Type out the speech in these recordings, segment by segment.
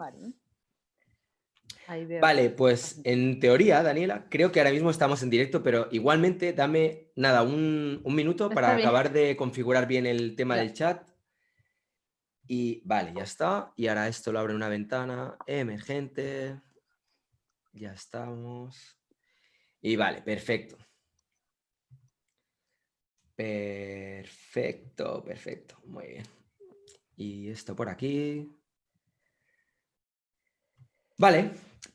Vale. Ahí veo. Vale, pues en teoría, Daniela, creo que ahora mismo estamos en directo, pero igualmente dame, nada, un minuto para Está bien. acabar de configurar bien el tema Ya. del chat. Y vale, ya está. Y ahora esto lo abre una ventana emergente. Ya estamos. Y vale, perfecto. Perfecto, perfecto. Muy bien. Y esto por aquí. Vale,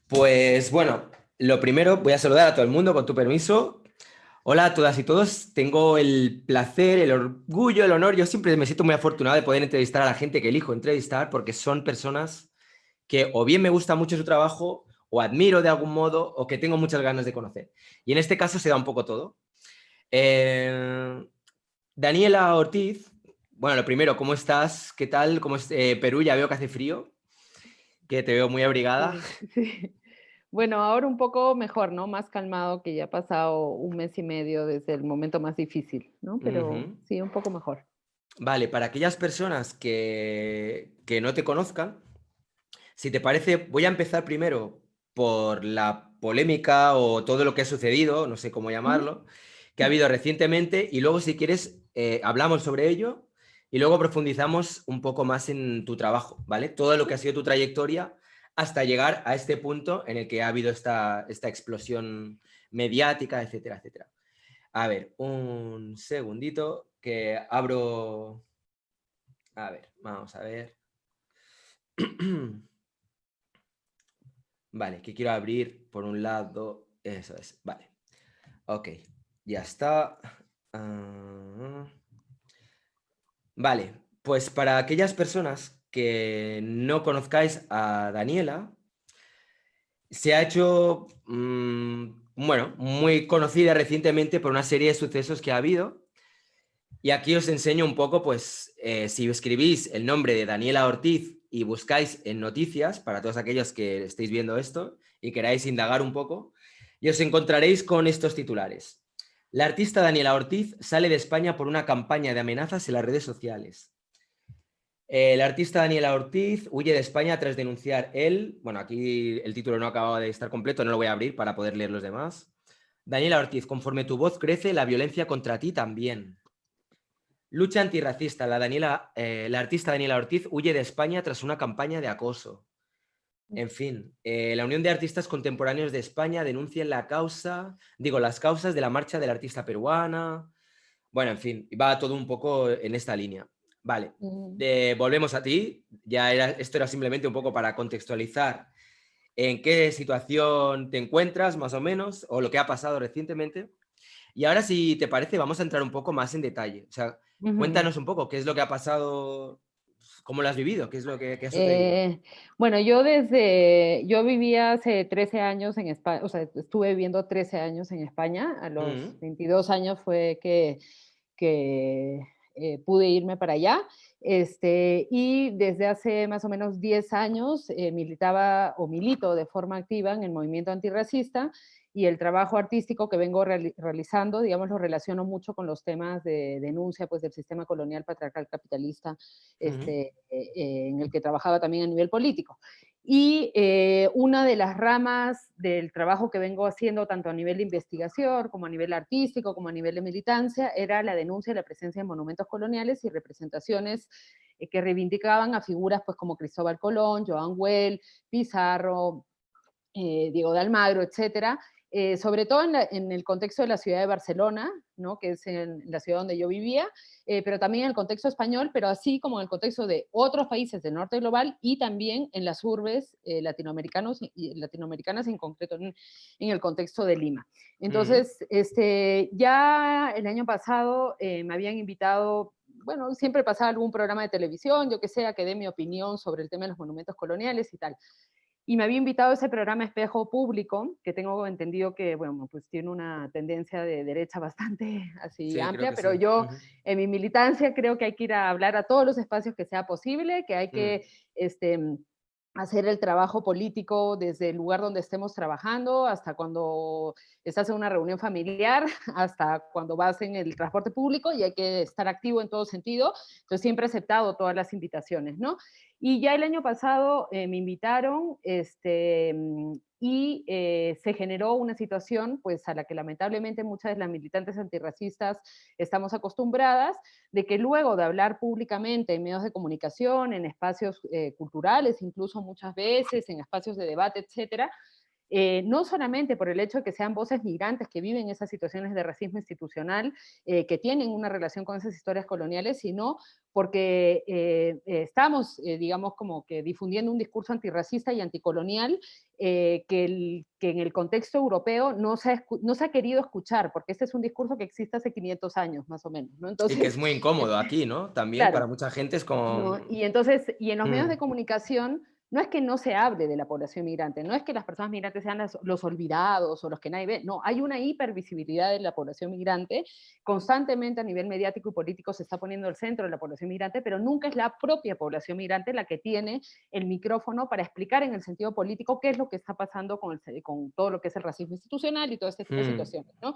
pues bueno, lo primero voy a saludar a todo el mundo con tu permiso. Hola a todas y todos. Tengo el placer, el orgullo, el honor. Yo siempre me siento muy afortunado de poder entrevistar a la gente que elijo entrevistar porque son personas que o bien me gusta mucho su trabajo o admiro de algún modo o que tengo muchas ganas de conocer. Y en este caso se da un poco todo. Daniela Ortiz, bueno, lo primero, ¿cómo estás? ¿Qué tal? ¿Cómo es Perú? Ya veo que hace frío, que te veo muy abrigada. Sí, sí. Bueno, ahora un poco mejor, ¿no? Más calmado, que ya ha pasado un mes y medio desde el momento más difícil, ¿no? Pero Ujú. sí, un poco mejor. Vale, para aquellas personas que no te conozcan, si te parece, voy a empezar primero por la polémica o todo lo que ha sucedido, no sé cómo Ujú. llamarlo, que ha habido recientemente y luego si quieres hablamos sobre ello y luego profundizamos un poco más en tu trabajo, ¿vale? Todo lo que ha sido tu trayectoria hasta llegar a este punto en el que ha habido esta explosión mediática, etcétera, etcétera. A ver, un segundito que abro... A ver, vamos a ver. Vale, que quiero abrir por un lado. Eso es, vale. Ok, ya está. Ah, vale, pues para aquellas personas que no conozcáis a Daniela, se ha hecho, bueno, muy conocida recientemente por una serie de sucesos que ha habido. Y aquí os enseño un poco, pues, si escribís el nombre de Daniela Ortiz y buscáis en noticias, para todos aquellos que estéis viendo esto y queráis indagar un poco, y os encontraréis con estos titulares. La artista Daniela Ortiz sale de España por una campaña de amenazas en las redes sociales. El artista Daniela Ortiz huye de España tras denunciar él. Bueno, aquí el título no acaba de estar completo, no lo voy a abrir para poder leer los demás. Daniela Ortiz, conforme tu voz crece, la violencia contra ti también. Lucha antirracista. La artista Daniela Ortiz huye de España tras una campaña de acoso. En fin, la Unión de Artistas Contemporáneos de España denuncia las causas de la marcha del artista peruana. Bueno, en fin, va todo un poco en esta línea. Vale, Mm. volvemos a ti. Esto era simplemente un poco para contextualizar en qué situación te encuentras, más o menos, o lo que ha pasado recientemente. Y ahora, si te parece, vamos a entrar un poco más en detalle. O sea, Ujú. cuéntanos un poco qué es lo que ha pasado, cómo lo has vivido, qué es lo que ha sucedido. Eh, bueno, yo vivía hace 13 años en España, o sea, estuve viviendo 13 años en España. A los Mm, 22 años fue que pude irme para allá. Y desde hace más o menos 10 años militaba o milito de forma activa en el movimiento antirracista, y el trabajo artístico que vengo realizando, digamos, lo relaciono mucho con los temas de denuncia, pues, del sistema colonial, patriarcal, capitalista, mm, en el que trabajaba también a nivel político. Y una de las ramas del trabajo que vengo haciendo, tanto a nivel de investigación, como a nivel artístico, como a nivel de militancia, era la denuncia de la presencia de monumentos coloniales y representaciones que reivindicaban a figuras, pues, como Cristóbal Colón, Joan Güell, Pizarro, Diego de Almagro, etcétera, sobre todo en el contexto de la ciudad de Barcelona, ¿no? Que es en la ciudad donde yo vivía, pero también en el contexto español, pero así como en el contexto de otros países del norte global y también en las urbes latinoamericanas, en concreto en el contexto de Lima. mm, Entonces, ya el año pasado me habían invitado, bueno, siempre pasaba algún programa de televisión, yo que sé, que dé mi opinión sobre el tema de los monumentos coloniales y tal. Y me había invitado a ese programa Espejo Público, que tengo entendido que, bueno, pues tiene una tendencia de derecha bastante así sí, creo amplia, que pero sí. yo Ujú, en mi militancia creo que hay que ir a hablar a todos los espacios que sea posible, que hay mm, que este, hacer el trabajo político desde el lugar donde estemos trabajando, hasta cuando estás en una reunión familiar, hasta cuando vas en el transporte público, y hay que estar activo en todo sentido. Entonces siempre he aceptado todas las invitaciones, ¿no? Y ya el año pasado me invitaron y se generó una situación pues, a la que lamentablemente muchas de las militantes antirracistas estamos acostumbradas, de que luego de hablar públicamente en medios de comunicación, en espacios culturales, incluso muchas veces, en espacios de debate, etcétera, no solamente por el hecho de que sean voces migrantes que viven esas situaciones de racismo institucional, que tienen una relación con esas historias coloniales, sino porque estamos, digamos, como que difundiendo un discurso antirracista y anticolonial que en el contexto europeo no se ha querido escuchar, porque este es un discurso que existe hace 500 años, más o menos, ¿no? Y que es Entonces, muy incómodo aquí, ¿no? También para claro, mucha gente es como... ¿no? Y entonces, y en los medios de Mm, comunicación, no es que no se hable de la población migrante, no es que las personas migrantes sean los olvidados o los que nadie ve, no, hay una hipervisibilidad de la población migrante, constantemente a nivel mediático y político se está poniendo el centro de la población migrante, pero nunca es la propia población migrante la que tiene el micrófono para explicar en el sentido político qué es lo que está pasando con todo lo que es el racismo institucional y todo este tipo de mm, situaciones, ¿no?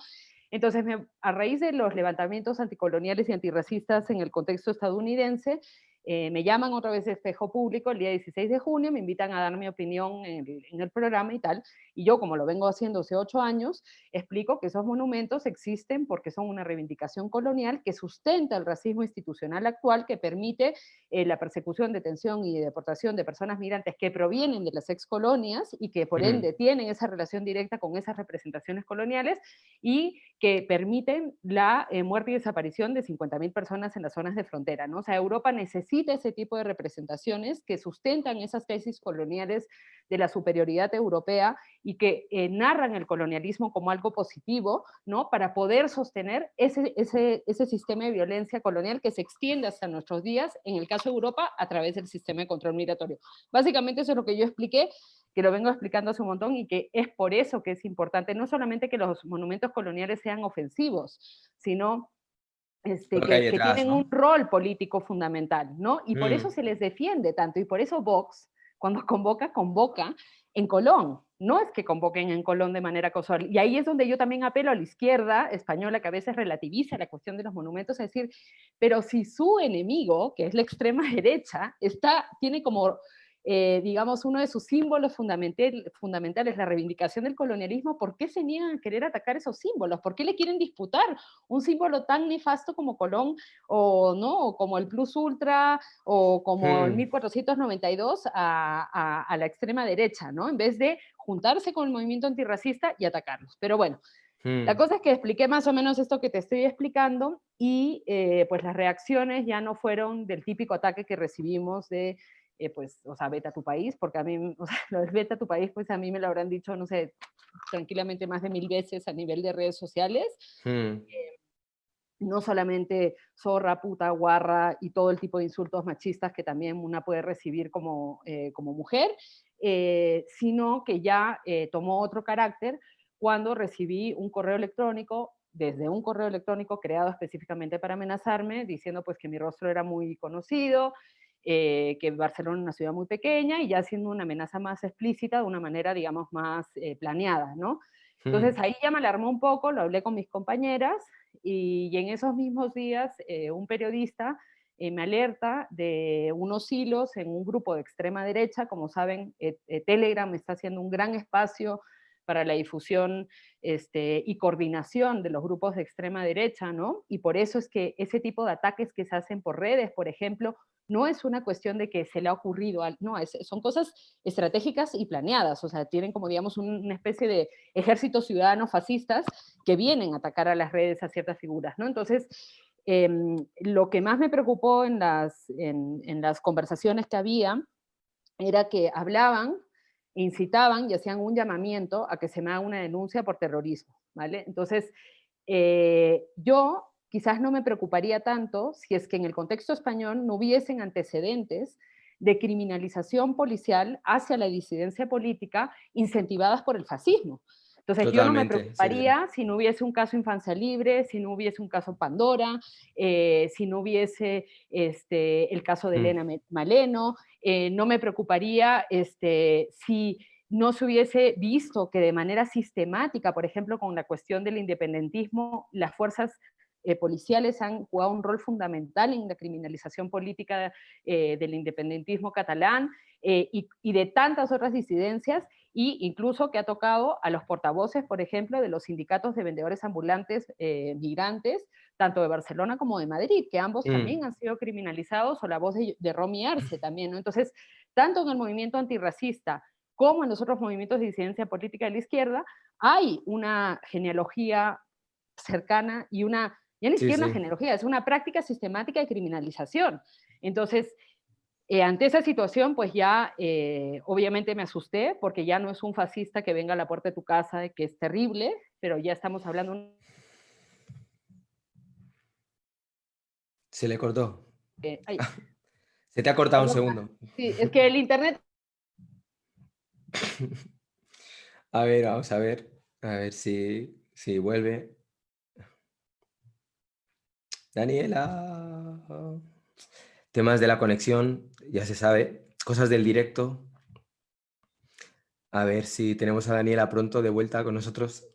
Entonces, a raíz de los levantamientos anticoloniales y antirracistas en el contexto estadounidense, me llaman otra vez de Espejo Público el día 16 de junio, me invitan a dar mi opinión en el programa y tal, y yo, como lo vengo haciendo hace 8 años, explico que esos monumentos existen porque son una reivindicación colonial que sustenta el racismo institucional actual, que permite la persecución, detención y deportación de personas migrantes que provienen de las excolonias y que por mm. ende tienen esa relación directa con esas representaciones coloniales y que permiten la muerte y desaparición de 50.000 personas en las zonas de frontera, ¿no? O sea, Europa necesita ese tipo de representaciones que sustentan esas tesis coloniales de la superioridad europea y que narran el colonialismo como algo positivo, ¿no? Para poder sostener ese sistema de violencia colonial que se extiende hasta nuestros días, en el caso de Europa, a través del sistema de control migratorio. Básicamente eso es lo que yo expliqué, que lo vengo explicando hace un montón y que es por eso que es importante, no solamente que los monumentos coloniales sean ofensivos, sino Todo lo que hay que detrás, tienen un ¿no? rol político fundamental, ¿no? Y por eso Mm, se les defiende tanto, y por eso Vox, cuando convoca, convoca en Colón, no es que convoquen en Colón de manera casual. Y ahí es donde yo también apelo a la izquierda española, que a veces relativiza la cuestión de los monumentos, es decir, pero si su enemigo, que es la extrema derecha, tiene como digamos, uno de sus símbolos fundamentales, la reivindicación del colonialismo, ¿por qué se niegan a querer atacar esos símbolos? ¿Por qué le quieren disputar un símbolo tan nefasto como Colón o, ¿no? O como el Plus Ultra o como el mm, 1492 a la extrema derecha, ¿no? En vez de juntarse con el movimiento antirracista y atacarlos. Pero bueno, la mm. cosa es que expliqué más o menos esto que te estoy explicando y pues las reacciones ya no fueron del típico ataque que recibimos de, pues, o sea, vete a tu país, porque a mí, o sea, lo del vete a tu país, pues a mí me lo habrán dicho, no sé, tranquilamente más de 1000 veces a nivel de redes sociales. Mm, No solamente zorra, puta, guarra y todo el tipo de insultos machistas que también una puede recibir como mujer, sino que ya tomó otro carácter cuando recibí un correo electrónico, desde un correo electrónico creado específicamente para amenazarme, diciendo pues que mi rostro era muy conocido, que Barcelona es una ciudad muy pequeña y ya siendo una amenaza más explícita, de una manera, digamos, más planeada, ¿no? Entonces mm. ahí ya me alarmó un poco, lo hablé con mis compañeras y en esos mismos días un periodista me alerta de unos hilos en un grupo de extrema derecha. Como saben, Telegram está haciendo un gran espacio para la difusión y coordinación de los grupos de extrema derecha, ¿no? Y por eso es que ese tipo de ataques que se hacen por redes, por ejemplo, no es una cuestión de que se le ha ocurrido, no, son cosas estratégicas y planeadas, o sea, tienen como, digamos, una especie de ejércitos ciudadanos fascistas que vienen a atacar a las redes a ciertas figuras, ¿no? Entonces, lo que más me preocupó en las conversaciones que había era que hablaban, incitaban y hacían un llamamiento a que se me haga una denuncia por terrorismo, ¿vale? Entonces, yo quizás no me preocuparía tanto si es que en el contexto español no hubiesen antecedentes de criminalización policial hacia la disidencia política incentivadas por el fascismo. Entonces, yo no me Totalmente, sí, sí. preocuparía si no hubiese un caso Infancia Libre, si no hubiese un caso Pandora, si no hubiese el caso de Mm, Elena Maleno, no me preocuparía si no se hubiese visto que de manera sistemática, por ejemplo, con la cuestión del independentismo, las fuerzas policiales han jugado un rol fundamental en la criminalización política del independentismo catalán y de tantas otras disidencias, e incluso que ha tocado a los portavoces, por ejemplo, de los sindicatos de vendedores ambulantes migrantes, tanto de Barcelona como de Madrid, que ambos también han sido criminalizados, o la voz de Romy Arce también, ¿no? Entonces, tanto en el movimiento antirracista como en los otros movimientos de disidencia política de la izquierda, hay una genealogía cercana y ya ni Sí, siquiera una sí. genealogía, es una práctica sistemática de criminalización. Entonces, ante esa situación, pues ya obviamente me asusté, porque ya no es un fascista que venga a la puerta de tu casa, que es terrible, pero ya estamos hablando... Se le cortó. Ay, Se te ha cortado un perdón, segundo. sí, es que el internet... A ver, vamos a ver. A ver si vuelve. Daniela. Temas de la conexión, ya se sabe. Cosas del directo. A ver si tenemos a Daniela pronto de vuelta con nosotros.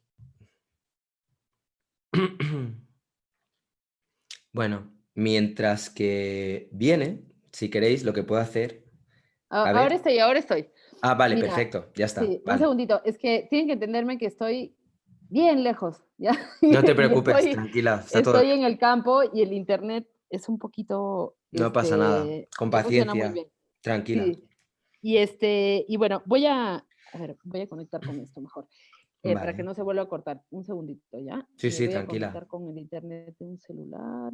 Bueno, mientras que viene, si queréis, lo que puedo hacer. A Ahora ver. estoy, ahora estoy. Ah, vale, Mira, perfecto. Ya está. sí, un Vale. segundito, es que tienen que entenderme que estoy bien lejos, ¿ya? No te Y preocupes, tranquila. Está todo estoy bien. en el campo y el internet es un poquito, No pasa nada. Con no funciona muy paciencia. bien. Tranquila. Sí, y bueno, voy a conectar con esto mejor, para que Vale. no se vuelva a cortar. Un segundito, ¿ya? Sí, Me sí, voy a tranquila. conectar con el internet de un celular.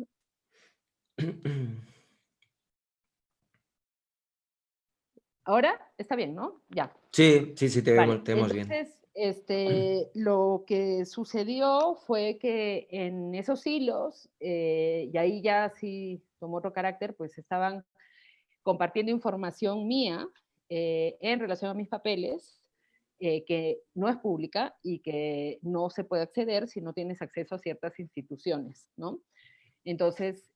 Ahora está bien, ¿no? Ya. Sí, sí, sí, Vale, te vemos bien. entonces, lo que sucedió fue que en esos hilos, y ahí ya sí tomó otro carácter, pues estaban compartiendo información mía en relación a mis papeles, que no es pública y que no se puede acceder si no tienes acceso a ciertas instituciones, ¿no? Entonces,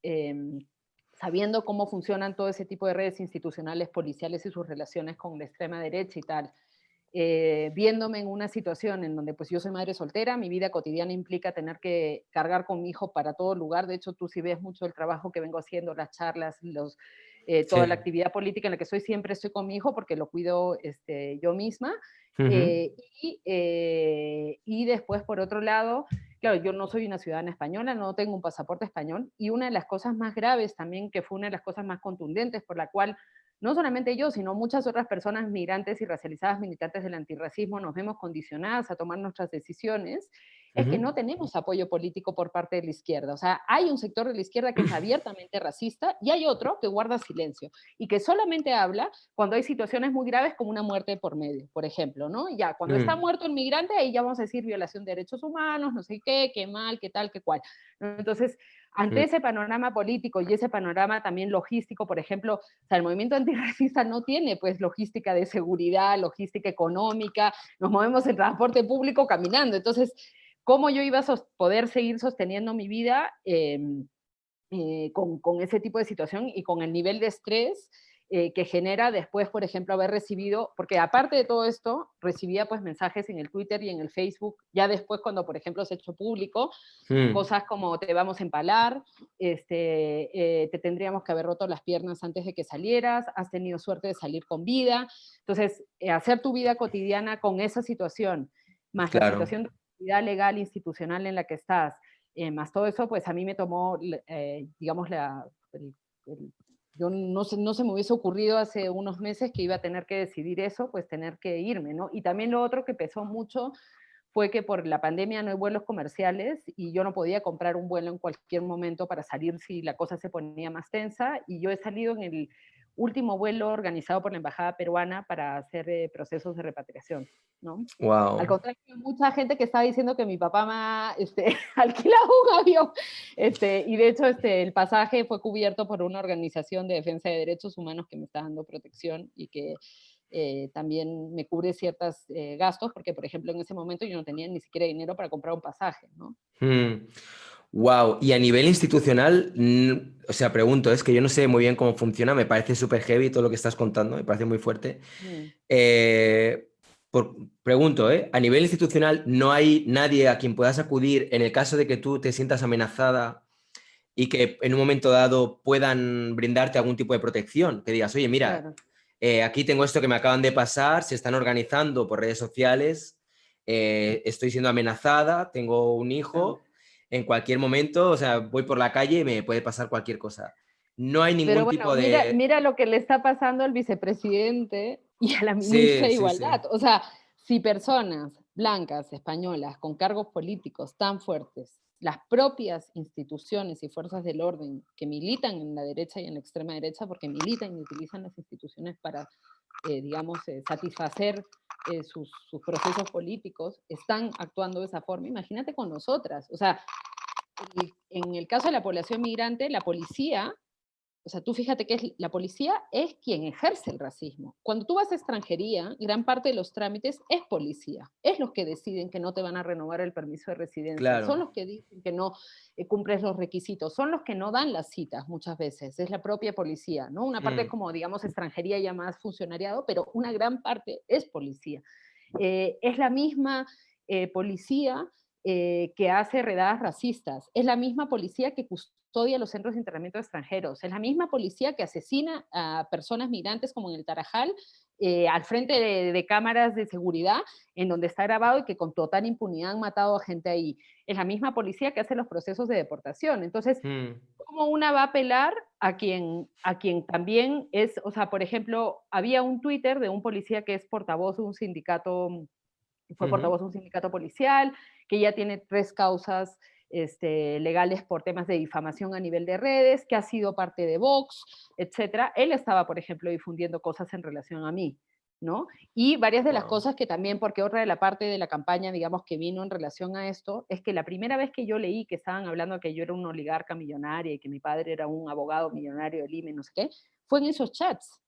sabiendo cómo funcionan todo ese tipo de redes institucionales, policiales y sus relaciones con la extrema derecha y tal, viéndome en una situación en donde pues yo soy madre soltera, mi vida cotidiana implica tener que cargar con mi hijo para todo lugar. De hecho, tú sí ves mucho el trabajo que vengo haciendo, las charlas, toda la Sí. actividad política en la que siempre estoy con mi hijo porque lo cuido yo misma. Ujú. Y después, por otro lado, claro, yo no soy una ciudadana española, no tengo un pasaporte español, y una de las cosas más graves también, que fue una de las cosas más contundentes por la cual no solamente yo, sino muchas otras personas migrantes y racializadas, militantes del antirracismo, nos vemos condicionadas a tomar nuestras decisiones, es que Ujú. no tenemos apoyo político por parte de la izquierda. O sea, hay un sector de la izquierda que es abiertamente racista y hay otro que guarda silencio y que solamente habla cuando hay situaciones muy graves como una muerte por medio, por ejemplo, ¿no? Ya, cuando está Mm. muerto el migrante, ahí ya vamos a decir violación de derechos humanos, no sé qué mal, qué tal, qué cual. Entonces, ante Mm. ese panorama político y ese panorama también logístico, por ejemplo, o sea, el movimiento antirracista no tiene pues logística de seguridad, logística económica, nos movemos en transporte público caminando. Entonces, ¿cómo yo iba a poder seguir sosteniendo mi vida con ese tipo de situación y con el nivel de estrés que genera después, por ejemplo, haber recibido, porque aparte de todo esto, recibía pues mensajes en el Twitter y en el Facebook, ya después cuando, por ejemplo, se ha hecho público, Mm. cosas como te vamos a empalar, te tendríamos que haber roto las piernas antes de que salieras, has tenido suerte de salir con vida. Entonces, hacer tu vida cotidiana con esa situación, más la Claro. situación de actividad legal institucional en la que estás, más todo eso, pues a mí me tomó, digamos, yo no se me hubiese ocurrido hace unos meses que iba a tener que decidir eso, pues tener que irme, ¿no? Y también lo otro que pesó mucho fue que por la pandemia no hay vuelos comerciales y yo no podía comprar un vuelo en cualquier momento para salir si la cosa se ponía más tensa, y yo he salido en el último vuelo organizado por la Embajada Peruana para hacer procesos de repatriación, ¿no? Al Wow. contrario, hay mucha gente que está diciendo que mi papá me ha alquilado un avión, y de hecho el pasaje fue cubierto por una organización de defensa de derechos humanos que me está dando protección y que también me cubre ciertos gastos, porque por ejemplo en ese momento yo no tenía ni siquiera dinero para comprar un pasaje, ¿no? Wow. Y a nivel institucional, o sea, pregunto, es que yo no sé muy bien cómo funciona, me parece súper heavy todo lo que estás contando, me parece muy fuerte. Mm. Eh, pregunto, a nivel institucional, ¿no hay nadie a quien puedas acudir en el caso de que tú te sientas amenazada y que en un momento dado puedan brindarte algún tipo de protección, que digas, oye, mira, claro. aquí tengo esto que me acaban de pasar, se están organizando por redes sociales, estoy siendo amenazada, tengo un Claro. hijo, en cualquier momento, o sea, voy por la calle y me puede pasar cualquier cosa. No hay Pero ningún bueno, tipo mira, de... mira lo que le está pasando al vicepresidente y a la ministra Sí, de sí, sí. Igualdad. O sea, si personas blancas, españolas, con cargos políticos tan fuertes, las propias instituciones y fuerzas del orden que militan en la derecha y en la extrema derecha, porque militan y utilizan las instituciones para, digamos, satisfacer sus procesos políticos, están actuando de esa forma, imagínate con nosotras. O sea, en el caso de la población migrante, la policía, o sea, tú fíjate que la policía es quien ejerce el racismo. Cuando tú vas a extranjería, gran parte de los trámites es policía. Es los que deciden que no te van a renovar el permiso de residencia. Son Claro. los que dicen que no cumples los requisitos. Son los que no dan las citas muchas veces. Es la propia policía, ¿no? Una parte es Mm, como, digamos, extranjería ya más funcionariado, pero una gran parte es policía. Es la misma policía que hace redadas racistas. Es la misma policía que custodia los centros de internamiento de extranjeros. Es la misma policía que asesina a personas migrantes como en el Tarajal, al frente de cámaras de seguridad, en donde está grabado y que con total impunidad han matado a gente ahí. Es la misma policía que hace los procesos de deportación. Entonces, mm, ¿cómo una va a apelar a quien también es, o sea, por ejemplo, había un Twitter de un policía que es portavoz de un sindicato, fue ujú. portavoz de un sindicato policial, que ya tiene 3 causas legales por temas de difamación a nivel de redes, que ha sido parte de Vox, etcétera. Él estaba, por ejemplo, difundiendo cosas en relación a mí, ¿no? Y varias de las Wow. cosas que también, porque otra de la parte de la campaña, digamos, que vino en relación a esto, es que la primera vez que yo leí que estaban hablando de que yo era una oligarca millonaria y que mi padre era un abogado millonario del IME, no sé qué, fue en esos chats.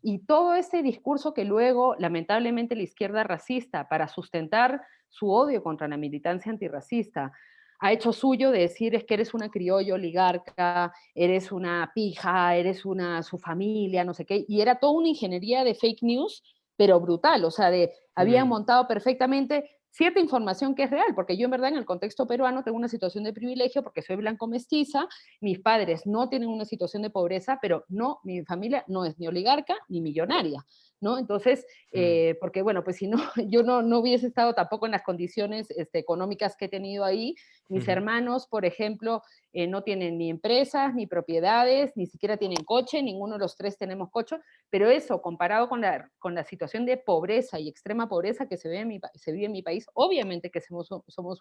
Y todo ese discurso que luego, lamentablemente, la izquierda racista, para sustentar su odio contra la militancia antirracista, ha hecho suyo de decir es que eres una criolla oligarca, eres una pija, eres una su familia, no sé qué, y era toda una ingeniería de fake news, pero brutal, o sea, habían Mm, montado perfectamente cierta información que es real, porque yo en verdad en el contexto peruano tengo una situación de privilegio porque soy blanco mestiza, mis padres no tienen una situación de pobreza, pero no, mi familia no es ni oligarca ni millonaria, ¿no? Entonces, mm, porque bueno, pues si no, yo no hubiese estado tampoco en las condiciones económicas que he tenido ahí. Mis ujú. hermanos, por ejemplo, no tienen ni empresas, ni propiedades, ni siquiera tienen coche, ninguno de los tres tenemos coche, pero eso comparado con la situación de pobreza y extrema pobreza que se vive en mi país, obviamente que somos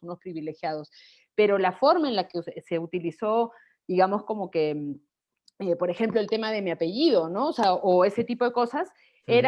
unos privilegiados, pero la forma en la que se utilizó, digamos, como que por ejemplo, el tema de mi apellido, ¿no? O sea, o ese tipo de cosas, Ujú.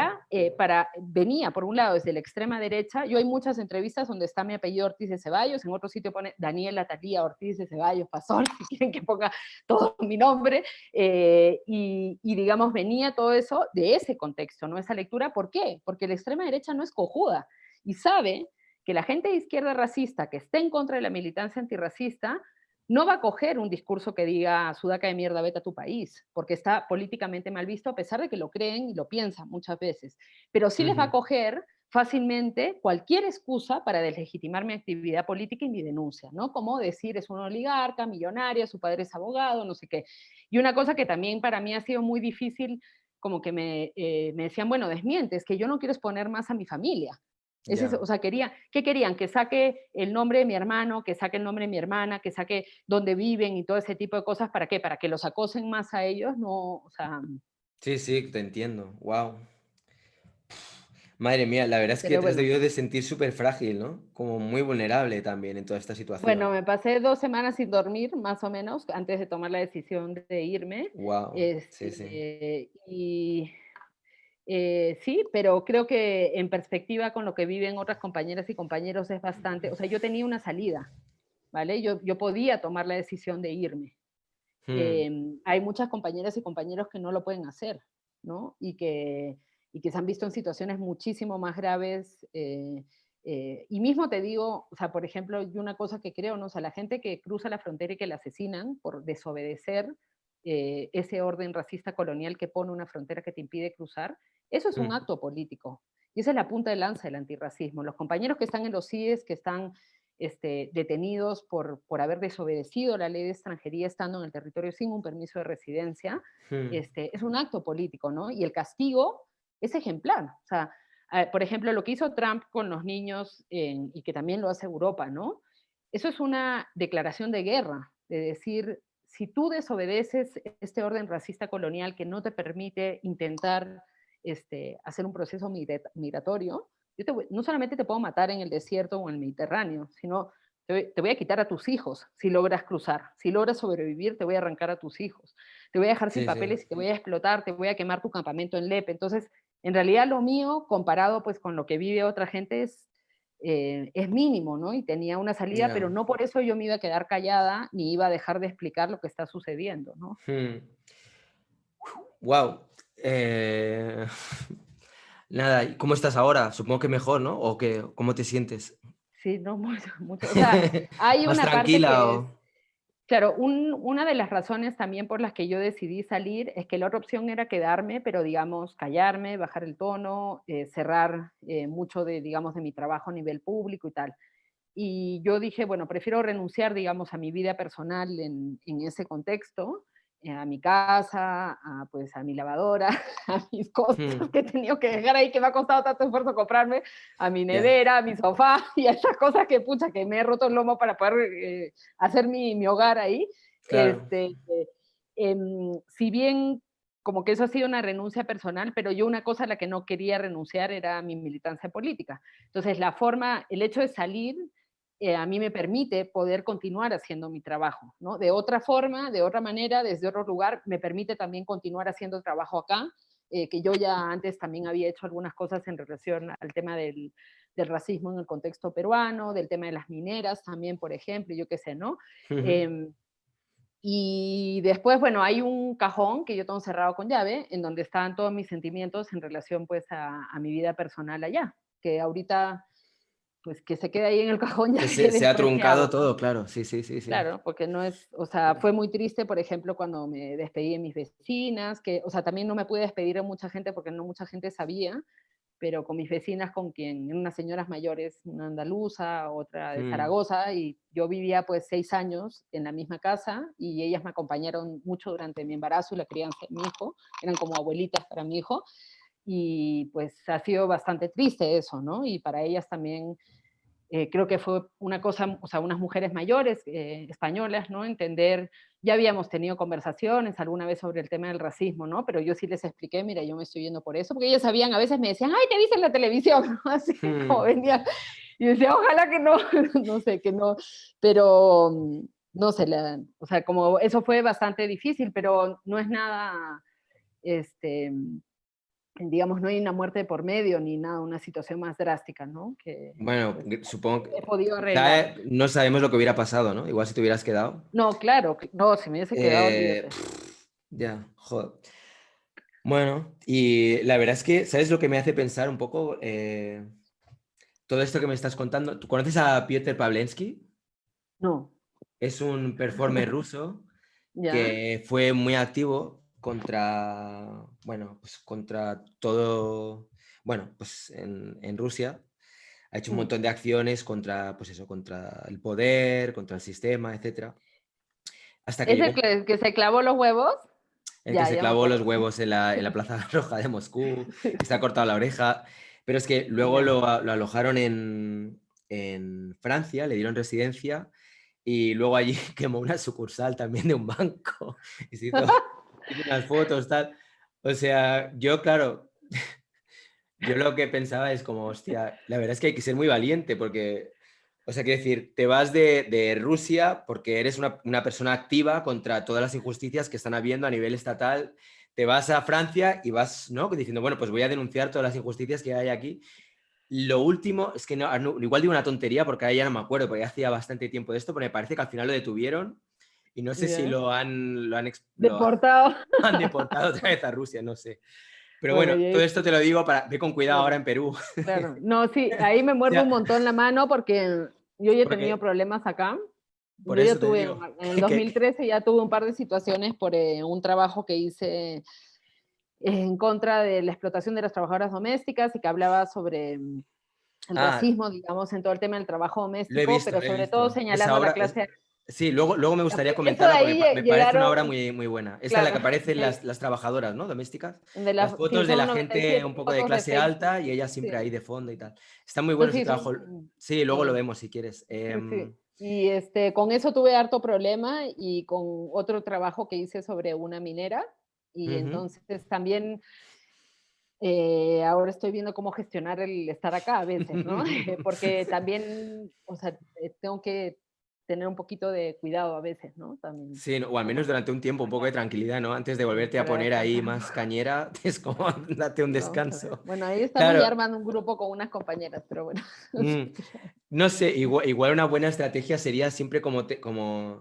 venía por un lado desde la extrema derecha. Yo hay muchas entrevistas donde está mi apellido Ortiz de Ceballos, en otro sitio pone Daniela Talía Ortiz de Ceballos Pastor, si quieren que ponga todo mi nombre, digamos, venía todo eso de ese contexto, ¿no? Esa lectura, ¿por qué? Porque la extrema derecha no es cojuda y sabe que la gente de izquierda racista que esté en contra de la militancia antirracista no va a coger un discurso que diga sudaca de mierda, vete a tu país, porque está políticamente mal visto, a pesar de que lo creen y lo piensan muchas veces. Pero sí les va a Ujú. coger fácilmente cualquier excusa para deslegitimar mi actividad política y mi denuncia, ¿no? Como decir es un oligarca, millonaria, su padre es abogado, no sé qué. Y una cosa que también para mí ha sido muy difícil, como que me decían, bueno, desmientes, que yo no quiero exponer más a mi familia. Es eso, Ya. o sea, ¿qué querían? Que saque el nombre de mi hermano, que saque el nombre de mi hermana, que saque dónde viven y todo ese tipo de cosas. ¿Para qué? Para que los acosen más a ellos, no, o sea, Sí, sí, te entiendo. Wow. Madre mía, la verdad es que pero te has bueno. debido de sentir súper frágil, ¿no? Como muy vulnerable también en toda esta Bueno, situación. me pasé 2 semanas sin dormir, más o menos, antes de tomar la decisión de irme. Wow. Sí, sí. Y sí, pero creo que en perspectiva con lo que viven otras compañeras y compañeros es bastante, o sea, yo tenía una salida, ¿vale? Yo podía tomar la decisión de irme. Mm, Hay muchas compañeras y compañeros que no lo pueden hacer, ¿no? Y que se han visto en situaciones muchísimo más graves. Y mismo te digo, o sea, por ejemplo, yo una cosa que creo, ¿no? O sea, la gente que cruza la frontera y que la asesinan por desobedecer ese orden racista colonial que pone una frontera que te impide cruzar, eso es un mm, acto político. Y esa es la punta de lanza del antirracismo. Los compañeros que están en los CIES, que están detenidos por haber desobedecido la ley de extranjería estando en el territorio sin un permiso de residencia, Mm, es un acto político, ¿no? Y el castigo es ejemplar. O sea, por ejemplo, lo que hizo Trump con los niños y que también lo hace Europa, ¿no? Eso es una declaración de guerra, de decir, si tú desobedeces este orden racista colonial que no te permite intentar hacer un proceso migratorio, no solamente te puedo matar en el desierto o en el Mediterráneo, sino te voy a quitar a tus hijos si logras cruzar. Si logras sobrevivir, te voy a arrancar a tus hijos. Te voy a dejar sin sí, sí. papeles y te voy a explotar, te voy a quemar tu campamento en Lepe. Entonces, en realidad lo mío, comparado pues con lo que vive otra gente, es mínimo, ¿no? Y tenía una salida, Ya. pero no por eso yo me iba a quedar callada ni iba a dejar de explicar lo que está sucediendo, ¿no? Wow. Nada, ¿y cómo estás ahora? Supongo que mejor, ¿no? ¿O qué? ¿Cómo te sientes? Sí, no mucho, mucho. O sea, hay ¿Más una parte tranquila que es, o...? claro, una de las razones también por las que yo decidí salir es que la otra opción era quedarme, pero digamos, callarme, bajar el tono, cerrar mucho de, digamos, de mi trabajo a nivel público y tal. Y yo dije, bueno, prefiero renunciar, digamos, a mi vida personal en ese contexto, a mi casa, pues, a mi lavadora, a mis cosas Mm, que he tenido que dejar ahí, que me ha costado tanto esfuerzo comprarme, a mi ya. nevera, a mi sofá y a esas cosas que, pucha, que me he roto el lomo para poder hacer mi hogar ahí. Claro. Este, si bien como que eso ha sido una renuncia personal, pero yo una cosa a la que no quería renunciar era mi militancia política. Entonces, el hecho de salir a mí me permite poder continuar haciendo mi trabajo, ¿no? De otra forma, de otra manera, desde otro lugar, me permite también continuar haciendo el trabajo acá, que yo ya antes también había hecho algunas cosas en relación al tema del racismo en el contexto peruano, del tema de las mineras también, por ejemplo, yo qué sé, ¿no? Ujú. Eh, y después, bueno, hay un cajón que yo tengo cerrado con llave, en donde están todos mis sentimientos en relación pues a mi vida personal allá, que ahorita pues que se quede ahí en el cajón ya Que que se ha después qué truncado hago, ¿no? todo, claro. Sí, sí, sí, sí. Claro, porque no es, o sea, fue muy triste, por ejemplo, cuando me despedí de mis vecinas, que, o sea, también no me pude despedir de mucha gente porque no mucha gente sabía, pero con mis vecinas, con quien, unas señoras mayores, una andaluza, otra de Mm, Zaragoza, y yo vivía pues 6 años en la misma casa y ellas me acompañaron mucho durante mi embarazo y la crianza de mi hijo, eran como abuelitas para mi hijo, y pues ha sido bastante triste eso, ¿no? Y para ellas también creo que fue una cosa, o sea, unas mujeres mayores españolas, ¿no? Entender, ya habíamos tenido conversaciones alguna vez sobre el tema del racismo, ¿no? Pero yo sí les expliqué, mira, yo me estoy yendo por eso, porque ellas sabían, a veces me decían, ay, te viste en la televisión, ¿no? Así como mm. venía, y decía, ojalá que no, no sé, que no, pero no sé, o sea, como eso fue bastante difícil, pero no es nada, este, digamos, no hay una muerte por medio ni nada, una situación más drástica, ¿no? Que Bueno, pues supongo he que podido quizá arreglar. no sabemos lo que hubiera pasado, ¿no? Igual si te hubieras quedado. No, claro, no, si me hubiese quedado, olvídate. Ya, joder. Bueno, y la verdad es que, ¿sabes lo que me hace pensar un poco? Todo esto que me estás contando. ¿Tú conoces a Piotr Pawlenski? No, Es un performer ruso ¿ya? que fue muy activo contra, bueno, pues contra todo, bueno, pues en Rusia. Ha hecho un Mm. montón de acciones contra, pues eso, contra el poder, contra el sistema, etcétera. Hasta que ¿Es llegó el que se clavó los huevos? el que se Ya me clavó los acuerdo. huevos en la Plaza Roja de Moscú, Sí, que se ha cortado la oreja. Pero es que luego ya. lo alojaron en Francia, le dieron residencia y luego allí quemó una sucursal también de un banco y hizo unas fotos, tal. O sea, yo, claro, yo lo que pensaba es como, hostia, la verdad es que hay que ser muy valiente porque, o sea, quiero decir, te vas de Rusia porque eres una persona activa contra todas las injusticias que están habiendo a nivel estatal. Te vas a Francia y vas, ¿no? Diciendo, bueno, pues voy a denunciar todas las injusticias que hay aquí. Lo último, es que igual digo una tontería porque ahora ya no me acuerdo, porque ya hacía bastante tiempo de esto, pero me parece que al final lo detuvieron y no sé si Ya. lo Deportado. han deportado otra vez a Rusia, no sé. Pero Bueno, bueno, todo esto te lo digo para ve con cuidado ahora claro, en Perú. claro. No, sí, ahí me muerdo un Ya, montón la mano porque yo ya he tenido porque problemas acá. por Yo ya eso te tuve, digo en el 2013 ya tuve un par de situaciones por un trabajo que hice en contra de la explotación de las trabajadoras domésticas y que hablaba sobre el Ah, racismo, digamos, en todo el tema del trabajo lo he doméstico, visto, pero lo he sobre todo visto. Esa señalando a la obra, clase. sí, luego me gustaría Eso de comentarla porque ahí me parece una obra llegaron, muy, muy buena. Esta en la claro, que aparecen de, las trabajadoras, ¿no? Domésticas. de Las las, sí, fotos de la son gente 97 un poco de fotos de clase Facebook. alta y ella siempre ahí Sí. de fondo y tal. Está muy bueno Pues ese sí, trabajo. Sí, luego lo sí, vemos si quieres. sí, sí. Y con eso tuve harto problema y con otro trabajo que hice sobre una minera. Y Ujú. entonces también ahora estoy viendo cómo gestionar el estar acá a veces, ¿no? Porque también, o sea, tengo que tener un poquito de cuidado a veces, ¿no? También, Sí, o al como menos durante un tiempo, un poco de tranquilidad, ¿no? Antes de volverte a para poner ahí descansar. más cañera, es como date un Vamos a ver. descanso. Bueno, ahí estamos ya Claro, armando un grupo con unas compañeras, pero bueno. mm, no sé, igual una buena estrategia sería siempre como,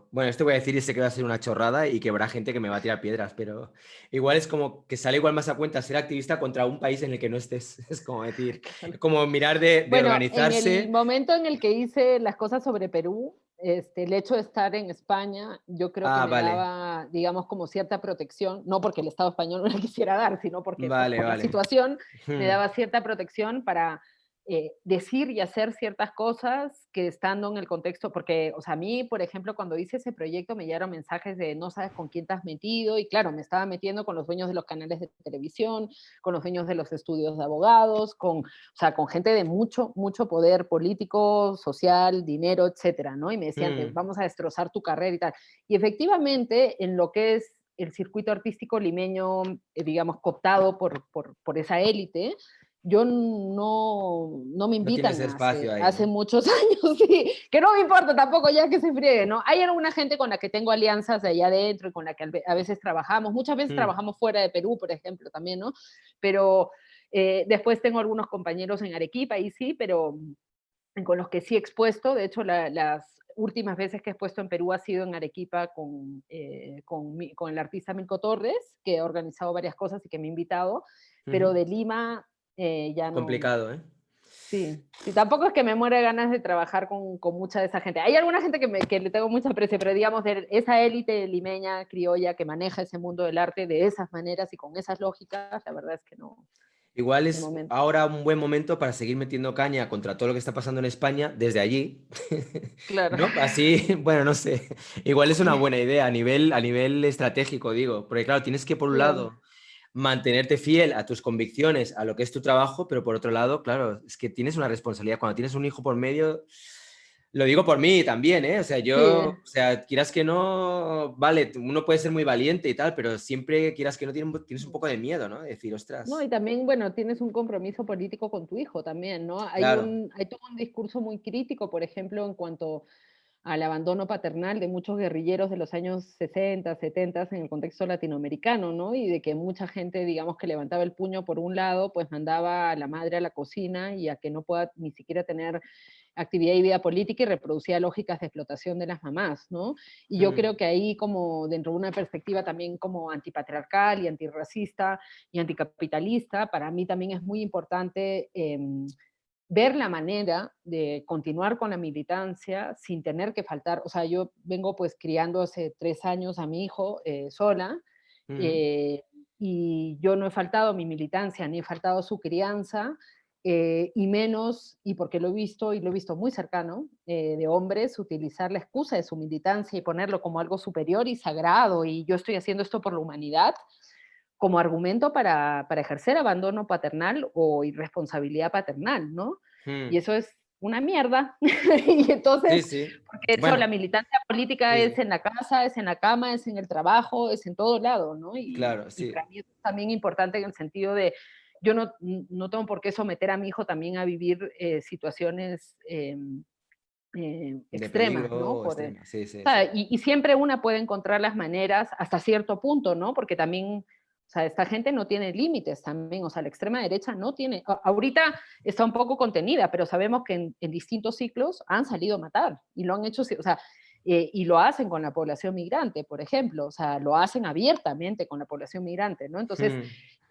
bueno, esto voy a decir y sé que va a ser una chorrada y que habrá gente que me va a tirar piedras, pero igual es como que sale igual más a cuenta ser activista contra un país en el que no estés. Es como decir, Claro. como mirar de Bueno, en el organizarse. momento en el que hice las cosas sobre Perú, el hecho de estar en España, yo creo que Ah, me vale, daba, digamos, como cierta protección, no porque el Estado español no la quisiera dar, sino porque, pues, vale, por la vale. situación, me Mm, daba cierta protección para decir y hacer ciertas cosas que estando en el contexto, porque, o sea, a mí, por ejemplo, cuando hice ese proyecto me llegaron mensajes de no sabes con quién te has metido, y claro, me estaba metiendo con los dueños de los canales de televisión, con los dueños de los estudios de abogados, o sea, con gente de mucho, mucho poder político, social, dinero, etcétera, ¿no? Y me decían, mm. vamos a destrozar tu carrera y tal. Y efectivamente, en lo que es el circuito artístico limeño, digamos, cooptado por esa élite, yo no me No tienes invitan espacio ahí, hace ¿no? muchos años, sí, que no me importa tampoco ya que se friegue, ¿no? Hay alguna gente con la que tengo alianzas de allá adentro y con la que a veces trabajamos, muchas veces Mm, trabajamos fuera de Perú, por ejemplo, también, ¿no? Pero después tengo algunos compañeros en Arequipa y sí, pero con los que sí he expuesto. De hecho, las últimas veces que he expuesto en Perú ha sido en Arequipa con el artista Milko Torres, que ha organizado varias cosas y que me ha invitado, pero ujú. de Lima ya no. Complicado, ¿eh? Sí, sí, tampoco es que me muera de ganas de trabajar con mucha de esa gente. Hay alguna gente que le tengo mucha aprecio, pero digamos, de esa élite limeña, criolla, que maneja ese mundo del arte de esas maneras y con esas lógicas, la verdad es que no, Igual de es momento. ahora un buen momento para seguir metiendo caña contra todo lo que está pasando en España desde allí, Claro, ¿no? Así, bueno, no sé, igual es una buena idea a nivel estratégico, digo, porque claro, tienes que por un claro. lado mantenerte fiel a tus convicciones, a lo que es tu trabajo, pero por otro lado, claro, es que tienes una responsabilidad. Cuando tienes un hijo por medio, lo digo por mí también, ¿eh? O sea, Sí, o sea, quieras que no, vale, uno puede ser muy valiente y tal, pero siempre quieras que no tienes un poco de miedo, ¿no? De decir, no, ostras, y también, bueno, tienes un compromiso político con tu hijo también, ¿no? claro. Hay todo un discurso muy crítico, por ejemplo, en cuanto al abandono paternal de muchos guerrilleros de los años 60, 70 en el contexto latinoamericano, ¿no? Y de que mucha gente, digamos, que levantaba el puño por un lado, pues mandaba a la madre a la cocina y a que no pueda ni siquiera tener actividad y vida política y reproducía lógicas de explotación de las mamás, ¿no? Y yo Mm, creo que ahí como dentro de una perspectiva también como antipatriarcal y antirracista y anticapitalista, para mí también es muy importante ver la manera de continuar con la militancia sin tener que faltar, o sea, yo vengo pues criando hace 3 años a mi hijo sola, mm, eh, y yo no he faltado a mi militancia, ni he faltado a su crianza, y menos, y porque lo he visto y lo he visto muy cercano, de hombres utilizar la excusa de su militancia y ponerlo como algo superior y sagrado, y yo estoy haciendo esto por la humanidad, como argumento para ejercer abandono paternal o irresponsabilidad paternal, ¿no? Y mm. eso es una mierda. Y Sí, entonces, sí. porque eso, la Bueno, militancia política sí, es sí. en la casa, es en la cama, es en el trabajo, es en todo lado, ¿no? Claro, Y sí. para mí es también importante en el sentido de, yo no tengo por qué someter a mi hijo también a vivir situaciones De extremas, peligro ¿no? o extrema. Sí, O sí, sea, sí. y siempre una puede encontrar las maneras hasta cierto punto, ¿no? Porque también, o sea, esta gente no tiene límites también, o sea, la extrema derecha no tiene, ahorita está un poco contenida, pero sabemos que en distintos ciclos han salido a matar y lo han hecho, o sea, y lo hacen con la población migrante, por ejemplo, o sea, lo hacen abiertamente con la población migrante, ¿no? Entonces,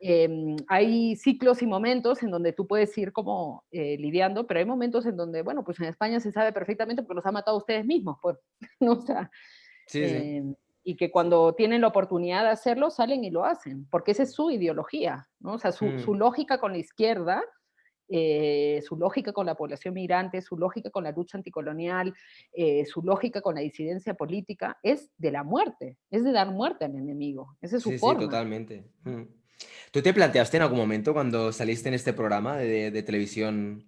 Mm, hay ciclos y momentos en donde tú puedes ir como lidiando, pero hay momentos en donde, bueno, pues en España se sabe perfectamente porque los ha matado ustedes mismos, pues, ¿no? O sea, sí, sí. eh, y que Sí. cuando tienen la oportunidad de hacerlo, salen y lo hacen, porque esa es su ideología, ¿no? O sea, su Mm, lógica con la izquierda su lógica con la población migrante, su lógica con la lucha anticolonial, su lógica con la disidencia política, es de la muerte, es de dar muerte al enemigo, esa es su Sí, sí, forma. totalmente. ¿Tú te planteaste en algún momento cuando saliste en este programa de televisión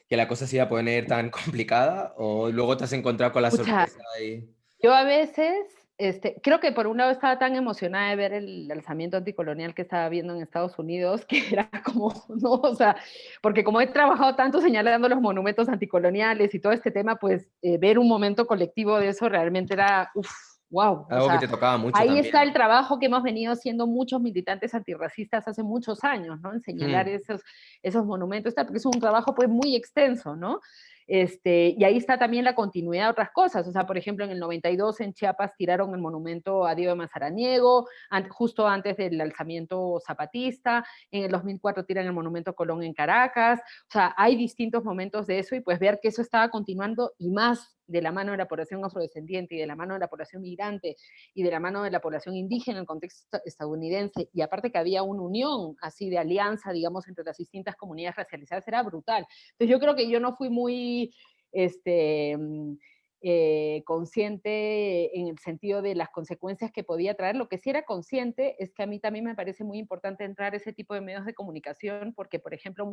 que la cosa se iba a poner tan complicada? ¿O luego te has encontrado con la Pucha, sorpresa y... yo a veces, creo que por un lado estaba tan emocionada de ver el alzamiento anticolonial que estaba viendo en Estados Unidos, que era como, no, o sea, porque como he trabajado tanto señalando los monumentos anticoloniales y todo este tema, pues ver un momento colectivo de eso realmente era, uff, wow, o Algo que sea, te tocaba mucho ahí también, está ¿no? el trabajo que hemos venido haciendo muchos militantes antirracistas hace muchos años, ¿no? En señalar Mm, esos monumentos, porque es un trabajo pues muy extenso, ¿no? Y ahí está también la continuidad de otras cosas. O sea, por ejemplo, en el 92 en Chiapas tiraron el monumento a Diego de Mazaraniego, justo antes del alzamiento zapatista. En el 2004 tiran el monumento a Colón en Caracas. O sea, hay distintos momentos de eso y pues ver que eso estaba continuando y más de la mano de la población afrodescendiente y de la mano de la población migrante y de la mano de la población indígena en el contexto estadounidense, y aparte que había una unión así de alianza, digamos, entre las distintas comunidades racializadas, era brutal. Entonces yo creo que yo no fui muy este, consciente en el sentido de las consecuencias que podía traer. Lo que sí era consciente es que a mí también me parece muy importante entrar a ese tipo de medios de comunicación porque, por ejemplo,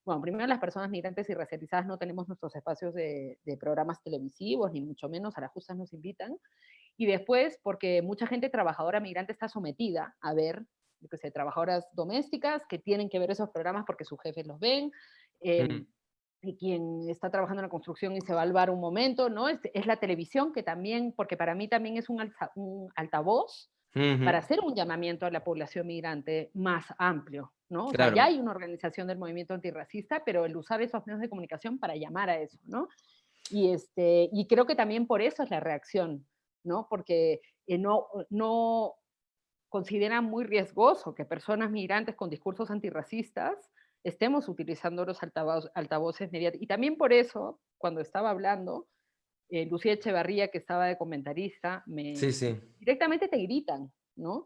bueno, primero las personas migrantes y racializadas no tenemos nuestros espacios de programas televisivos, ni mucho menos a las justas nos invitan, y después porque mucha gente trabajadora migrante está sometida a ver, yo qué sé, trabajadoras domésticas que tienen que ver esos programas porque sus jefes los ven, mm, y quien está trabajando en la construcción y se va al bar un momento, ¿no? Es la televisión que también, porque para mí también es un altavoz ujú. para hacer un llamamiento a la población migrante más amplio, ¿no? O sea, ya Claro. hay una organización del movimiento antirracista, pero el usar esos medios de comunicación para llamar a eso, ¿no? Y creo que también por eso es la reacción, ¿no? Porque no consideran muy riesgoso que personas migrantes con discursos antirracistas estemos utilizando los altavoces mediáticos. Y también por eso, cuando estaba hablando, Lucía Echevarría, que estaba de comentarista, Sí, sí. directamente te gritan, ¿no?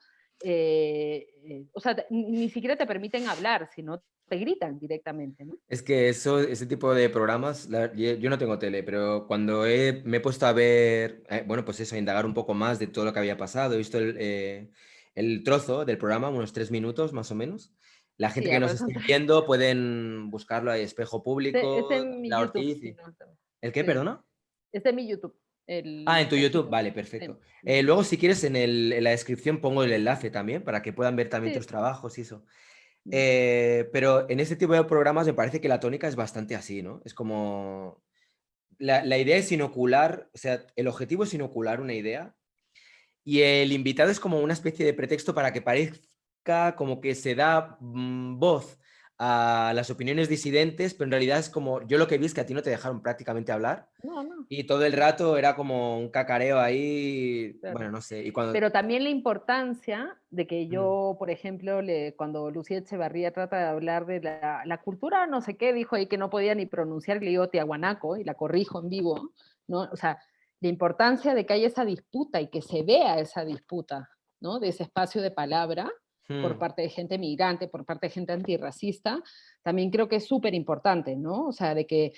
O sea, ni siquiera te permiten hablar, sino te gritan directamente, ¿no? Es que ese tipo de programas, yo no tengo tele, pero cuando me he puesto a ver, bueno, pues eso, a indagar un poco más de todo lo que había pasado, he visto el trozo del programa, unos 3 minutos más o menos. La gente Sí, que pero nos eso esté viendo pueden buscarlo ahí, Espejo es Público, en mi La YouTube, Ortiz. sí, no, ¿El qué, sí. perdona? Es de mi YouTube, Ah, en el tu YouTube, cachito. vale, Sí. perfecto. Ujú. Luego, si quieres, en la descripción pongo el enlace también para que puedan ver también Sí. tus trabajos y eso. Mm. Pero en este tipo de programas me parece que la tónica es bastante así, ¿no? Es como... La idea es inocular, o sea, el objetivo es inocular una idea y el invitado es como una especie de pretexto para que parezca como que se da voz a las opiniones disidentes, pero en realidad es como, yo lo que vi es que a ti no te dejaron prácticamente hablar No, no, y todo el rato era como un cacareo ahí, claro. bueno, no sé, y cuando... Pero también la importancia de que Mm, yo, por ejemplo, cuando Lucía Echevarría trata de hablar de la cultura, no sé qué, dijo ahí que no podía ni pronunciar, le digo Tiahuanaco, y la corrijo en vivo, ¿no? O sea, la importancia de que haya esa disputa y que se vea esa disputa, ¿no? De ese espacio de palabra por mm, parte de gente migrante, por parte de gente antirracista, también creo que es súper importante, ¿no? O sea, de que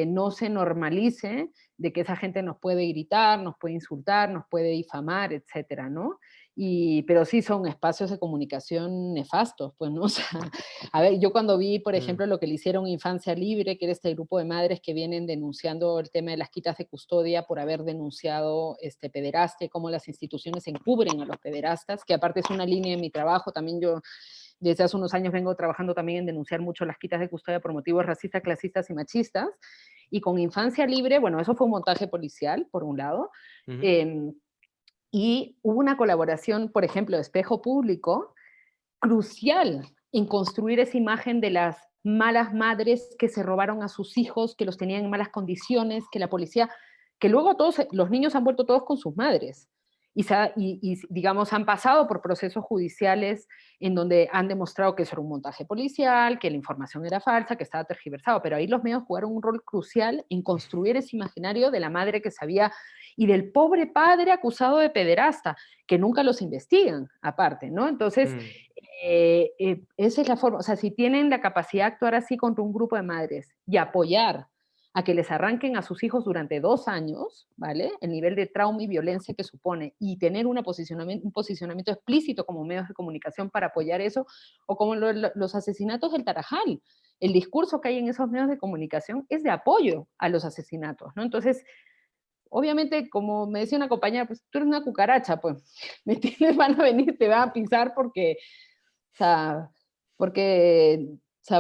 no se normalice, de que esa gente nos puede gritar, nos puede insultar, nos puede difamar, etcétera, ¿no? Pero sí son espacios de comunicación nefastos, pues, ¿no? O sea, a ver, yo cuando vi, por mm, ejemplo, lo que le hicieron Infancia Libre, que era este grupo de madres que vienen denunciando el tema de las quitas de custodia por haber denunciado pederastia, cómo las instituciones encubren a los pederastas, que aparte es una línea de mi trabajo, también yo desde hace unos años vengo trabajando también en denunciar mucho las quitas de custodia por motivos racistas, clasistas y machistas, y con Infancia Libre, bueno, eso fue un montaje policial, por un lado, ujú, eh, y hubo una colaboración, por ejemplo, de Espejo Público, crucial en construir esa imagen de las malas madres que se robaron a sus hijos, que los tenían en malas condiciones, que la policía, que luego todos los niños han vuelto todos con sus madres. digamos, han pasado por procesos judiciales en donde han demostrado que eso era un montaje policial, que la información era falsa, que estaba tergiversado, pero ahí los medios jugaron un rol crucial en construir ese imaginario de la madre que sabía y del pobre padre acusado de pederasta, que nunca los investigan, aparte, ¿no? Entonces, esa es la forma, o sea, si tienen la capacidad de actuar así contra un grupo de madres y apoyar a que les arranquen a sus hijos durante 2 años, ¿vale? El nivel de trauma y violencia que supone, y tener un posicionamiento explícito como medios de comunicación para apoyar eso, o como los asesinatos del Tarajal. El discurso que hay en esos medios de comunicación es de apoyo a los asesinatos, ¿no? Entonces, obviamente, como me decía una compañera, pues tú eres una cucaracha, pues, ¿me entiendes? Van a venir, te van a pisar porque, o sea, porque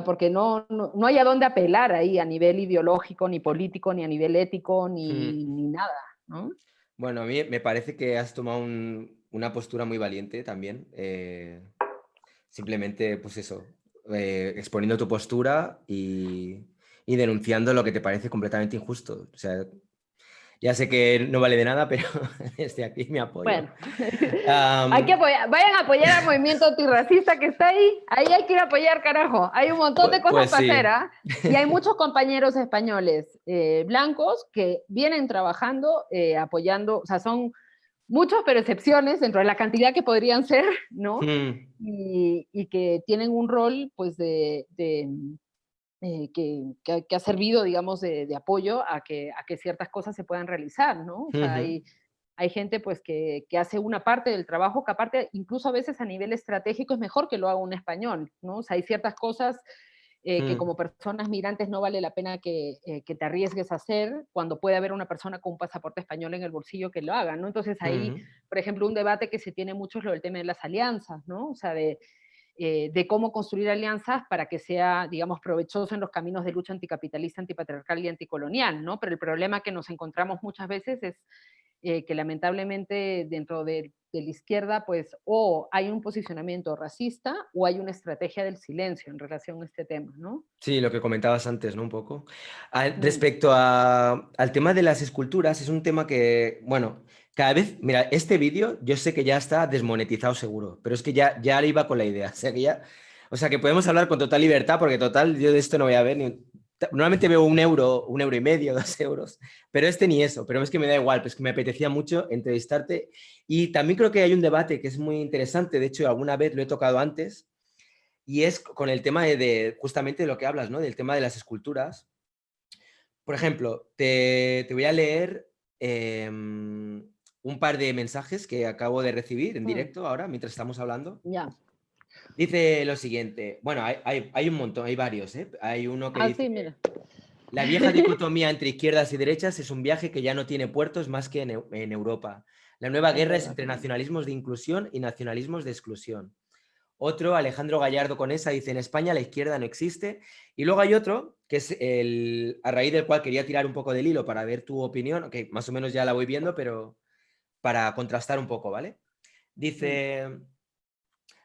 porque no hay a dónde apelar ahí a nivel ideológico, ni político, ni a nivel ético, ni nada, ¿no? Bueno, a mí me parece que has tomado una postura muy valiente también. Simplemente, pues eso, exponiendo tu postura y denunciando lo que te parece completamente injusto. O sea, ya sé que no vale de nada, pero desde aquí me apoyo. Bueno, hay que apoyar, vayan a apoyar al movimiento antirracista que está ahí. Ahí hay que ir a apoyar, carajo. Hay un montón de cosas Pues para sí. hacer, ¿ah? Y hay muchos compañeros españoles blancos que vienen trabajando, apoyando, o sea, son muchos, pero excepciones dentro de la cantidad que podrían ser, ¿no? Y que tienen un rol, pues, que ha servido, digamos, de apoyo a que ciertas cosas se puedan realizar, ¿no? O sea, hay gente pues que hace una parte del trabajo que aparte, incluso a veces a nivel estratégico es mejor que lo haga un español, ¿no? O sea, hay ciertas cosas que como personas migrantes no vale la pena que te arriesgues a hacer cuando puede haber una persona con un pasaporte español en el bolsillo que lo haga, ¿no? Entonces ahí, por ejemplo, un debate que se tiene mucho es lo del tema de las alianzas, ¿no? O sea, de cómo construir alianzas para que sea, digamos, provechoso en los caminos de lucha anticapitalista, antipatriarcal y anticolonial, ¿no? Pero el problema que nos encontramos muchas veces es que lamentablemente dentro de la izquierda, pues, o hay un posicionamiento racista o hay una estrategia del silencio en relación a este tema, ¿no? Sí, lo que comentabas antes, ¿no? Un poco. Respecto al tema de las esculturas, es un tema que, bueno, cada vez, mira, este vídeo yo sé que ya está desmonetizado seguro, pero es que ya le iba con la idea, o sea que podemos hablar con total libertad, porque total, yo de esto no voy a ver ni... Normalmente veo 1 euro y medio, 2 euros, pero este ni eso, pero es que me da igual, pues que me apetecía mucho entrevistarte y también creo que hay un debate que es muy interesante, de hecho alguna vez lo he tocado antes, y es con el tema de justamente de lo que hablas, ¿no? Del tema de las esculturas. Por ejemplo, te voy a leer un par de mensajes que acabo de recibir en directo ahora, mientras estamos hablando. Ya. Dice lo siguiente, bueno, hay un montón, hay varios, ¿eh? Hay uno que dice, Sí, mira. la vieja dicotomía entre izquierdas y derechas es un viaje que ya no tiene puertos más que en Europa. La nueva guerra es entre nacionalismos de inclusión y nacionalismos de exclusión. Otro, Alejandro Gallardo Conesa, dice, en España la izquierda no existe. Y luego hay otro, que es a raíz del cual quería tirar un poco del hilo para ver tu opinión, que más o menos ya la voy viendo, pero para contrastar un poco, ¿vale? Dice,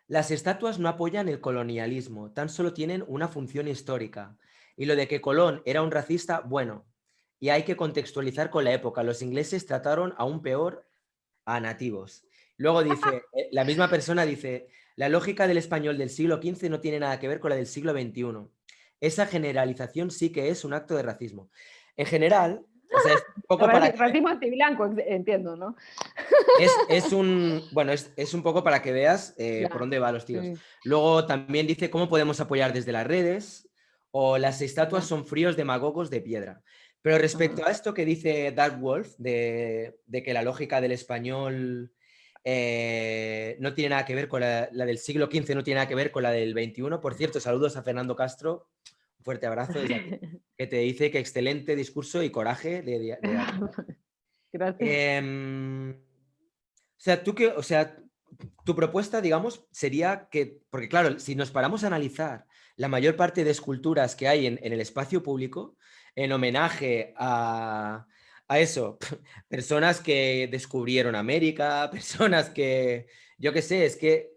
las estatuas no apoyan el colonialismo, tan solo tienen una función histórica. Y lo de que Colón era un racista, bueno, y hay que contextualizar con la época. Los ingleses trataron aún peor a nativos. Luego dice, la misma persona dice, la lógica del español del siglo XV no tiene nada que ver con la del siglo XXI. Esa generalización sí que es un acto de racismo. En general, o sea, es un poco para... Racismo antiblanco, entiendo, ¿no? Es un poco para que veas por dónde van los tiros. Luego también dice cómo podemos apoyar desde las redes o las estatuas son fríos demagogos de piedra. Pero respecto a esto que dice Dark Wolf, de que la lógica del español no tiene nada que ver con la del siglo XV, no tiene nada que ver con la del XXI. Por cierto, saludos a Fernando Castro, un fuerte abrazo desde aquí, que te dice que excelente discurso y coraje de Gracias. o sea, tu propuesta, digamos, sería que, porque claro, si nos paramos a analizar la mayor parte de esculturas que hay en el espacio público, en homenaje a eso, personas que descubrieron América, personas que, yo qué sé, es que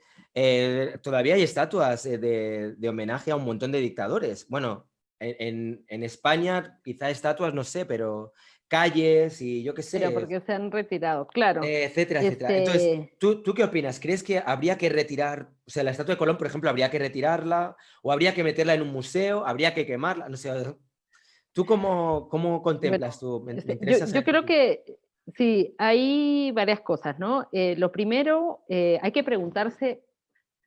todavía hay estatuas de homenaje a un montón de dictadores. Bueno, en España quizá estatuas, no sé, pero calles y yo qué pero sé, porque se han retirado, claro. etcétera, etcétera. Entonces, Este, ¿tú qué opinas? ¿Crees que habría que retirar, o sea, la estatua de Colón, por ejemplo, habría que retirarla o habría que meterla en un museo, habría que quemarla? No sé, ¿tú cómo contemplas bueno, tú? Me yo, interesa yo saber tu creo opinión. que sí, hay varias cosas, ¿no? Lo primero, hay que preguntarse,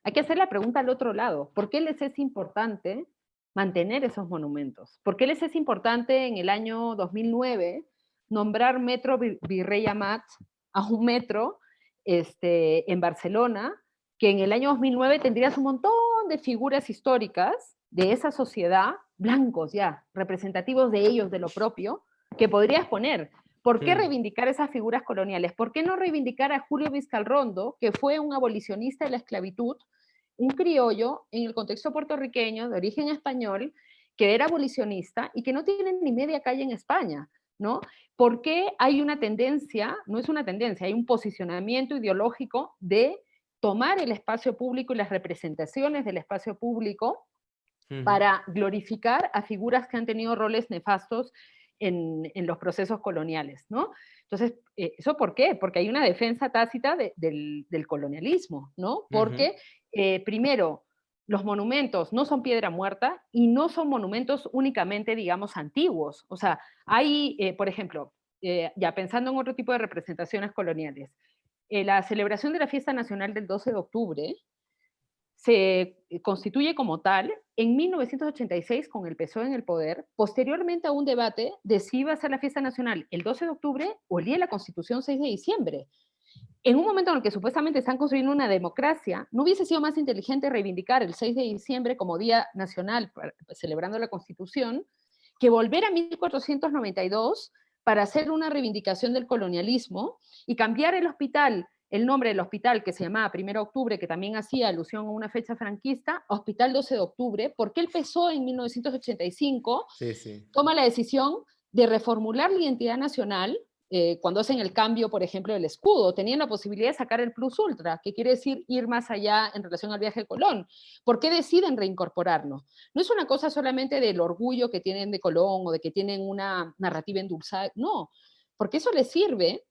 hay que hacer la pregunta al otro lado. ¿Por qué les es importante mantener esos monumentos? ¿Por qué les es importante en el año 2009 nombrar Metro Virrey Amat a un metro en Barcelona, que en el año 2009 tendrías un montón de figuras históricas de esa sociedad, blancos ya, representativos de ellos, de lo propio, que podrías poner? ¿Por qué Mm, reivindicar esas figuras coloniales? ¿Por qué no reivindicar a Julio Vizcarrondo, que fue un abolicionista de la esclavitud, un criollo en el contexto puertorriqueño de origen español, que era abolicionista y que no tiene ni media calle en España, ¿no? ¿Por qué hay una tendencia, no es una tendencia, hay un posicionamiento ideológico de tomar el espacio público y las representaciones del espacio público ujú, para glorificar a figuras que han tenido roles nefastos en los procesos coloniales, ¿no? Entonces, ¿eso por qué? Porque hay una defensa tácita del colonialismo, ¿no? ujú, Porque, primero, los monumentos no son piedra muerta y no son monumentos únicamente, digamos, antiguos. O sea, hay, por ejemplo, ya pensando en otro tipo de representaciones coloniales, la celebración de la fiesta nacional del 12 de octubre se constituye como tal en 1986 con el PSOE en el poder, posteriormente a un debate de si iba a ser la fiesta nacional el 12 de octubre o el día de la Constitución 6 de diciembre. En un momento en el que supuestamente están construyendo una democracia, ¿no hubiese sido más inteligente reivindicar el 6 de diciembre como Día Nacional, celebrando la Constitución, que volver a 1492 para hacer una reivindicación del colonialismo y cambiar el hospital, el nombre del hospital que se llamaba 1 de octubre, que también hacía alusión a una fecha franquista, Hospital 12 de octubre, porque él PSOE en 1985 sí, sí. toma la decisión de reformular la identidad nacional cuando hacen el cambio, por ejemplo, del escudo. Tenían la posibilidad de sacar el plus ultra, que quiere decir ir más allá en relación al viaje de Colón. ¿Por qué deciden reincorporarlo? No es una cosa solamente del orgullo que tienen de Colón o de que tienen una narrativa endulzada, no, porque eso les sirve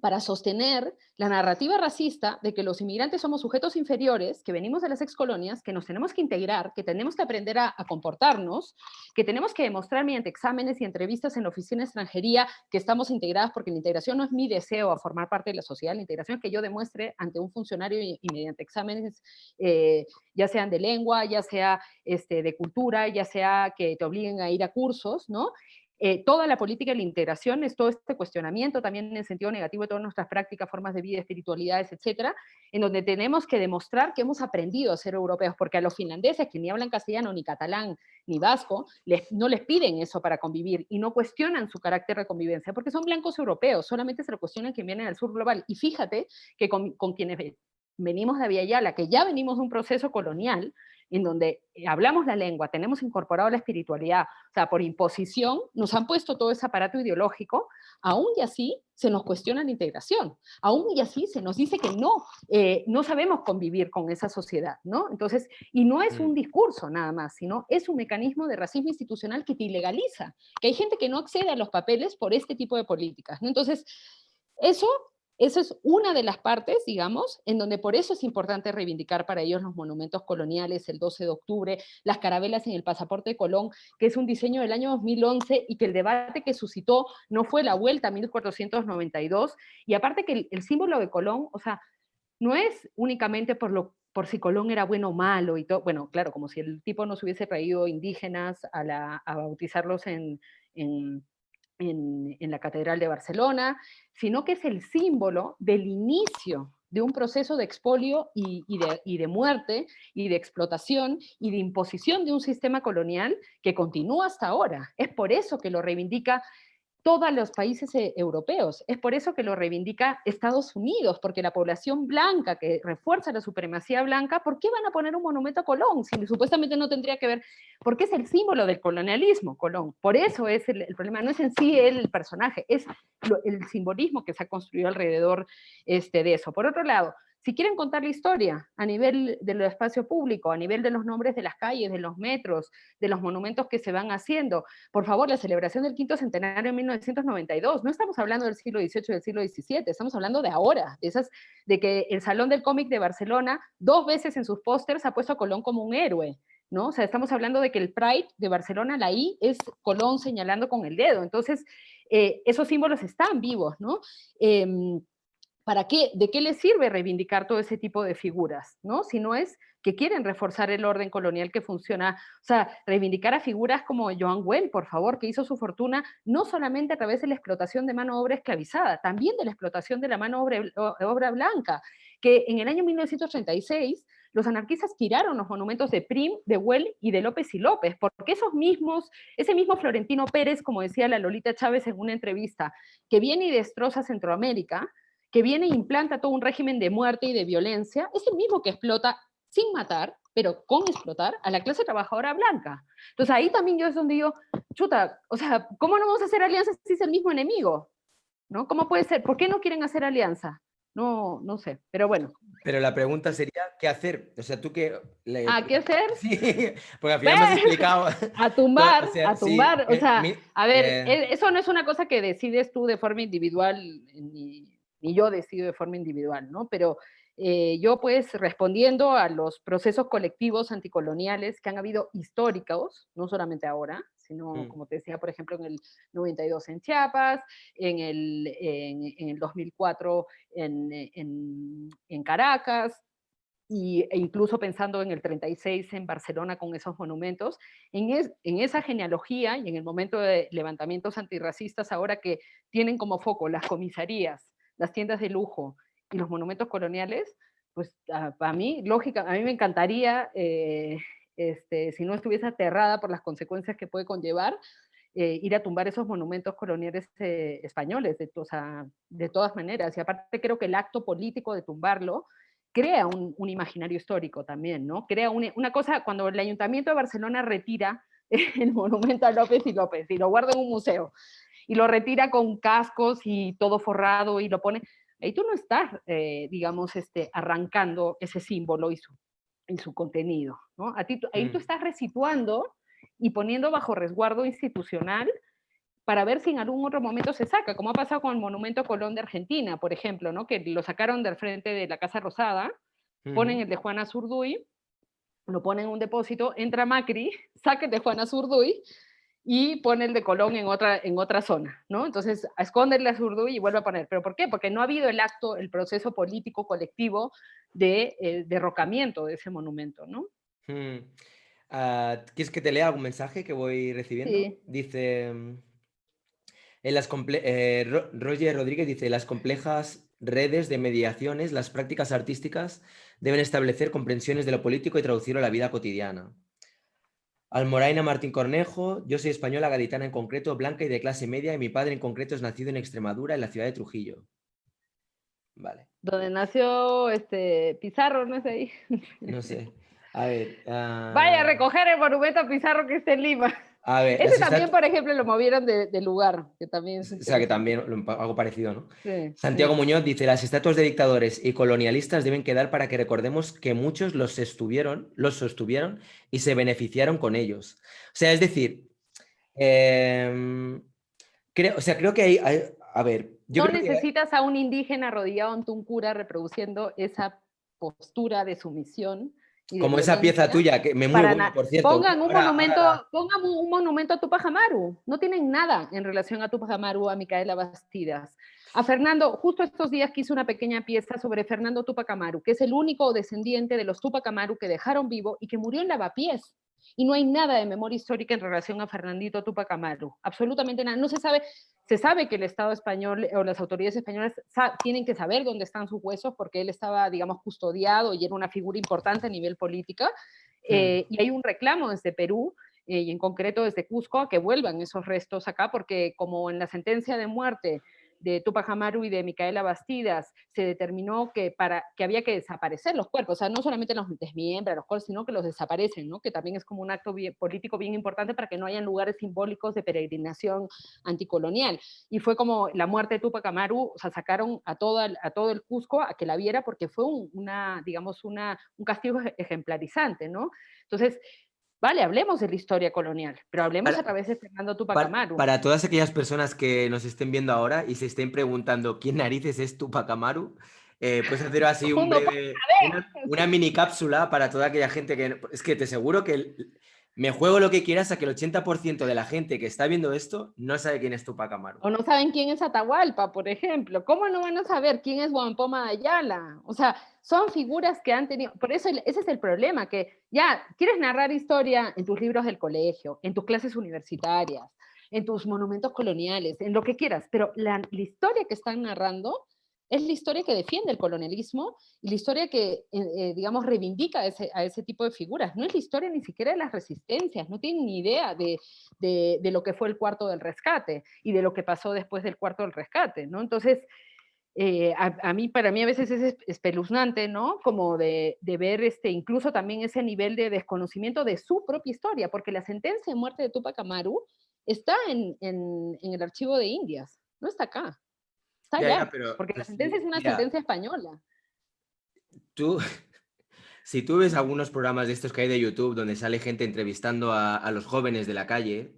para sostener la narrativa racista de que los inmigrantes somos sujetos inferiores, que venimos de las excolonias, que nos tenemos que integrar, que tenemos que aprender a comportarnos, que tenemos que demostrar mediante exámenes y entrevistas en la oficina de extranjería que estamos integradas, porque la integración no es mi deseo a formar parte de la sociedad, la integración es que yo demuestre ante un funcionario y mediante exámenes, ya sean de lengua, ya sea de cultura, ya sea que te obliguen a ir a cursos, ¿no? Toda la política de la integración es todo este cuestionamiento también en el sentido negativo de todas nuestras prácticas, formas de vida, espiritualidades, etcétera, en donde tenemos que demostrar que hemos aprendido a ser europeos, porque a los finlandeses que ni hablan castellano, ni catalán, ni vasco, no les piden eso para convivir y no cuestionan su carácter de convivencia, porque son blancos europeos, solamente se lo cuestionan quien viene del sur global. Y fíjate que con quienes venimos de Via Yala, que ya venimos de un proceso colonial, en donde hablamos la lengua, tenemos incorporado la espiritualidad, o sea, por imposición nos han puesto todo ese aparato ideológico, aún y así se nos cuestiona la integración, aún y así se nos dice que no sabemos convivir con esa sociedad, ¿no? Entonces, y no es un Mm, discurso nada más, sino es un mecanismo de racismo institucional que te ilegaliza, que hay gente que no accede a los papeles por este tipo de políticas, ¿no? Entonces, eso esa es una de las partes, digamos, en donde por eso es importante reivindicar para ellos los monumentos coloniales, el 12 de octubre, las carabelas en el pasaporte de Colón, que es un diseño del año 2011 y que el debate que suscitó no fue la vuelta a 1492. Y aparte que el símbolo de Colón, o sea, no es únicamente por si Colón era bueno o malo y todo, bueno, claro, como si el tipo nos hubiese traído indígenas a bautizarlos en en la Catedral de Barcelona, sino que es el símbolo del inicio de un proceso de expolio y de muerte y de explotación y de imposición de un sistema colonial que continúa hasta ahora. Es por eso que lo reivindica todos los países europeos. Es por eso que lo reivindica Estados Unidos, porque la población blanca que refuerza la supremacía blanca, ¿por qué van a poner un monumento a Colón? Si supuestamente no tendría que ver, porque es el símbolo del colonialismo, Colón. Por eso es el problema, no es en sí el personaje, es el simbolismo que se ha construido alrededor de eso. Por otro lado, si quieren contar la historia a nivel del espacio público, a nivel de los nombres de las calles, de los metros, de los monumentos que se van haciendo, por favor, la celebración del quinto centenario en 1992, no estamos hablando del siglo XVIII, del siglo XVII, estamos hablando de ahora, de que el Salón del Cómic de Barcelona 2 veces en sus pósters ha puesto a Colón como un héroe, ¿no? O sea, estamos hablando de que el Pride de Barcelona, la I, es Colón señalando con el dedo. Entonces, esos símbolos están vivos, ¿no? ¿Para qué? ¿De qué les sirve reivindicar todo ese tipo de figuras, ¿no? Si no es que quieren reforzar el orden colonial que funciona, o sea, reivindicar a figuras como Joan Güell, por favor, que hizo su fortuna no solamente a través de la explotación de mano de obra esclavizada, también de la explotación de la mano de obra blanca, que en el año 1936 los anarquistas tiraron los monumentos de Prim, de Güell y de López y López, porque ese mismo Florentino Pérez, como decía la Lolita Chávez en una entrevista, que viene y destroza Centroamérica, que viene e implanta todo un régimen de muerte y de violencia, es el mismo que explota sin matar, pero con explotar a la clase trabajadora blanca. Entonces ahí también yo es donde digo, chuta, o sea, ¿cómo no vamos a hacer alianzas si es el mismo enemigo? ¿No? ¿Cómo puede ser? ¿Por qué no quieren hacer alianza? No, no sé, pero bueno. Pero la pregunta sería, ¿qué hacer? O sea, tú qué... ¿Qué hacer? Sí, porque al final me has explicado... A tumbar, o sea, a tumbar. sí, O sea, a ver, eso no es una cosa que decides tú de forma individual, ni yo decido de forma individual, ¿no? Pero yo pues respondiendo a los procesos colectivos anticoloniales que han habido históricos, no solamente ahora, sino como te decía, por ejemplo, en el 92 en Chiapas, en el 2004 en Caracas, e incluso pensando en el 36 en Barcelona con esos monumentos, en esa genealogía y en el momento de levantamientos antirracistas ahora que tienen como foco las comisarías, las tiendas de lujo y los monumentos coloniales, pues a mí, lógica, a mí me encantaría, si no estuviese aterrada por las consecuencias que puede conllevar, ir a tumbar esos monumentos coloniales españoles, o sea, de todas maneras. Y aparte creo que el acto político de tumbarlo crea un imaginario histórico también, ¿no? Crea una cosa, cuando el Ayuntamiento de Barcelona retira el monumento a López y lo guarda en un museo, y lo retira con cascos y todo forrado y lo pone, ahí tú no estás, digamos, arrancando ese símbolo y su contenido, ¿no? Ahí tú estás resituando y poniendo bajo resguardo institucional para ver si en algún otro momento se saca, como ha pasado con el Monumento Colón de Argentina, por ejemplo, ¿no? Que lo sacaron del frente de la Casa Rosada, ponen el de Juana Zurduy, lo ponen en un depósito, entra Macri, saca el de Juana Zurduy y pone el de Colón en otra zona, ¿no? Entonces, esconde el de Zurduy y vuelve a poner. ¿Pero por qué? Porque no ha habido el proceso político colectivo de derrocamiento de ese monumento, ¿no? ¿Quieres que te lea algún mensaje que voy recibiendo? Sí. Dice... Roger Rodríguez dice, las complejas redes de mediaciones, las prácticas artísticas deben establecer comprensiones de lo político y traducirlo a la vida cotidiana. Almoraina Martín Cornejo, yo soy española, gaditana en concreto, blanca y de clase media, y mi padre en concreto es nacido en Extremadura, en la ciudad de Trujillo. Vale. Donde nació Pizarro, ¿no es ahí? No sé. A ver. Vaya a recoger el monumento a Pizarro que está en Lima. A ver, ese también, por ejemplo, lo movieron de lugar, que también es o sea, que también algo parecido, ¿no? Sí, Santiago sí. Muñoz dice, las estatuas de dictadores y colonialistas deben quedar para que recordemos que muchos los sostuvieron y se beneficiaron con ellos. O sea, es decir, creo que hay a ver, yo no creo necesitas a un indígena arrodillado ante un cura reproduciendo esa postura de sumisión y de como esa pieza violencia. tuya, que me muy buena, por cierto. Pongan un monumento a Tupac Amaru. No tienen nada en relación a Tupac Amaru, a Micaela Bastidas. A Fernando, justo estos días que hice una pequeña pieza sobre Fernando Tupac Amaru, que es el único descendiente de los Tupac Amaru que dejaron vivo y que murió en Lavapiés. Y no hay nada de memoria histórica en relación a Fernandito Tupac Amaru. Absolutamente nada. No se sabe. Se sabe que el Estado español o las autoridades españolas tienen que saber dónde están sus huesos porque él estaba, digamos, custodiado y era una figura importante a nivel política. Y hay un reclamo desde Perú y en concreto desde Cusco a que vuelvan esos restos acá porque como en la sentencia de muerte Túpac Amaru y de Micaela Bastidas se determinó que había que desaparecer los cuerpos, o sea, no solamente los desmiembran los cuerpos, sino que los desaparecen, ¿no? Que también es como un acto político bien importante para que no hayan lugares simbólicos de peregrinación anticolonial. Y fue como la muerte de Túpac Amaru, o sea, sacaron a todo el Cusco a que la viera porque fue digamos, un castigo ejemplarizante, ¿no? Entonces, vale, hablemos de la historia colonial, pero hablemos a Para, través de Fernando Túpac Amaru. para todas aquellas personas que nos estén viendo ahora y se estén preguntando quién narices es Túpac Amaru, puedes hacer así un No, breve, una mini cápsula para toda aquella gente que... Es que te aseguro que me juego lo que quieras a que el 80% de la gente que está viendo esto no sabe quién es Túpac Amaru. o no saben quién es Atahualpa, por ejemplo. ¿Cómo no van a saber quién es Huampoma de Ayala? O sea, son figuras que han tenido... Por eso ese es el problema, que ya quieres narrar historia en tus libros del colegio, en tus clases universitarias, en tus monumentos coloniales, en lo que quieras, pero la historia que están narrando es la historia que defiende el colonialismo y la historia que, digamos, reivindica a ese tipo de figuras. No es la historia ni siquiera de las resistencias, no tienen ni idea de lo que fue el cuarto del rescate y de lo que pasó después del cuarto del rescate, ¿no? Entonces, para mí a veces es espeluznante, ¿no? Como de ver incluso también ese nivel de desconocimiento de su propia historia, porque la sentencia de muerte de Túpac Amaru está en el archivo de Indias, no está acá, está Ya, allá, pero porque la pues, sentencia es una mira, sentencia española. tú, si tú ves algunos programas de estos que hay de YouTube donde sale gente entrevistando a los jóvenes de la calle,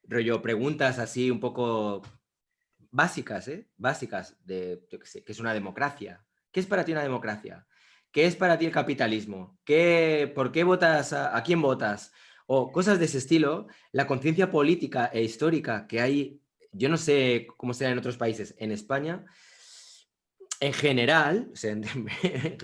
rollo preguntas así un poco básicas, ¿eh? Básicas de, yo qué sé, ¿qué es una democracia? ¿Qué es para ti una democracia? ¿Qué es para ti el capitalismo? ¿Por qué votas a quién votas? O cosas de ese estilo, la conciencia política e histórica que hay, yo no sé cómo será en otros países, en España, en general, o sea, en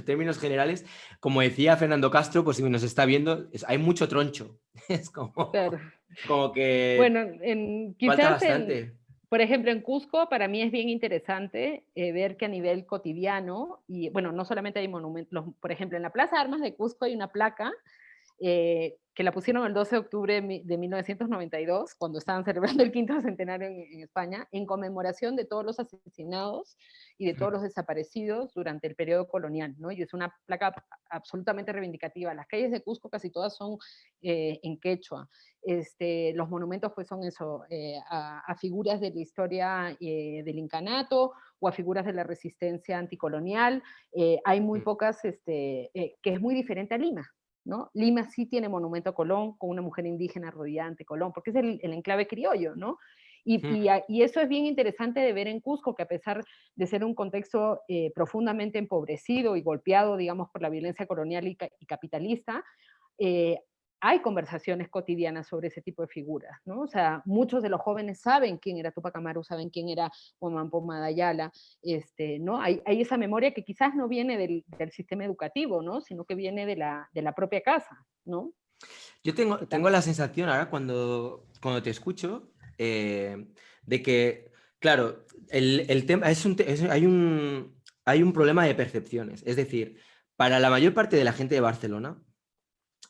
términos generales, como decía Fernando Castro, pues si nos está viendo, hay mucho troncho. Es Claro. como que Bueno, falta quizás bastante. por ejemplo, en Cusco, para mí es bien interesante ver que a nivel cotidiano, y bueno, no solamente hay monumentos, por ejemplo, en la Plaza de Armas de Cusco hay una placa que la pusieron el 12 de octubre de 1992, cuando estaban celebrando el quinto centenario en España, en conmemoración de todos los asesinados y de todos los desaparecidos durante el periodo colonial, ¿no? Y es una placa absolutamente reivindicativa. Las calles de Cusco casi todas son en quechua. Los monumentos pues son eso, a figuras de la historia del incanato o a figuras de la resistencia anticolonial. Hay muy pocas, que es muy diferente a Lima, ¿no? Lima sí tiene monumento a Colón, con una mujer indígena arrodillada ante Colón, porque es el enclave criollo, ¿no? Y eso es bien interesante de ver en Cusco, que a pesar de ser un contexto profundamente empobrecido y golpeado, digamos, por la violencia colonial y capitalista, eh, hay conversaciones cotidianas sobre ese tipo de figuras, ¿no? O sea, muchos de los jóvenes saben quién era Túpac Amaru, saben quién era Huampoma de Ayala, ¿no? Hay esa memoria que quizás no viene del sistema educativo, ¿no? Sino que viene de la propia casa, ¿no? Yo tengo la sensación ahora cuando te escucho de que, claro, el tema hay un problema de percepciones. Es decir, para la mayor parte de la gente de Barcelona,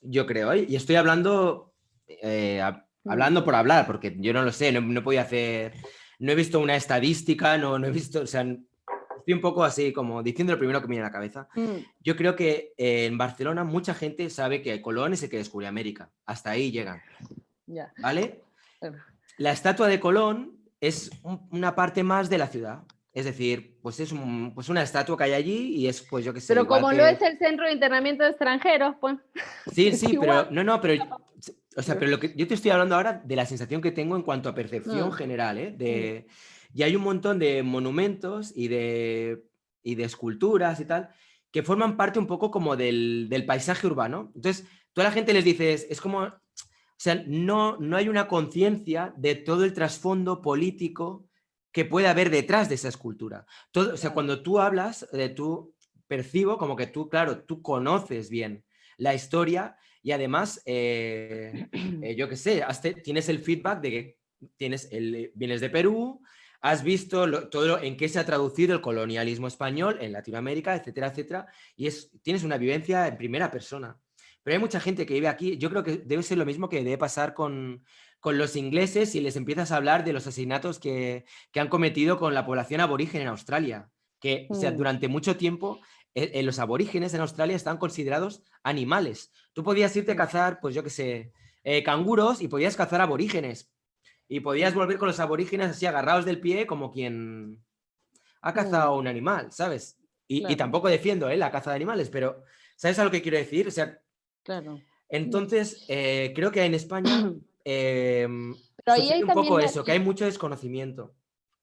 yo creo, ¿eh? Y estoy hablando por hablar, porque yo no lo sé, no podía hacer, no he visto una estadística, no he visto, o sea, estoy un poco así como diciendo lo primero que me viene a la cabeza. Yo creo que en Barcelona mucha gente sabe que Colón es el que descubrió América. Hasta ahí llegan. Ya. ¿Vale? La estatua de Colón es una parte más de la ciudad. Es decir, pues es pues una estatua que hay allí y es, pues yo qué sé, Pero igual como lo es que... el centro de internamiento de extranjeros, pues Sí, es sí, igual. pero no, pero... O sea, pero lo que yo te estoy hablando ahora de la sensación que tengo en cuanto a percepción general, ¿eh? Y hay un montón de monumentos y de esculturas y tal que forman parte un poco como del paisaje urbano. Entonces, tú a la gente les dices, es como... O sea, no hay una conciencia de todo el trasfondo político que puede haber detrás de esa escultura. O sea, cuando tú hablas, tú percibo como que tú, claro, tú conoces bien la historia y además, yo qué sé, tienes el feedback de que vienes de Perú, has visto en qué se ha traducido el colonialismo español en Latinoamérica, etcétera, etcétera, y tienes una vivencia en primera persona. Pero hay mucha gente que vive aquí, yo creo que debe ser lo mismo que debe pasar con con los ingleses y les empiezas a hablar de los asesinatos que han cometido con la población aborigen en Australia. Que, o sea, durante mucho tiempo los aborígenes en Australia estaban considerados animales. Tú podías irte a cazar, pues yo qué sé, canguros y podías cazar aborígenes. Y podías volver con los aborígenes así agarrados del pie como quien ha cazado un animal, ¿sabes? Y Claro, tampoco defiendo la caza de animales, pero ¿sabes a lo que quiero decir? O sea, claro. entonces creo que en España Pero ahí sucede hay un poco también eso, que hay mucho desconocimiento.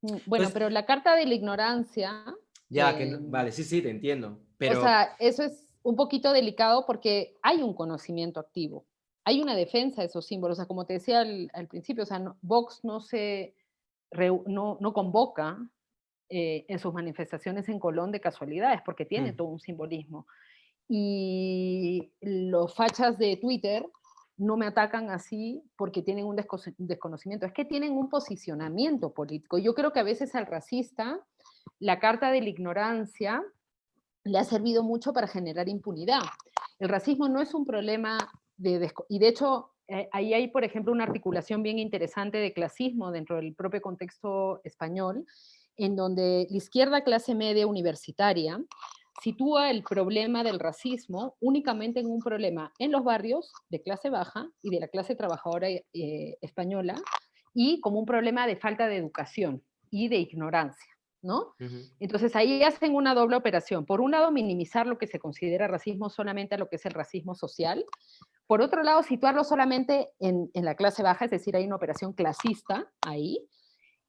bueno, Entonces, pero la carta de la ignorancia, ya que vale, sí, sí, te entiendo, o pero sea, eso es un poquito delicado porque hay un conocimiento activo, hay una defensa de esos símbolos. O sea, como te decía al principio, o sea, Vox no convoca en sus manifestaciones en Colón de casualidades, porque tiene todo un simbolismo. Y los fachas de Twitter no me atacan así porque tienen un desconocimiento, es que tienen un posicionamiento político. Yo creo que a veces al racista la carta de la ignorancia le ha servido mucho para generar impunidad. El racismo no es un problema y de hecho ahí hay, por ejemplo, una articulación bien interesante de clasismo dentro del propio contexto español, en donde la izquierda clase media universitaria sitúa el problema del racismo únicamente en un problema en los barrios de clase baja y de la clase trabajadora española, y como un problema de falta de educación y de ignorancia, ¿no? Entonces ahí hacen una doble operación. Por un lado, minimizar lo que se considera racismo solamente a lo que es el racismo social. Por otro lado, situarlo solamente en la clase baja, es decir, hay una operación clasista ahí.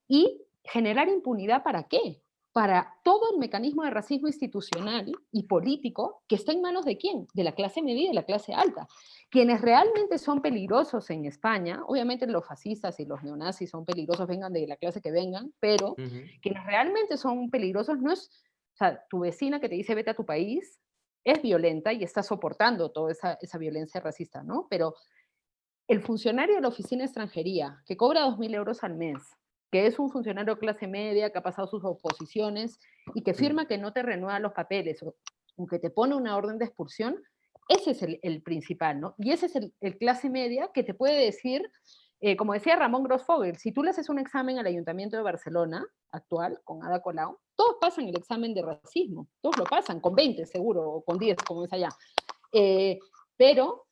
Y generar impunidad, ¿para qué? Para todo el mecanismo de racismo institucional y político que está en manos de quién? De la clase media y de la clase alta. Quienes realmente son peligrosos en España, obviamente los fascistas y los neonazis son peligrosos, vengan de la clase que vengan, pero quienes realmente son peligrosos no es, o sea, tu vecina que te dice vete a tu país, es violenta y está soportando toda esa violencia racista, ¿no? Pero el funcionario de la oficina de extranjería, que cobra 2.000 euros al mes, que es un funcionario clase media, que ha pasado sus oposiciones y que firma que no te renueva los papeles o que te pone una orden de expulsión, ese es el principal, ¿no? Y ese es el clase media que te puede decir, como decía Ramón Grossfogel, si tú le haces un examen al Ayuntamiento de Barcelona, actual, con Ada Colau, todos pasan el examen de racismo, todos lo pasan, con 20 seguro, o con 10, como es allá. Pero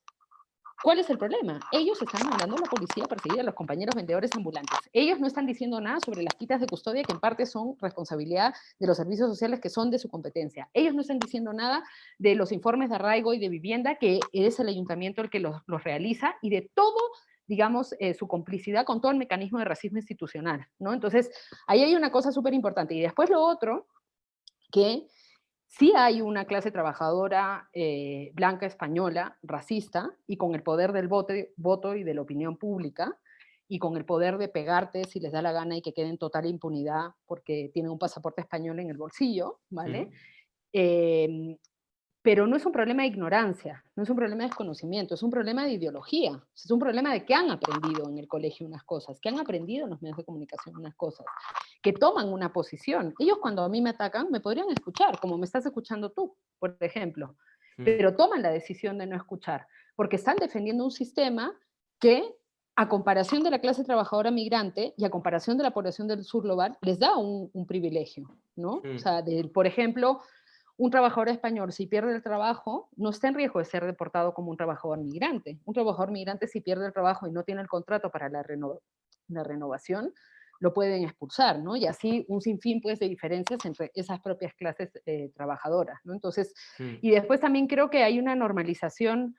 ¿cuál es el problema? Ellos están mandando a la policía a perseguir a los compañeros vendedores ambulantes. Ellos no están diciendo nada sobre las quitas de custodia, que en parte son responsabilidad de los servicios sociales que son de su competencia. Ellos no están diciendo nada de los informes de arraigo y de vivienda, que es el ayuntamiento el que los realiza, y de todo, digamos, su complicidad con todo el mecanismo de racismo institucional, ¿no? Entonces, ahí hay una cosa súper importante. Y después lo otro, que sí hay una clase trabajadora blanca española, racista, y con el poder del voto y de la opinión pública, y con el poder de pegarte si les da la gana y que queden en total impunidad porque tienen un pasaporte español en el bolsillo, ¿vale? Pero no es un problema de ignorancia, no es un problema de desconocimiento, es un problema de ideología, es un problema de que han aprendido en el colegio unas cosas, que han aprendido en los medios de comunicación unas cosas, que toman una posición. Ellos cuando a mí me atacan me podrían escuchar, como me estás escuchando tú, por ejemplo, pero toman la decisión de no escuchar, porque están defendiendo un sistema que, a comparación de la clase trabajadora migrante y a comparación de la población del sur global, les da un privilegio, ¿no? O sea, por ejemplo, un trabajador español, si pierde el trabajo, no está en riesgo de ser deportado como un trabajador migrante. Un trabajador migrante, si pierde el trabajo y no tiene el contrato para la renovación, lo pueden expulsar, ¿no? Y así un sinfín, pues, de diferencias entre esas propias clases trabajadoras, ¿no? Entonces, y después también creo que hay una normalización,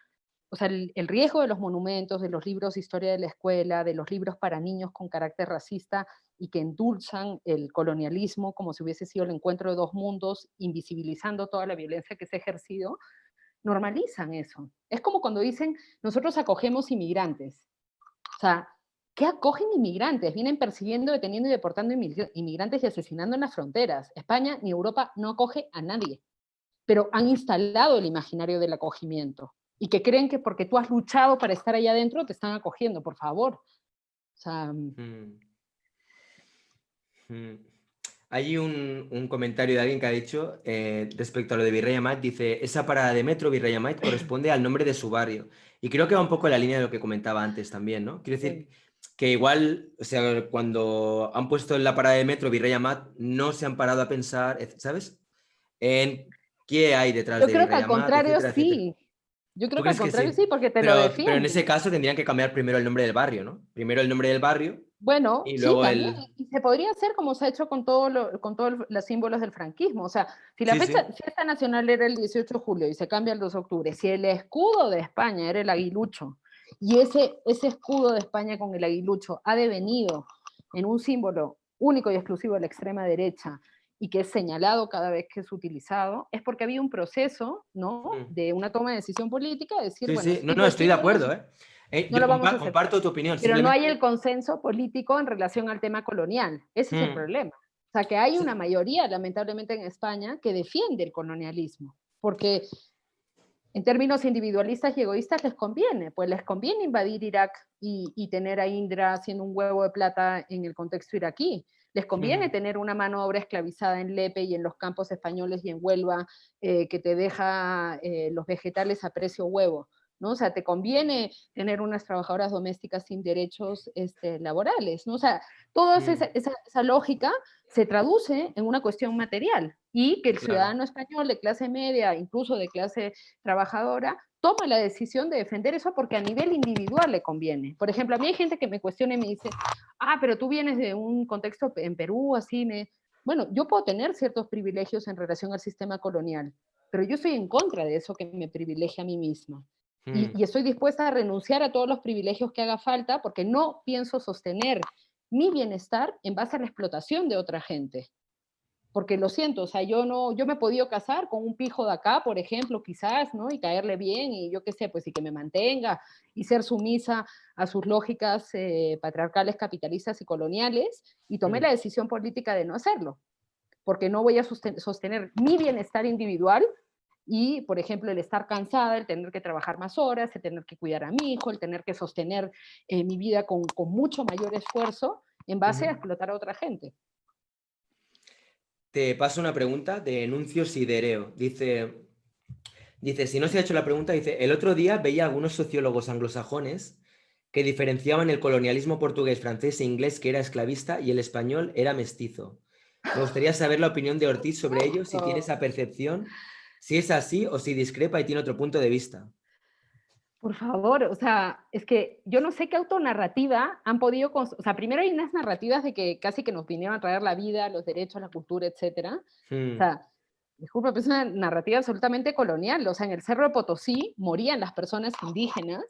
o sea, el riesgo de los monumentos, de los libros de historia de la escuela, de los libros para niños con carácter racista y que endulzan el colonialismo como si hubiese sido el encuentro de dos mundos, invisibilizando toda la violencia que se ha ejercido, normalizan eso. Es como cuando dicen, nosotros acogemos inmigrantes. O sea, ¿qué acogen inmigrantes? Vienen persiguiendo, deteniendo y deportando inmigrantes y asesinando en las fronteras. España ni Europa no acoge a nadie, pero han instalado el imaginario del acogimiento y que creen que porque tú has luchado para estar allá adentro te están acogiendo, por favor. O sea, Hay un comentario de alguien que ha dicho respecto a lo de Virrey Amat, dice, esa parada de metro Virrey Amat corresponde al nombre de su barrio. Y creo que va un poco en la línea de lo que comentaba antes también, ¿no? Quiero decir, que igual, o sea, cuando han puesto en la parada de metro Virrey Amat, no se han parado a pensar, ¿sabes? En qué hay detrás Yo de creo que Virrey al Amat, contrario etcétera, etcétera. sí. Yo ¿Tú creo que al crees que contrario sí? sí, porque te lo Pero en ese defienden. caso tendrían que cambiar primero el nombre del barrio, ¿no? Primero el nombre del barrio Bueno, y sí, luego también, el... y se podría hacer como se ha hecho con con todos los símbolos del franquismo. O sea, si la Sí, sí. fiesta nacional era el 18 de julio y se cambia el 2 de octubre, si el escudo de España era el aguilucho, y ese escudo de España con el aguilucho ha devenido en un símbolo único y exclusivo de la extrema derecha, y que es señalado cada vez que es utilizado, es porque había un proceso, ¿no?, Mm. de una toma de decisión política, de decir, Sí, bueno, sí. ese No, tipo no, de estoy de símbolos acuerdo, ¿eh? no Yo lo vamos a aceptar. comparto tu opinión, Pero no hay el simplemente... consenso político en relación al tema colonial. Ese es el Mm. problema. O sea, que hay una Sí, mayoría, lamentablemente, en España que defiende el colonialismo, porque en términos individualistas y egoístas les conviene, pues les conviene invadir Irak y tener a Indra haciendo un huevo de plata en el contexto iraquí. Les conviene mm, tener una mano de obra esclavizada en Lepe y en los campos españoles y en Huelva, que te deja los vegetales a precio huevo, ¿no? O sea, te conviene tener unas trabajadoras domésticas sin derechos laborales, ¿no? O sea, toda mm, esa lógica se traduce en una cuestión material y que el claro. ciudadano español de clase media, incluso de clase trabajadora, toma la decisión de defender eso porque a nivel individual le conviene. Por ejemplo, a mí hay gente que me cuestiona y me dice, pero tú vienes de un contexto en Perú, así me... Bueno, yo puedo tener ciertos privilegios en relación al sistema colonial, pero yo estoy en contra de eso que me privilegia a mí misma. Mm. Y estoy dispuesta a renunciar a todos los privilegios que haga falta porque no pienso sostener mi bienestar en base a la explotación de otra gente. Porque lo siento, o sea, yo no, yo me he podido casar con un pijo de acá, por ejemplo, quizás, ¿no? Y caerle bien, y yo qué sé, pues y que me mantenga, y ser sumisa a sus lógicas patriarcales, capitalistas y coloniales, y tomé Mm. la decisión política de no hacerlo, porque no voy a sostener mi bienestar individual y, por ejemplo, el estar cansada, el tener que trabajar más horas, el tener que cuidar a mi hijo, el tener que sostener mi vida con mucho mayor esfuerzo en base a Ujú. explotar a otra gente. Te paso una pregunta de Enuncio Sidereo. Dice, si no se ha hecho la pregunta, dice, el otro día veía a algunos sociólogos anglosajones que diferenciaban el colonialismo portugués, francés e inglés que era esclavista y el español era mestizo. Me gustaría saber la opinión de Ortiz sobre ello, si tiene esa percepción, si es así o si discrepa y tiene otro punto de vista. Por favor, o sea, es que yo no sé qué autonarrativa han podido, o sea, primero hay unas narrativas de que casi que nos vinieron a traer la vida, los derechos, la cultura, etcétera. O Mm, sea, disculpa, pero es una narrativa absolutamente colonial. O sea, en el Cerro de Potosí morían las personas indígenas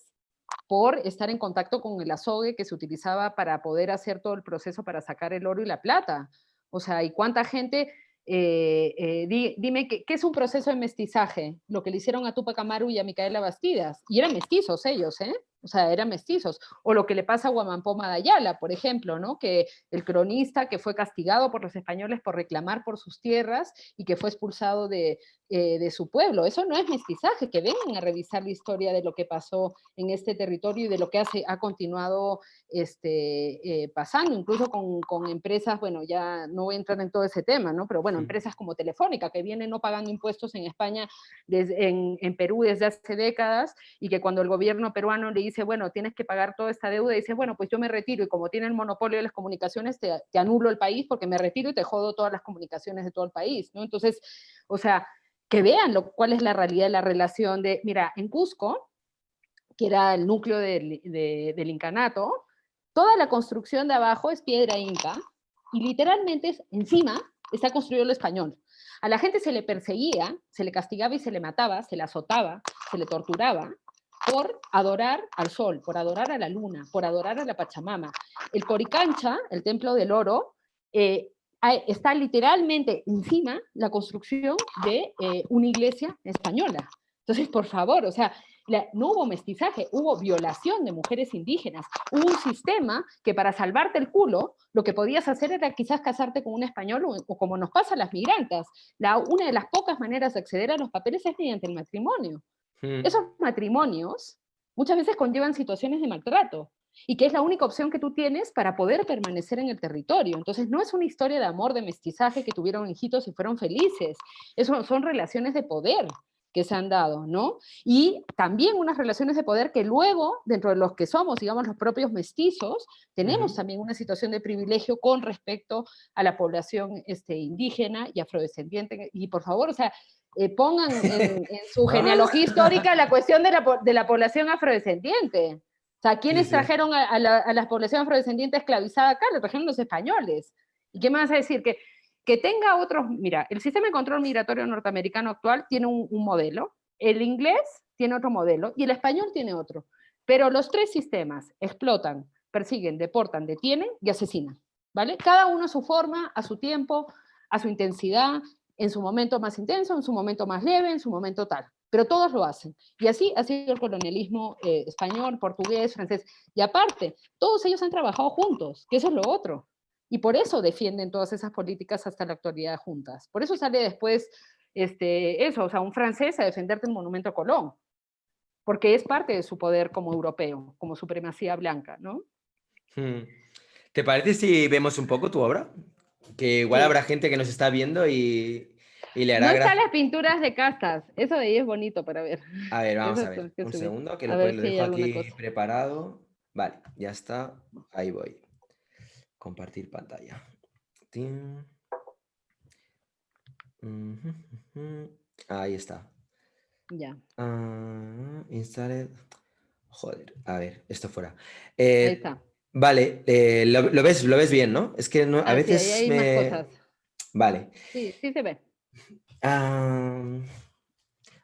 por estar en contacto con el azogue que se utilizaba para poder hacer todo el proceso para sacar el oro y la plata. O sea, ¿y cuánta gente? Dime, ¿qué es un proceso de mestizaje? Lo que le hicieron a Tupac Amaru y a Micaela Bastidas. Y eran mestizos ellos, ¿eh? O sea, eran mestizos. O lo que le pasa a Guamampoma Dayala, por ejemplo, ¿no? Que el cronista que fue castigado por los españoles por reclamar por sus tierras y que fue expulsado de su pueblo. Eso no es mestizaje, que vengan a revisar la historia de lo que pasó en este territorio y de lo que ha continuado pasando, incluso con empresas, bueno, ya no voy a entrar en todo ese tema, ¿no? Pero bueno, mm, empresas como Telefónica, que vienen no pagando impuestos en España, en Perú desde hace décadas, y que cuando el gobierno peruano le dice, bueno, tienes que pagar toda esta deuda, dice, bueno, pues yo me retiro, y como tiene el monopolio de las comunicaciones, te anulo el país porque me retiro y te jodo todas las comunicaciones de todo el país, ¿no? Entonces, o sea, que vean cuál es la realidad de la relación de, mira, en Cusco, que era el núcleo del incanato, toda la construcción de abajo es piedra inca y literalmente encima está construido lo español. A la gente se le perseguía, se le castigaba y se le mataba, se le azotaba, se le torturaba por adorar al sol, por adorar a la luna, por adorar a la Pachamama. El Coricancha, el templo del oro, está literalmente encima la construcción de una iglesia española. Entonces, por favor, o sea, no hubo mestizaje, hubo violación de mujeres indígenas. Hubo un sistema que para salvarte el culo, lo que podías hacer era quizás casarte con un español o como nos pasa a las migrantes. Una de las pocas maneras de acceder a los papeles es mediante el matrimonio. mm. Esos matrimonios muchas veces conllevan situaciones de maltrato y que es la única opción que tú tienes para poder permanecer en el territorio. Entonces no es una historia de amor, de mestizaje, que tuvieron hijitos y fueron felices. Eso son relaciones de poder. que se han dado, ¿no? Y también unas relaciones de poder que luego, dentro de los que somos, digamos, los propios mestizos, tenemos también una situación de privilegio con respecto a la población indígena y afrodescendiente. Y por favor, o sea, pongan en su genealogía histórica la cuestión de la población afrodescendiente. O sea, Sí, ¿quiénes sí. trajeron a la población afrodescendiente esclavizada acá? Lo trajeron los españoles. ¿Y qué me vas a decir? Que tenga otros, mira, el sistema de control migratorio norteamericano actual tiene un modelo, el inglés tiene otro modelo y el español tiene otro. Pero los tres sistemas explotan, persiguen, deportan, detienen y asesinan, ¿vale? Cada uno a su forma, a su tiempo, a su intensidad, en su momento más intenso, en su momento más leve, en su momento tal. Pero todos lo hacen. Y así ha sido el colonialismo español, portugués, francés. Y aparte, todos ellos han trabajado juntos, que eso es lo otro. Y por eso defienden todas esas políticas hasta la actualidad juntas. Por eso sale después eso, o sea, un francés a defenderte el monumento a Colón, porque es parte de su poder como europeo, como supremacía blanca, ¿no? Hmm. ¿Te parece si vemos un poco tu obra? Que igual Sí. habrá gente que nos está viendo y le No hará están gracia. las pinturas de castas, eso de ahí es bonito para ver. A ver, vamos Eso a ver. tengo que Un subir. segundo, que A pues, ver lo si hay dejo alguna aquí cosa. preparado. Vale, ya está. Ahí voy. Compartir pantalla. Tin. Ujú, ujú. Ahí está. Ya, Installed. Joder, a ver, esto fuera. ahí Eh, está. vale, lo ves bien, ¿no? Es que a Ah, sí, ahí veces hay más cosas. me... Vale. Sí, sí se ve. Ah,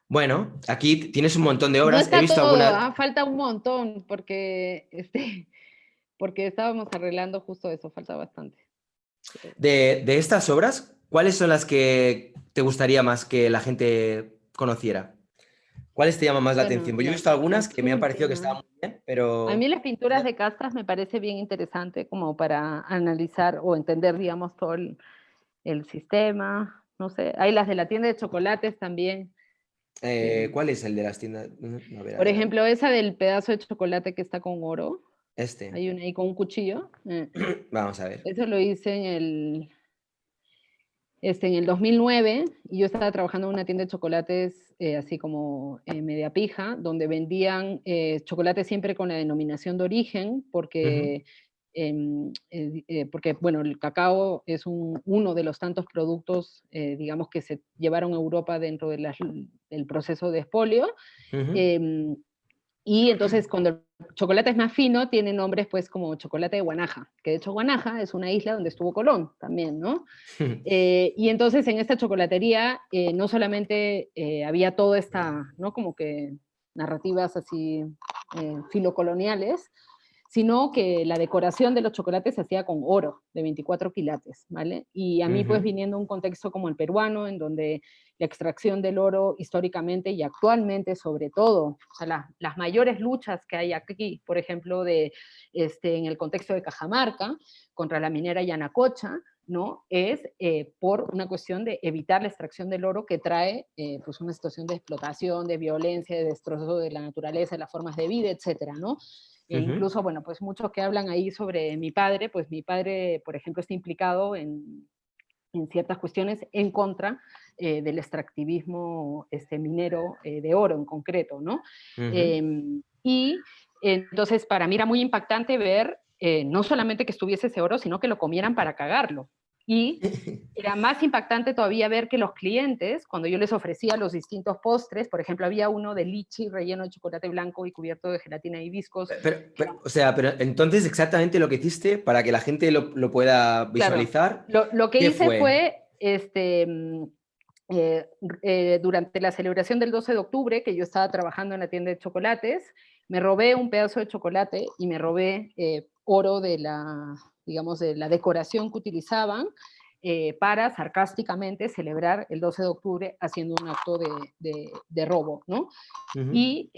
bueno, aquí tienes un montón de No obras. He está visto todo, algunas... falta un montón, porque, porque estábamos arreglando justo eso, falta bastante. De estas obras, ¿cuáles son las que te gustaría más que la gente conociera? ¿Cuáles te llaman más la Bueno, atención? Pues yo he visto algunas las que me han parecido que estaban últimas. muy bien, A mí pero... las pinturas de castas me parece bien interesante como para analizar o entender, digamos, todo el sistema. No sé, hay las de la tienda de chocolates también. Que, ¿Cuál es el de las tiendas? A ver, a por ver, a ver. ejemplo, esa del pedazo de chocolate que está con oro. Este. Hay una ahí con un cuchillo. Vamos a ver. Eso lo hice en el 2009 y yo estaba trabajando en una tienda de chocolates así como media pija, donde vendían chocolate siempre con la denominación de origen, Ujú, porque bueno, el cacao es uno de los tantos productos, digamos, que se llevaron a Europa dentro del proceso de expolio. ujú. Eh, y entonces cuando el chocolate es más fino, tiene nombres pues como chocolate de Guanaja, que de hecho Guanaja es una isla donde estuvo Colón también, ¿no? Y entonces en esta chocolatería no solamente había toda esta, ¿no? Como que narrativas así filocoloniales, sino que la decoración de los chocolates se hacía con oro de 24 quilates, ¿vale? Y a mí pues Ujú, viniendo de un contexto como el peruano, en donde la extracción del oro históricamente y actualmente sobre todo, o sea, las mayores luchas que hay aquí, por ejemplo, en el contexto de Cajamarca, contra la minera Yanacocha, ¿no? Es por una cuestión de evitar la extracción del oro que trae pues una situación de explotación, de violencia, de destrozo de la naturaleza, de las formas de vida, etcétera, ¿no? ujú, Incluso, bueno, pues muchos que hablan ahí sobre mi padre, pues mi padre, por ejemplo, está implicado ciertas cuestiones en contra del extractivismo minero de oro en concreto, ¿no? ujú. Eh, y entonces para mí era muy impactante ver no solamente que estuviese ese oro, sino que lo comieran para cagarlo. Y era más impactante todavía ver que los clientes, cuando yo les ofrecía los distintos postres, por ejemplo, había uno de lichi relleno de chocolate blanco y cubierto de gelatina y hibiscos, que era, O sea, pero entonces exactamente lo que hiciste para que la gente lo pueda claro, visualizar, lo que ¿qué hice fue? fue, durante la celebración del 12 de octubre, que yo estaba trabajando en la tienda de chocolates, me robé un pedazo de chocolate y me robé oro digamos, de la decoración que utilizaban para sarcásticamente celebrar el 12 de octubre haciendo un acto de robo, ¿no? Ujú. Y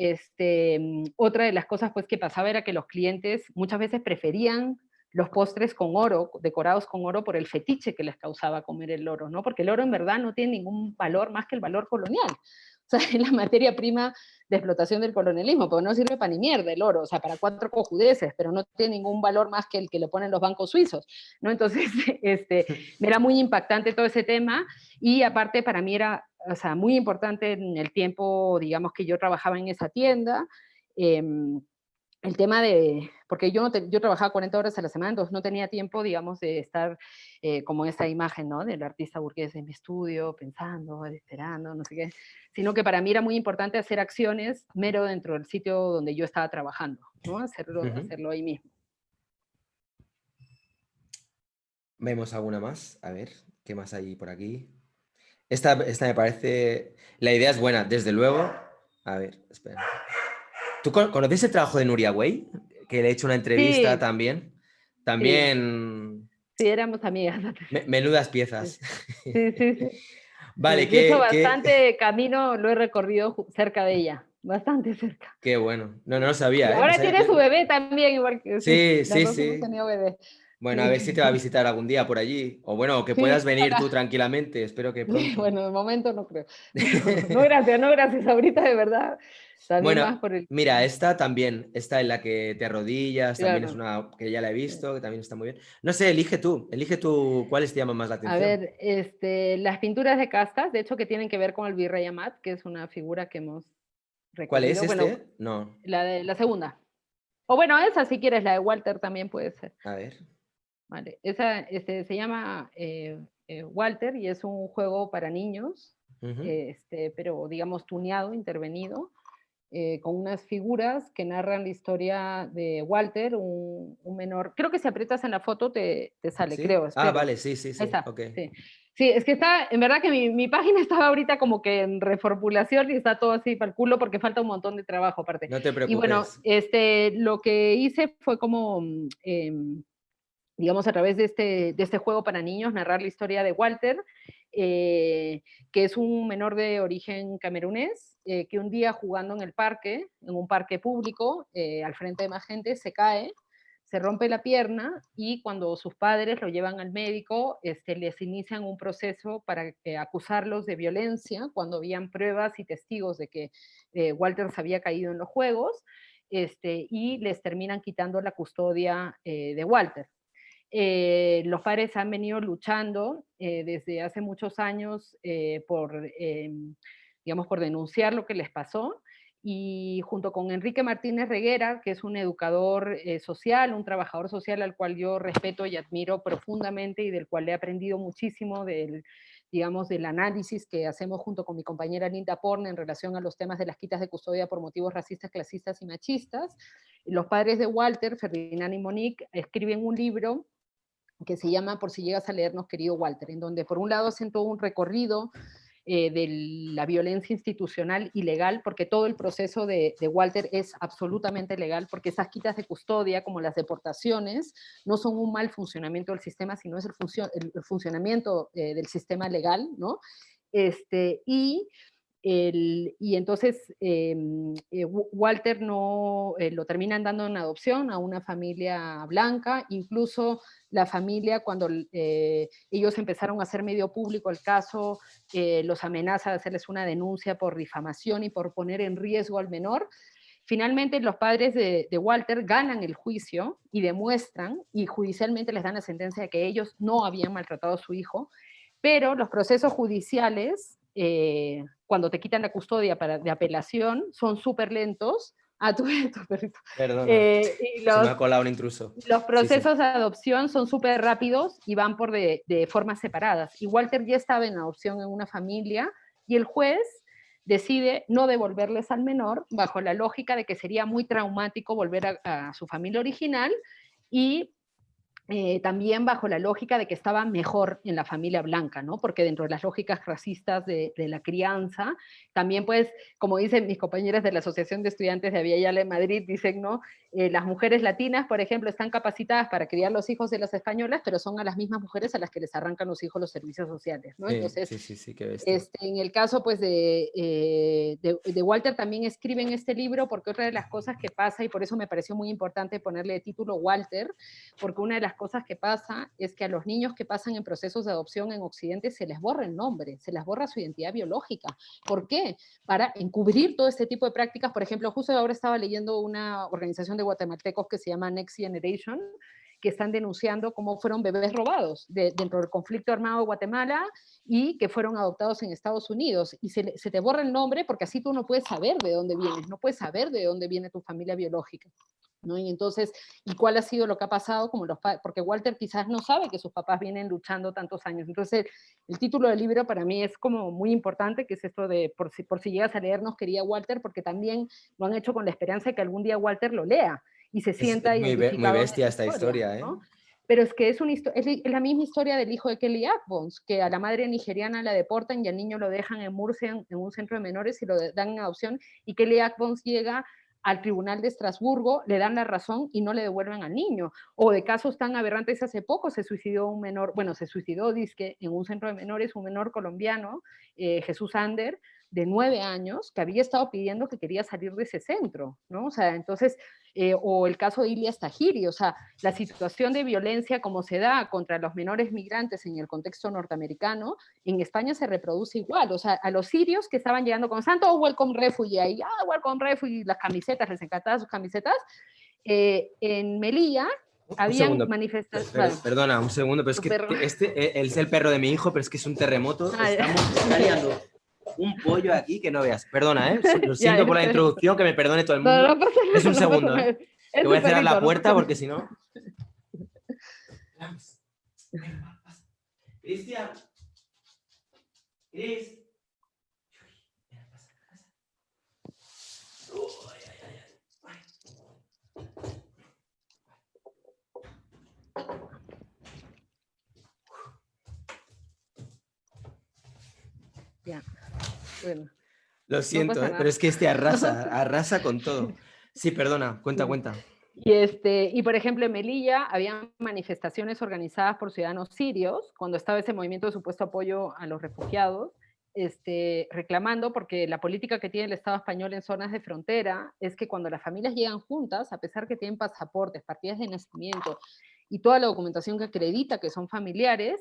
otra de las cosas pues que pasaba era que los clientes muchas veces preferían los postres con oro, decorados con oro, por el fetiche que les causaba comer el oro, ¿no? Porque el oro en verdad no tiene ningún valor más que el valor colonial. O sea, es la materia prima de explotación del colonialismo, porque no sirve para ni mierda el oro, o sea, para cuatro cojudeces, pero no tiene ningún valor más que el que le ponen los bancos suizos, ¿no? Entonces, me era muy impactante todo ese tema, y aparte para mí era o sea, muy importante en el tiempo, digamos, que yo trabajaba en esa tienda. El tema de, porque yo trabajaba 40 horas a la semana, entonces no tenía tiempo, digamos, de estar como esa imagen, ¿no? Del artista burgués en mi estudio, pensando, esperando, no sé qué, sino que para mí era muy importante hacer acciones mero dentro del sitio donde yo estaba trabajando, ¿no? Hacerlo ahí mismo. Vemos alguna más. A ver, ¿qué más hay por aquí? Esta me parece... La idea es buena, desde luego. A ver, espera. ¿Tú conoces el trabajo de Nuria Wey? Que le he hecho una entrevista Sí, también. sí, También... sí, éramos amigas antes. Menudas Sí, piezas. sí, sí, sí. Sí, Vale, de hecho, qué, bastante camino lo he recorrido cerca de ella, bastante cerca. qué bueno. No, no lo Y sabía, ¿eh? No ahora sabía tiene su que... bebé también, igual que sí, Sí, las sí, dos hemos sí. tenido bebé. Bueno, a ver si te va a Sí, visitar algún día por allí. O bueno, que sí, puedas venir tú ojalá. tranquilamente. Espero que Sí, pronto. bueno, de momento no creo. No, gracias, no, gracias. Ahorita de verdad, también Bueno, más por el... mira, esta también, esta en la que te arrodillas, también es Claro. una que ya la he Sí. visto, que también está muy bien. No sé, elige tú cuáles te llaman más la A atención. ver, las pinturas de castas, de hecho, que tienen que ver con el virrey Amat, que es una figura que hemos ¿Cuál es recorrido. Bueno, este? No, la segunda. O bueno, esa si quieres, la de Walter también puede ser. a ver. Vale, esa se llama Walter y es un juego para niños, Ujú. pero digamos tuneado, intervenido, con unas figuras que narran la historia de Walter, un menor. Creo que si aprietas en la foto te sale, ¿Sí? creo, Ah, espero. vale, sí, sí, Ahí sí, está, ok. sí. Sí, es que está, en verdad que mi página estaba ahorita como que en reformulación y está todo así para el culo porque falta un montón de trabajo aparte. No te Y bueno, preocupes. lo que hice fue como digamos, a través de este juego para niños, narrar la historia de Walter, que es un menor de origen camerunés, que un día jugando en el parque, en un parque público, al frente de más gente, se cae, se rompe la pierna y cuando sus padres lo llevan al médico, les inician un proceso para acusarlos de violencia cuando habían pruebas y testigos de que Walter se había caído en los juegos, y les terminan quitando la custodia de Walter. Los padres han venido luchando desde hace muchos años digamos, por denunciar lo que les pasó y junto con Enrique Martínez Reguera, que es un educador social, un trabajador social al cual yo respeto y admiro profundamente y del cual he aprendido muchísimo digamos, del análisis que hacemos junto con mi compañera Linda Porne en relación a los temas de las quitas de custodia por motivos racistas, clasistas y machistas. Los padres de Walter, Ferdinand y Monique, escriben un libro que se llama Por si llegas a leernos, querido Walter, en donde por un lado hacen todo un recorrido de la violencia institucional y legal, porque todo el proceso de Walter es absolutamente legal, porque esas quitas de custodia, como las deportaciones, no son un mal funcionamiento del sistema, sino es el funcionamiento del sistema legal, ¿no? Y y entonces Walter no lo terminan dando en adopción a una familia blanca, incluso la familia cuando ellos empezaron a hacer medio público el caso, los amenaza de hacerles una denuncia por difamación y por poner en riesgo al menor. Finalmente los padres de Walter ganan el juicio y demuestran, y judicialmente les dan la sentencia de que ellos no habían maltratado a su hijo, pero los procesos judiciales, cuando te quitan la custodia de apelación, son súper lentos. Ah, tu perrito. Perdona, Y se me ha colado un intruso. los Sí, sí. procesos de adopción son súper rápidos y van por de formas separadas. Y Walter ya estaba en adopción en una familia y el juez decide no devolverles al menor bajo la lógica de que sería muy traumático volver a su familia original y también bajo la lógica de que estaba mejor en la familia blanca, ¿no? Porque dentro de las lógicas racistas de la crianza, también pues, como dicen mis compañeras de la Asociación de Estudiantes de Aviala en Madrid, dicen, ¿no? Las mujeres latinas, por ejemplo, están capacitadas para criar los hijos de las españolas, pero son a las mismas mujeres a las que les arrancan los hijos los servicios sociales, ¿no? Sí, Entonces, sí, sí, sí, qué bestia. en el caso pues de Walter también escriben este libro porque otra de las cosas que pasa, y por eso me pareció muy importante ponerle de título Walter, porque una de las cosas que pasa es que a los niños que pasan en procesos de adopción en Occidente se les borra el nombre, se les borra su identidad biológica. ¿Por qué? Para encubrir todo este tipo de prácticas. Por ejemplo, justo ahora estaba leyendo una organización de guatemaltecos que se llama Next Generation, que están denunciando cómo fueron bebés robados dentro del conflicto armado de Guatemala y que fueron adoptados en Estados Unidos. Y se te borra el nombre porque así tú no puedes saber de dónde vienes, no puedes saber de dónde viene tu familia biológica, ¿no? Y entonces, ¿y cuál ha sido lo que ha pasado? Porque Walter quizás no sabe que sus papás vienen luchando tantos años. Entonces, el título del libro para mí es como muy importante, que es esto de, por si llegas a leernos, quería Walter, porque también lo han hecho con la esperanza de que algún día Walter lo lea y se sienta Es muy identificado en bestia esta esta historia, historia, ¿eh? ¿no? Pero es que es la misma historia del hijo de Kelly Ackbones, que a la madre nigeriana la deportan y al niño lo dejan en Murcia, en un centro de menores, y lo dan en adopción, y Kelly Ackbones llega al Tribunal de Estrasburgo, le dan la razón y no le devuelven al niño. O de casos tan aberrantes, hace poco se suicidó un menor, bueno, se suicidó, dizque, en un centro de menores, un menor colombiano, Jesús Ander, de 9 años, que había estado pidiendo que quería salir de ese centro, ¿no? O sea, entonces, o el caso de Ilyas Tahiri, o sea, la situación de violencia como se da contra los menores migrantes en el contexto norteamericano, en España se reproduce igual, o sea, a los sirios que estaban llegando con Santo Welcome Refugee, ahí, welcome refugee, las camisetas, les encantaban sus camisetas, en Melilla Un habían segundo, manifestaciones, perdona, un segundo, pero es que él es el perro de mi hijo, pero es que es un terremoto, está liando un pollo aquí que no veas. Perdona, lo siento por la introducción, que me perdone todo el mundo. No pasa nada, Es un segundo, es que voy a cerrar la perrito, puerta porque si no... Cristian, Cris. Ya, bueno. Lo siento, No pero es que arrasa con todo. Sí, perdona, cuenta. Y por ejemplo, en Melilla había manifestaciones organizadas por ciudadanos sirios, cuando estaba ese movimiento de supuesto apoyo a los refugiados, reclamando, porque la política que tiene el Estado español en zonas de frontera es que cuando las familias llegan juntas, a pesar que tienen pasaportes, partidas de nacimiento y toda la documentación que acredita que son familiares,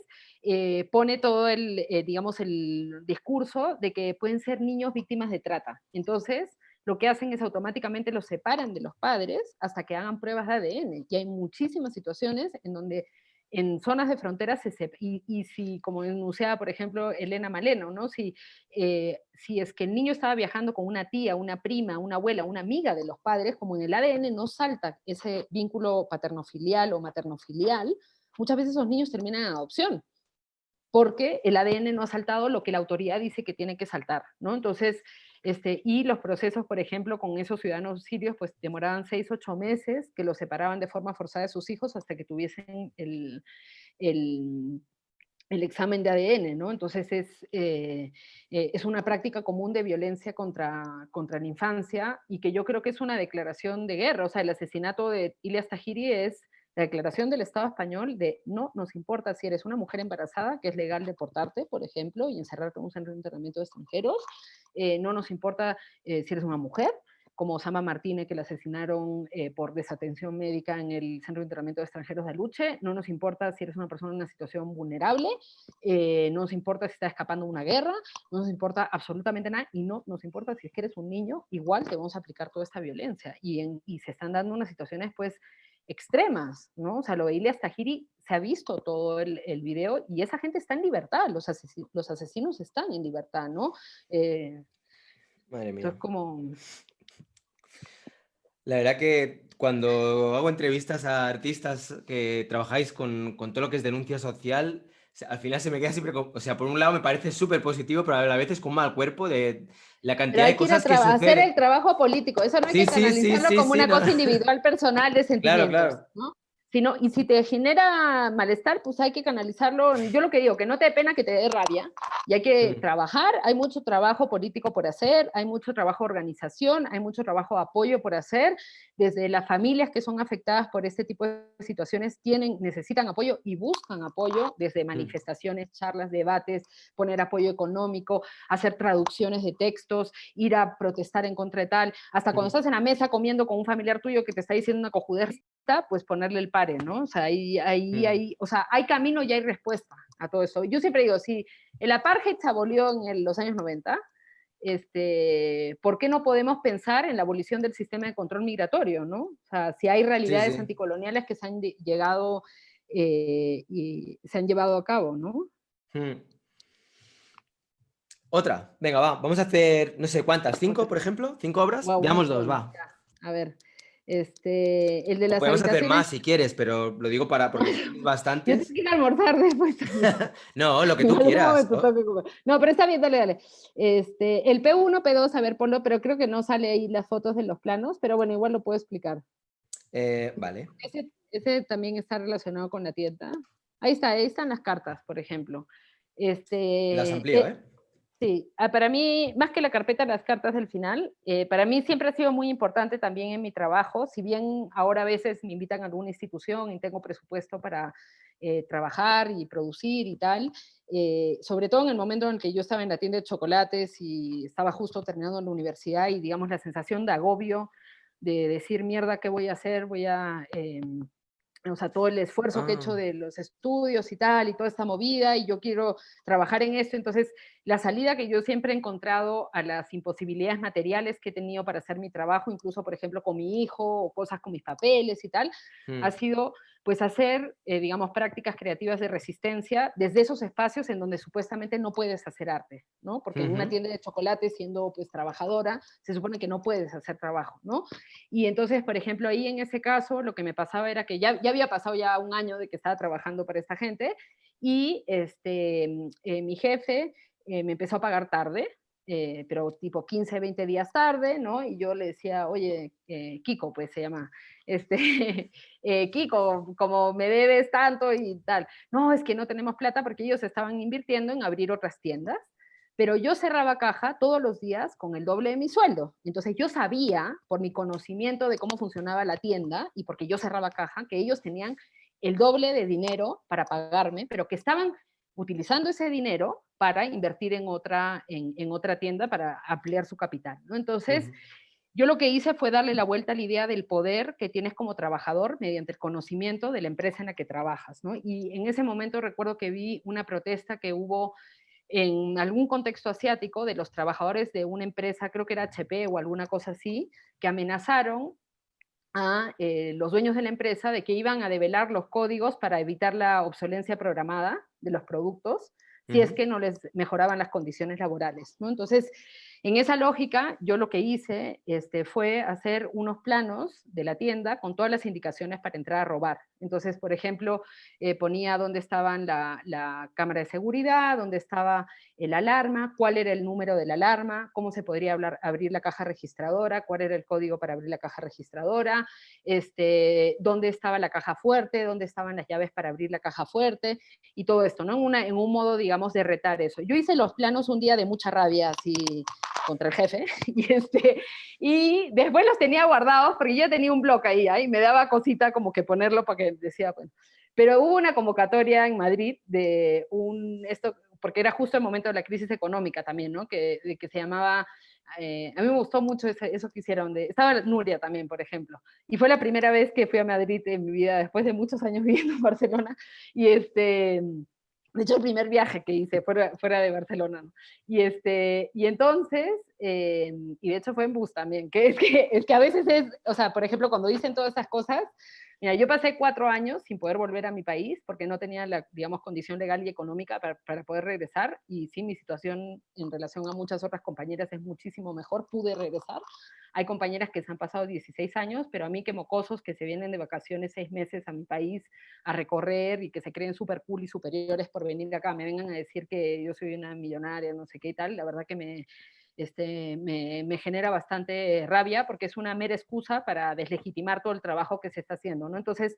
pone todo digamos, el discurso de que pueden ser niños víctimas de trata. Entonces, lo que hacen es automáticamente los separan de los padres hasta que hagan pruebas de ADN. Y hay muchísimas situaciones en donde en zonas de frontera y si, como denunciaba, por ejemplo, Elena Maleno, ¿no? Si es que el niño estaba viajando con una tía, una prima, una abuela, una amiga de los padres, como en el ADN no salta ese vínculo paternofilial o maternofilial, muchas veces esos niños terminan en adopción, porque el ADN no ha saltado lo que la autoridad dice que tiene que saltar, ¿no? Entonces, y los procesos, por ejemplo, con esos ciudadanos sirios, pues demoraban 6, 8 meses, que los separaban de forma forzada de sus hijos hasta que tuviesen el examen de ADN, ¿no? Entonces es una práctica común de violencia contra la infancia y que yo creo que es una declaración de guerra. O sea, el asesinato de Ilyas Tahiri es la declaración del Estado español de no nos importa si eres una mujer embarazada, que es legal deportarte, por ejemplo, y encerrarte en un centro de internamiento de extranjeros, no nos importa si eres una mujer, como Osama Martínez, que le asesinaron por desatención médica en el Centro de Internamiento de Extranjeros de Aluche. No nos importa si eres una persona en una situación vulnerable, no nos importa si estás escapando de una guerra, no nos importa absolutamente nada, y no nos importa si es que eres un niño, igual te vamos a aplicar toda esta violencia. Y se están dando unas situaciones, pues, extremas, ¿no? O sea, lo de Ilyas Tahiri, se ha visto todo el video, y esa gente está en libertad, los asesinos están en libertad, ¿no? Madre mía. Entonces, como... La verdad que cuando hago entrevistas a artistas que trabajáis con todo lo que es denuncia social, al final se me queda siempre, o sea, por un lado me parece súper positivo, pero a veces con mal cuerpo de la Pero cantidad hay de que ir a cosas que hacer el suceden. trabajo político, eso no hay Sí, que sí, sí, canalizarlo sí, como sí, una no. cosa individual, personal, de Claro, sentimientos, claro. ¿no? Y si te genera malestar, pues hay que canalizarlo. Yo lo que digo, que no te dé pena, que te dé rabia, y hay que trabajar. Hay mucho trabajo político por hacer, hay mucho trabajo de organización, hay mucho trabajo de apoyo por hacer. Desde las familias que son afectadas por este tipo de situaciones necesitan apoyo y buscan apoyo, desde manifestaciones, charlas, debates, poner apoyo económico, hacer traducciones de textos, ir a protestar en contra de tal, hasta cuando estás en la mesa comiendo con un familiar tuyo que te está diciendo una cojudez, pues ponerle el pare, ¿no? O sea, o sea, hay camino y hay respuesta a todo eso. Yo siempre digo, si el apartheid se abolió en los años 90, ¿por qué no podemos pensar en la abolición del sistema de control migratorio, ¿no? O sea, si hay Sí, realidades sí. anticoloniales que se han llegado y se han llevado a cabo, ¿no? Mm. Otra, venga, va, vamos a hacer, no sé cuántas, ¿5, por ejemplo? ¿5 obras? Wow, un Veamos dos, montón. va. Ya. A ver, el de O las podemos hacer habitaciones, más si quieres, pero lo digo porque si tienes yo tengo bastantes. que ir a almorzar después también. No, lo que En tú algún quieras. momento tengo que comer. No, pero está bien, dale, dale. El P1, P2, a ver, ponlo, pero creo que no sale ahí las fotos de los planos, pero bueno, igual lo puedo explicar. Vale. Ese también está relacionado con la tienda. Ahí están las cartas, por ejemplo. Las Este, amplío, ¿eh? sí, para mí, más que la carpeta, las cartas del final, para mí siempre ha sido muy importante también en mi trabajo, si bien ahora a veces me invitan a alguna institución y tengo presupuesto para trabajar y producir y tal, sobre todo en el momento en el que yo estaba en la tienda de chocolates y estaba justo terminando la universidad y digamos la sensación de agobio, de decir, mierda, ¿qué voy a hacer? O sea, todo el esfuerzo que he hecho Ah, de los estudios y tal, y toda esta movida, y yo quiero trabajar en esto. Entonces, la salida que yo siempre he encontrado a las imposibilidades materiales que he tenido para hacer mi trabajo, incluso, por ejemplo, con mi hijo, o cosas con mis papeles y tal, mm, ha sido, pues, hacer, digamos, prácticas creativas de resistencia desde esos espacios en donde supuestamente no puedes hacer arte, ¿no? Porque en una ujú, tienda de chocolate, siendo, pues, trabajadora, se supone que no puedes hacer trabajo, ¿no? Y entonces, por ejemplo, ahí en ese caso, lo que me pasaba era que ya había pasado ya un año de que estaba trabajando para esta gente y mi jefe me empezó a pagar tarde, pero tipo 15, 20 días tarde, ¿no? Y yo le decía, oye, Kiko, pues se llama, este, Kiko, como me debes tanto y tal. No, es que no tenemos plata porque ellos estaban invirtiendo en abrir otras tiendas, pero yo cerraba caja todos los días con el doble de mi sueldo. Entonces yo sabía, por mi conocimiento de cómo funcionaba la tienda y porque yo cerraba caja, que ellos tenían el doble de dinero para pagarme, pero que estaban utilizando ese dinero para invertir en otra tienda para ampliar su capital, ¿no? Entonces, ujú. yo lo que hice fue darle la vuelta a la idea del poder que tienes como trabajador mediante el conocimiento de la empresa en la que trabajas, ¿no? Y en ese momento recuerdo que vi una protesta que hubo en algún contexto asiático de los trabajadores de una empresa, creo que era HP o alguna cosa así, que amenazaron a los dueños de la empresa de que iban a develar los códigos para evitar la obsolencia programada de los productos si es Ujú. que no les mejoraban las condiciones laborales, ¿no? Entonces, en esa lógica, yo lo que hice fue hacer unos planos de la tienda con todas las indicaciones para entrar a robar. Entonces, por ejemplo, ponía dónde estaban la cámara de seguridad, dónde estaba el alarma, cuál era el número de la alarma, cómo se podría abrir la caja registradora, cuál era el código para abrir la caja registradora, dónde estaba la caja fuerte, dónde estaban las llaves para abrir la caja fuerte y todo esto, ¿no? En un modo, digamos, de retar eso. Yo hice los planos un día de mucha rabia, así, contra el jefe, y después los tenía guardados porque yo tenía un blog ahí, y me daba cosita como que ponerlo para que decía, bueno. Pero hubo una convocatoria en Madrid de porque era justo el momento de la crisis económica también, ¿no? Que se llamaba, a mí me gustó mucho eso que hicieron, estaba Nuria también, por ejemplo, y fue la primera vez que fui a Madrid en mi vida, después de muchos años viviendo en Barcelona, y de hecho, el primer viaje que hice fuera de Barcelona, ¿no? Y entonces, y de hecho fue en bus también, que a veces o sea, por ejemplo, cuando dicen todas esas cosas, mira, yo pasé 4 años sin poder volver a mi país porque no tenía la, digamos, condición legal y económica para poder regresar y sí, mi situación en relación a muchas otras compañeras es muchísimo mejor, pude regresar. Hay compañeras que se han pasado 16 años, pero a mí que mocosos que se vienen de vacaciones 6 meses a mi país a recorrer y que se creen súper cool y superiores por venir de acá, me vengan a decir que yo soy una millonaria, no sé qué y tal, la verdad que me genera bastante rabia porque es una mera excusa para deslegitimar todo el trabajo que se está haciendo, ¿no? Entonces,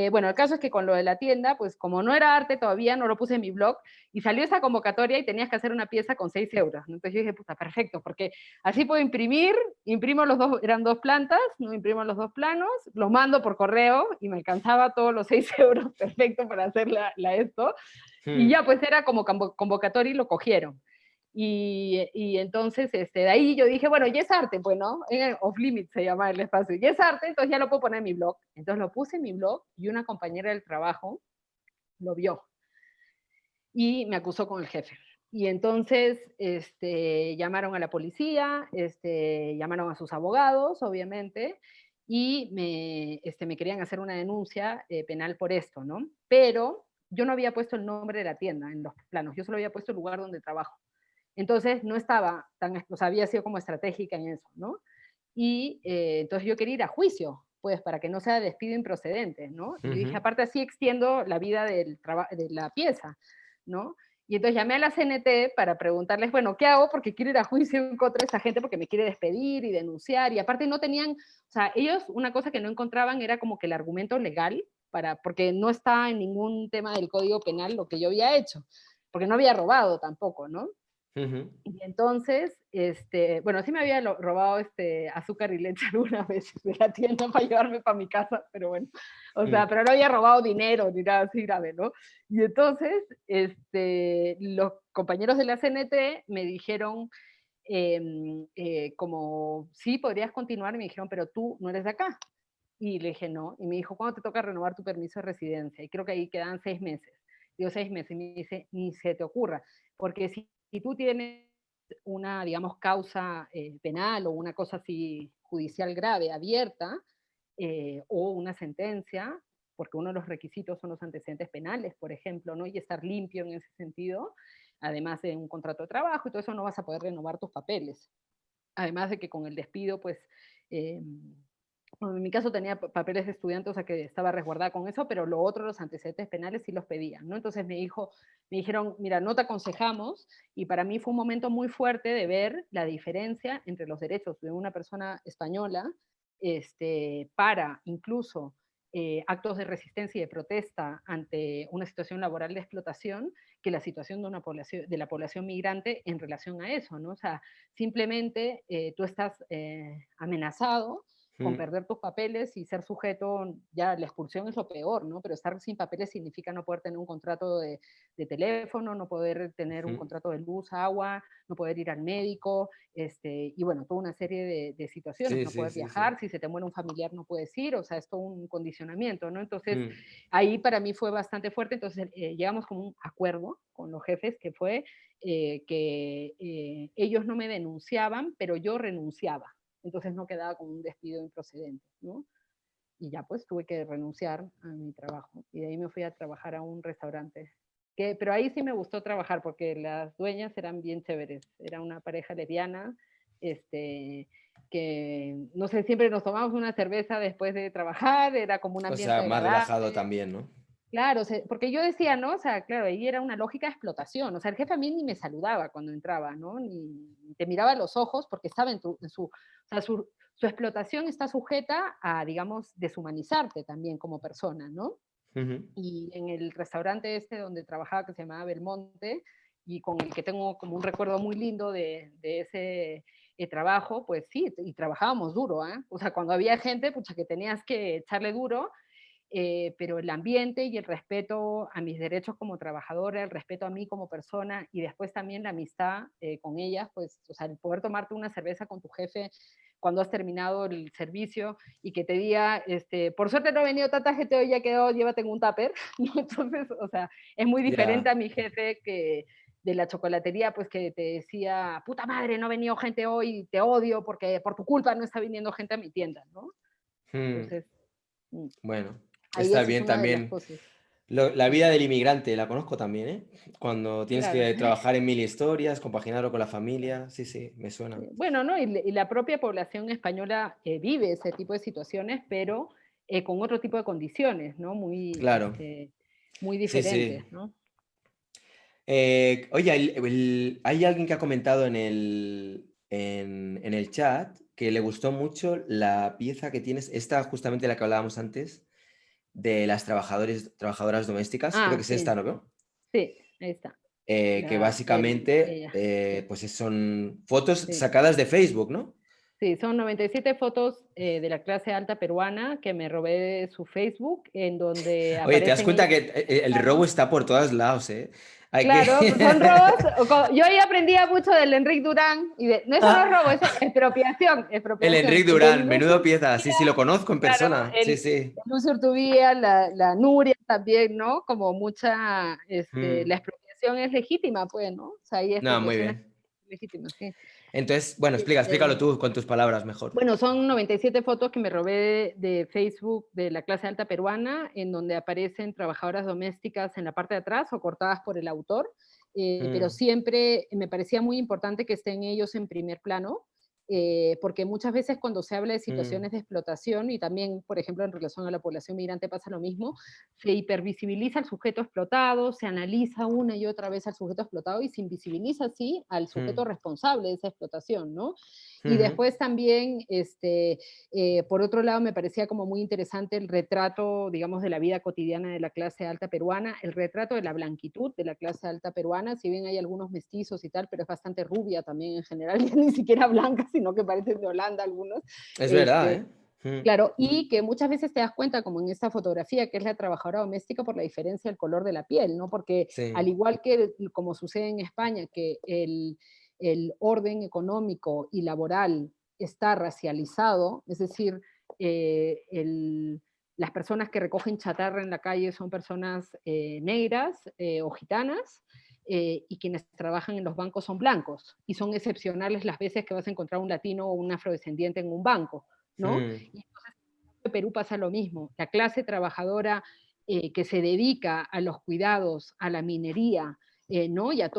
bueno, el caso es que con lo de la tienda, pues como no era arte todavía, no lo puse en mi blog y salió esa convocatoria y tenías que hacer una pieza con 6 euros. Entonces yo dije, puta, perfecto, porque así puedo imprimir, imprimo los dos, eran 2 plantas, no imprimo los 2 planos, los mando por correo y me alcanzaba todos los 6 euros, perfecto para hacer esto. Y Mm. ya pues era como convocatoria y lo cogieron. Y entonces, de ahí yo dije, bueno, ya es arte, pues, ¿no? Off Limits se llama el espacio. Ya es arte, entonces ya lo puedo poner en mi blog. Entonces lo puse en mi blog y una compañera del trabajo lo vio y me acusó con el jefe. Y entonces llamaron a la policía, llamaron a sus abogados, obviamente, y me querían hacer una denuncia penal por esto, ¿no? Pero yo no había puesto el nombre de la tienda en los planos, yo solo había puesto el lugar donde trabajo. Entonces no estaba tan, o sea, había sido como estratégica en eso, ¿no? Y entonces yo quería ir a juicio, pues para que no sea despido improcedente, ¿no? Y yo dije, aparte así extiendo la vida de la pieza, ¿no? Y entonces llamé a la CNT para preguntarles, bueno, ¿qué hago? Porque quiero ir a juicio en contra de esa gente porque me quiere despedir y denunciar. Y aparte no tenían, o sea, ellos una cosa que no encontraban era como que el argumento legal, porque no está en ningún tema del Código Penal lo que yo había hecho, porque no había robado tampoco, ¿no? Y entonces, bueno, sí me había robado azúcar y leche algunas veces de la tienda para llevarme para mi casa, pero bueno, o sea, pero no había robado dinero ni nada así grave, ¿no? Y entonces, los compañeros de la CNT me dijeron, como, sí, podrías continuar, y me dijeron, pero tú no eres de acá. Y le dije, no, y me dijo, ¿cuándo te toca renovar tu permiso de residencia? Y creo que ahí quedan 6 meses. Digo, 6 meses, y me dice, ni se te ocurra, porque si tú tienes una, digamos, causa penal o una cosa así judicial grave abierta, o una sentencia, porque uno de los requisitos son los antecedentes penales, por ejemplo, ¿no? Y estar limpio en ese sentido, además de un contrato de trabajo y todo eso, no vas a poder renovar tus papeles. Además de que con el despido, pues, bueno, en mi caso tenía papeles de estudiante, o sea que estaba resguardada con eso, pero lo otro, los antecedentes penales, sí los pedían, ¿no? Entonces me dijeron, mira, no te aconsejamos, y para mí fue un momento muy fuerte de ver la diferencia entre los derechos de una persona española, para incluso actos de resistencia y de protesta ante una situación laboral de explotación, que la situación de la población migrante en relación a eso, ¿no? O sea, simplemente tú estás amenazado con perder tus papeles y ser sujeto, ya la expulsión es lo peor, ¿no? Pero estar sin papeles significa no poder tener un contrato de teléfono, no poder tener un contrato de luz, agua, no poder ir al médico, y bueno, toda una serie de situaciones, Sí, no sí, poder sí, sí. viajar, si se te muere un familiar no puedes ir, o sea, es todo un condicionamiento, ¿no? Entonces, ahí para mí fue bastante fuerte, entonces llegamos como un acuerdo con los jefes que fue que ellos no me denunciaban, pero yo renunciaba. Entonces no quedaba como un despido improcedente, ¿no? Y ya pues tuve que renunciar a mi trabajo. Y de ahí me fui a trabajar a un restaurante. Pero ahí sí me gustó trabajar porque las dueñas eran bien chéveres. Era una pareja lesbiana, que, no sé, siempre nos tomamos una cerveza después de trabajar, era como un O ambiente sea, más relajado agradable. también, ¿no? Claro, porque yo decía, ¿no? O sea, claro, ahí era una lógica de explotación. O sea, el jefe a mí ni me saludaba cuando entraba, ¿no? Ni te miraba a los ojos porque estaba o sea, su explotación está sujeta a, digamos, deshumanizarte también como persona, ¿no? Y en el restaurante donde trabajaba, que se llamaba Belmonte, y con el que tengo como un recuerdo muy lindo de ese trabajo, pues sí, y trabajábamos duro, ¿eh? O sea, cuando había gente, pucha, que tenías que echarle duro, pero el ambiente y el respeto a mis derechos como trabajadora, el respeto a mí como persona y después también la amistad con ellas, pues, o sea, el poder tomarte una cerveza con tu jefe cuando has terminado el servicio y que te diga, por suerte no ha venido tanta gente hoy, ya quedó, llévate en un tupper, ¿no? Entonces, o sea, es muy diferente Ya. a mi jefe que de la chocolatería, pues que te decía, puta madre, no ha venido gente hoy, te odio porque por tu culpa no está viniendo gente a mi tienda, ¿no? Entonces, Bueno, ahí está esa es bien una de las también. cosas. La Sí, vida del inmigrante, la conozco también, ¿eh? Cuando tienes claro. que trabajar en mil historias, compaginarlo con la familia. Sí, sí, me suena. Bueno, ¿no? Y la propia población española vive ese tipo de situaciones, pero con otro tipo de condiciones, ¿no? Muy, Claro. muy Sí, sí. diferentes, ¿no? Oye, hay alguien que ha comentado en el chat que le gustó mucho la pieza que tienes, esta justamente la que hablábamos antes, de las trabajadoras domésticas, creo Ah, que es esta, sí, ¿no? sí, ahí está. Que básicamente Ella, sí, pues son fotos sí. sacadas de Facebook, ¿no? Sí, son 97 fotos de la clase alta peruana que me robé de su Facebook, en donde Oye, te das aparecen cuenta ellas. que el robo está por todos lados, ¿eh? Hay que... Claro, pues son robos. Yo ahí aprendía mucho del Enrique Durán, no, eso no es robo, eso es expropiación, El expropiación. Enrique El de Durán, Luz menudo pieza. Urtubía, Sí, sí, lo conozco en claro, persona. Sí, sí. Luz Urtubía, la Nuria también, ¿no? Como mucha, Mm, la expropiación expropiación es legítima, pues, ¿no? O sea, hay No, muy expropiaciones bien. legítimas, sí. Entonces, bueno, explícalo tú con tus palabras mejor. Bueno, son 97 fotos que me robé de Facebook de la clase alta peruana, en donde aparecen trabajadoras domésticas en la parte de atrás o cortadas por el autor, pero Mm, siempre me parecía muy importante que estén ellos en primer plano, porque muchas veces cuando se habla de mm, situaciones de explotación y también, por ejemplo, en relación a la población migrante pasa lo mismo, se hipervisibiliza al sujeto explotado, se analiza una y otra vez al sujeto explotado y se invisibiliza así al mm, sujeto responsable de esa explotación, ¿no? Y ujú, después también, por otro lado, me parecía como muy interesante el retrato, digamos, de la vida cotidiana de la clase alta peruana, el retrato de la blanquitud de la clase alta peruana, si bien hay algunos mestizos y tal, pero es bastante rubia también en general, ya ni siquiera blanca, sino que parecen de Holanda algunos. Es verdad, Este, ¿eh? Mm, claro, y que muchas veces te das cuenta, como en esta fotografía, que es la trabajadora doméstica por la diferencia del color de la piel, ¿no? Porque al sí. igual que como sucede en España, que el orden económico y laboral está racializado, es decir, las personas que recogen chatarra en la calle son personas negras o gitanas, y quienes trabajan en los bancos son blancos, y son excepcionales las veces que vas a encontrar un latino o un afrodescendiente en un banco, ¿no? Mm, Y entonces en Perú pasa lo mismo. La clase trabajadora que se dedica a los cuidados, a la minería, ¿no? Y a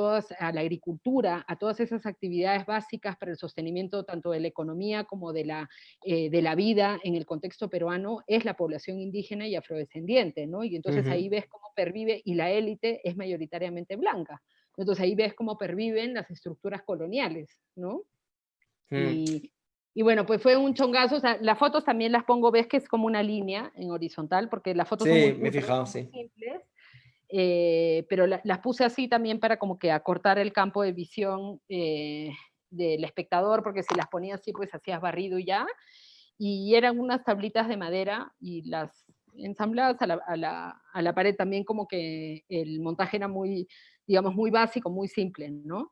la agricultura, a todas esas actividades básicas para el sostenimiento tanto de la economía como de la vida en el contexto peruano, es la población indígena y afrodescendiente, ¿no? Y entonces ujú, ahí ves cómo pervive, y la élite es mayoritariamente blanca. Entonces ahí ves cómo perviven las estructuras coloniales, ¿no? mm. Y, y bueno, pues fue un chongazo. O sea, las fotos también las pongo, ves que es como una línea en horizontal, porque las fotos son Sí, muy me he cutres, fijado, son muy sí. simples, pero las puse así también para como que acortar el campo de visión del espectador, porque si las ponía así, pues hacías barrido y ya. Y eran unas tablitas de madera y las ensambladas a la pared también, como que el montaje era muy, digamos, muy básico, muy simple, ¿no?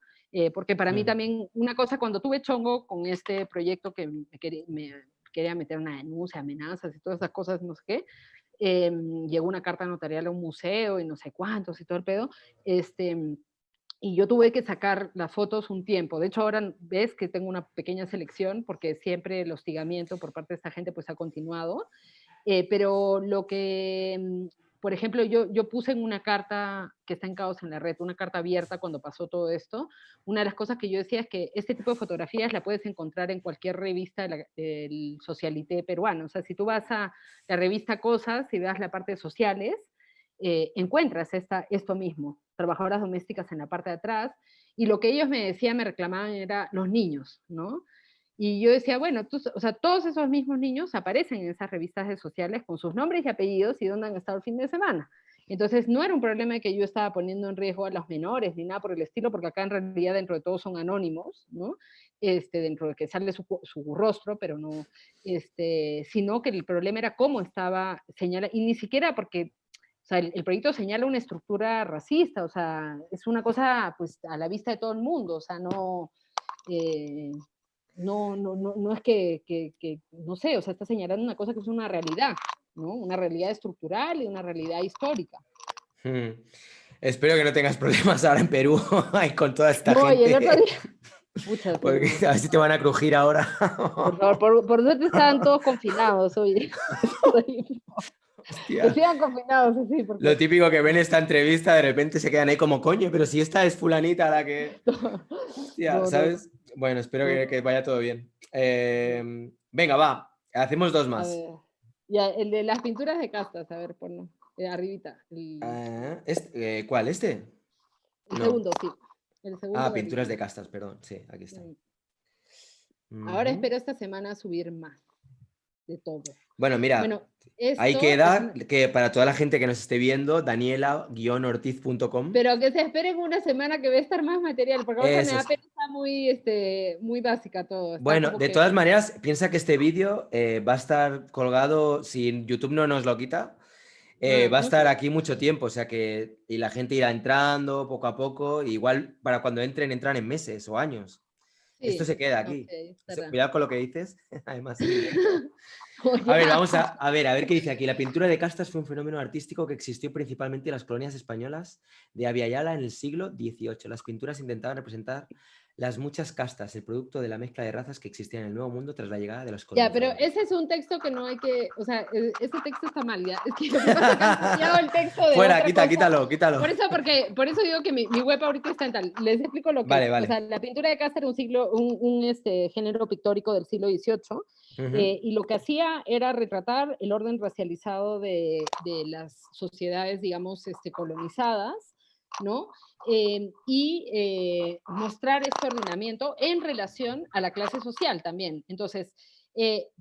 Porque para mí Mm, también, una cosa, cuando tuve chongo con este proyecto que me quería meter una denuncia, amenazas y todas esas cosas, no sé qué, llegó una carta notarial a un museo y no sé cuántos y todo el pedo, este, y yo tuve que sacar las fotos un tiempo. De hecho, ahora ves que tengo una pequeña selección porque siempre el hostigamiento por parte de esta gente pues ha continuado. Pero lo que, por ejemplo, yo puse en una carta que está en Caos en la Red, una carta abierta cuando pasó todo esto, una de las cosas que yo decía es que este tipo de fotografías la puedes encontrar en cualquier revista del socialité peruano. O sea, si tú vas a la revista Cosas y das la parte de sociales, encuentras esto mismo, trabajadoras domésticas en la parte de atrás, y lo que ellos me decían, me reclamaban, era los niños, ¿no? Y yo decía, bueno, o sea, todos esos mismos niños aparecen en esas revistas de sociales con sus nombres y apellidos y dónde han estado el fin de semana. Entonces, no era un problema de que yo estaba poniendo en riesgo a los menores ni nada por el estilo, porque acá en realidad dentro de todos son anónimos, ¿no? Dentro de que sale su rostro, pero no, sino que el problema era cómo estaba señalada, y ni siquiera porque, o sea, el proyecto señala una estructura racista, o sea, es una cosa, pues, a la vista de todo el mundo, o sea, no, eh, no es que, no sé, o sea, está señalando una cosa que es una realidad, ¿no? Una realidad estructural y una realidad histórica. mm. Espero que no tengas problemas ahora en Perú ay, con toda esta No, y el otro gente, día, pucha, porque pero, a ver si te van a crujir ahora. por favor, por suerte estaban todos confinados, oye. Que Hostia. sigan confinados, así, porque Lo típico que ven esta entrevista, de repente se quedan ahí como, coño, pero si esta es fulanita la que... Hostia, no, no, ¿sabes? Bueno, espero no, que vaya todo bien. no. Venga, va, hacemos dos A más. ver, ya, el de las pinturas de castas, a ver, ponlo, arribita, ¿Cuál? ¿Este? el No. segundo, sí, el segundo Ah, de arriba. pinturas de castas, perdón. Sí, aquí está. Ahora Ujú. espero esta semana subir más de todo. Bueno, mira, Bueno, ahí esto es queda una, que para toda la gente que nos esté viendo, daniela-ortiz.com. pero que se esperen una semana que va a estar más material, porque ahorita me Eso da es. pereza muy básica todo. Está Bueno, como de que, todas maneras, piensa que este vídeo va a estar colgado, si YouTube no nos lo quita, va a no estar sé. aquí mucho tiempo, o sea que, y la gente irá entrando poco a poco, igual para cuando entran en meses o años. Esto Sí, se queda ok, aquí. estará. Cuidado con lo que dices, además en directo. A ver, vamos a ver qué dice aquí. La pintura de castas fue un fenómeno artístico que existió principalmente en las colonias españolas de Abya Yala en el siglo XVIII. Las pinturas intentaban representar las muchas castas, el producto de la mezcla de razas que existían en el Nuevo Mundo tras la llegada de los Ya, pero colonizadores. ese es un texto que no hay que, o sea, ese texto está mal, ya. Es que lo que pasa es que han copiado el texto de Fuera, otra cosa. quítalo. Por eso digo que mi web ahorita está en tal. Les explico lo que Vale, es. O vale. sea, la pintura de casta era género pictórico del siglo XVIII, y lo que hacía era retratar el orden racializado de las sociedades, digamos, colonizadas, ¿no? Mostrar este ordenamiento en relación a la clase social también. Entonces,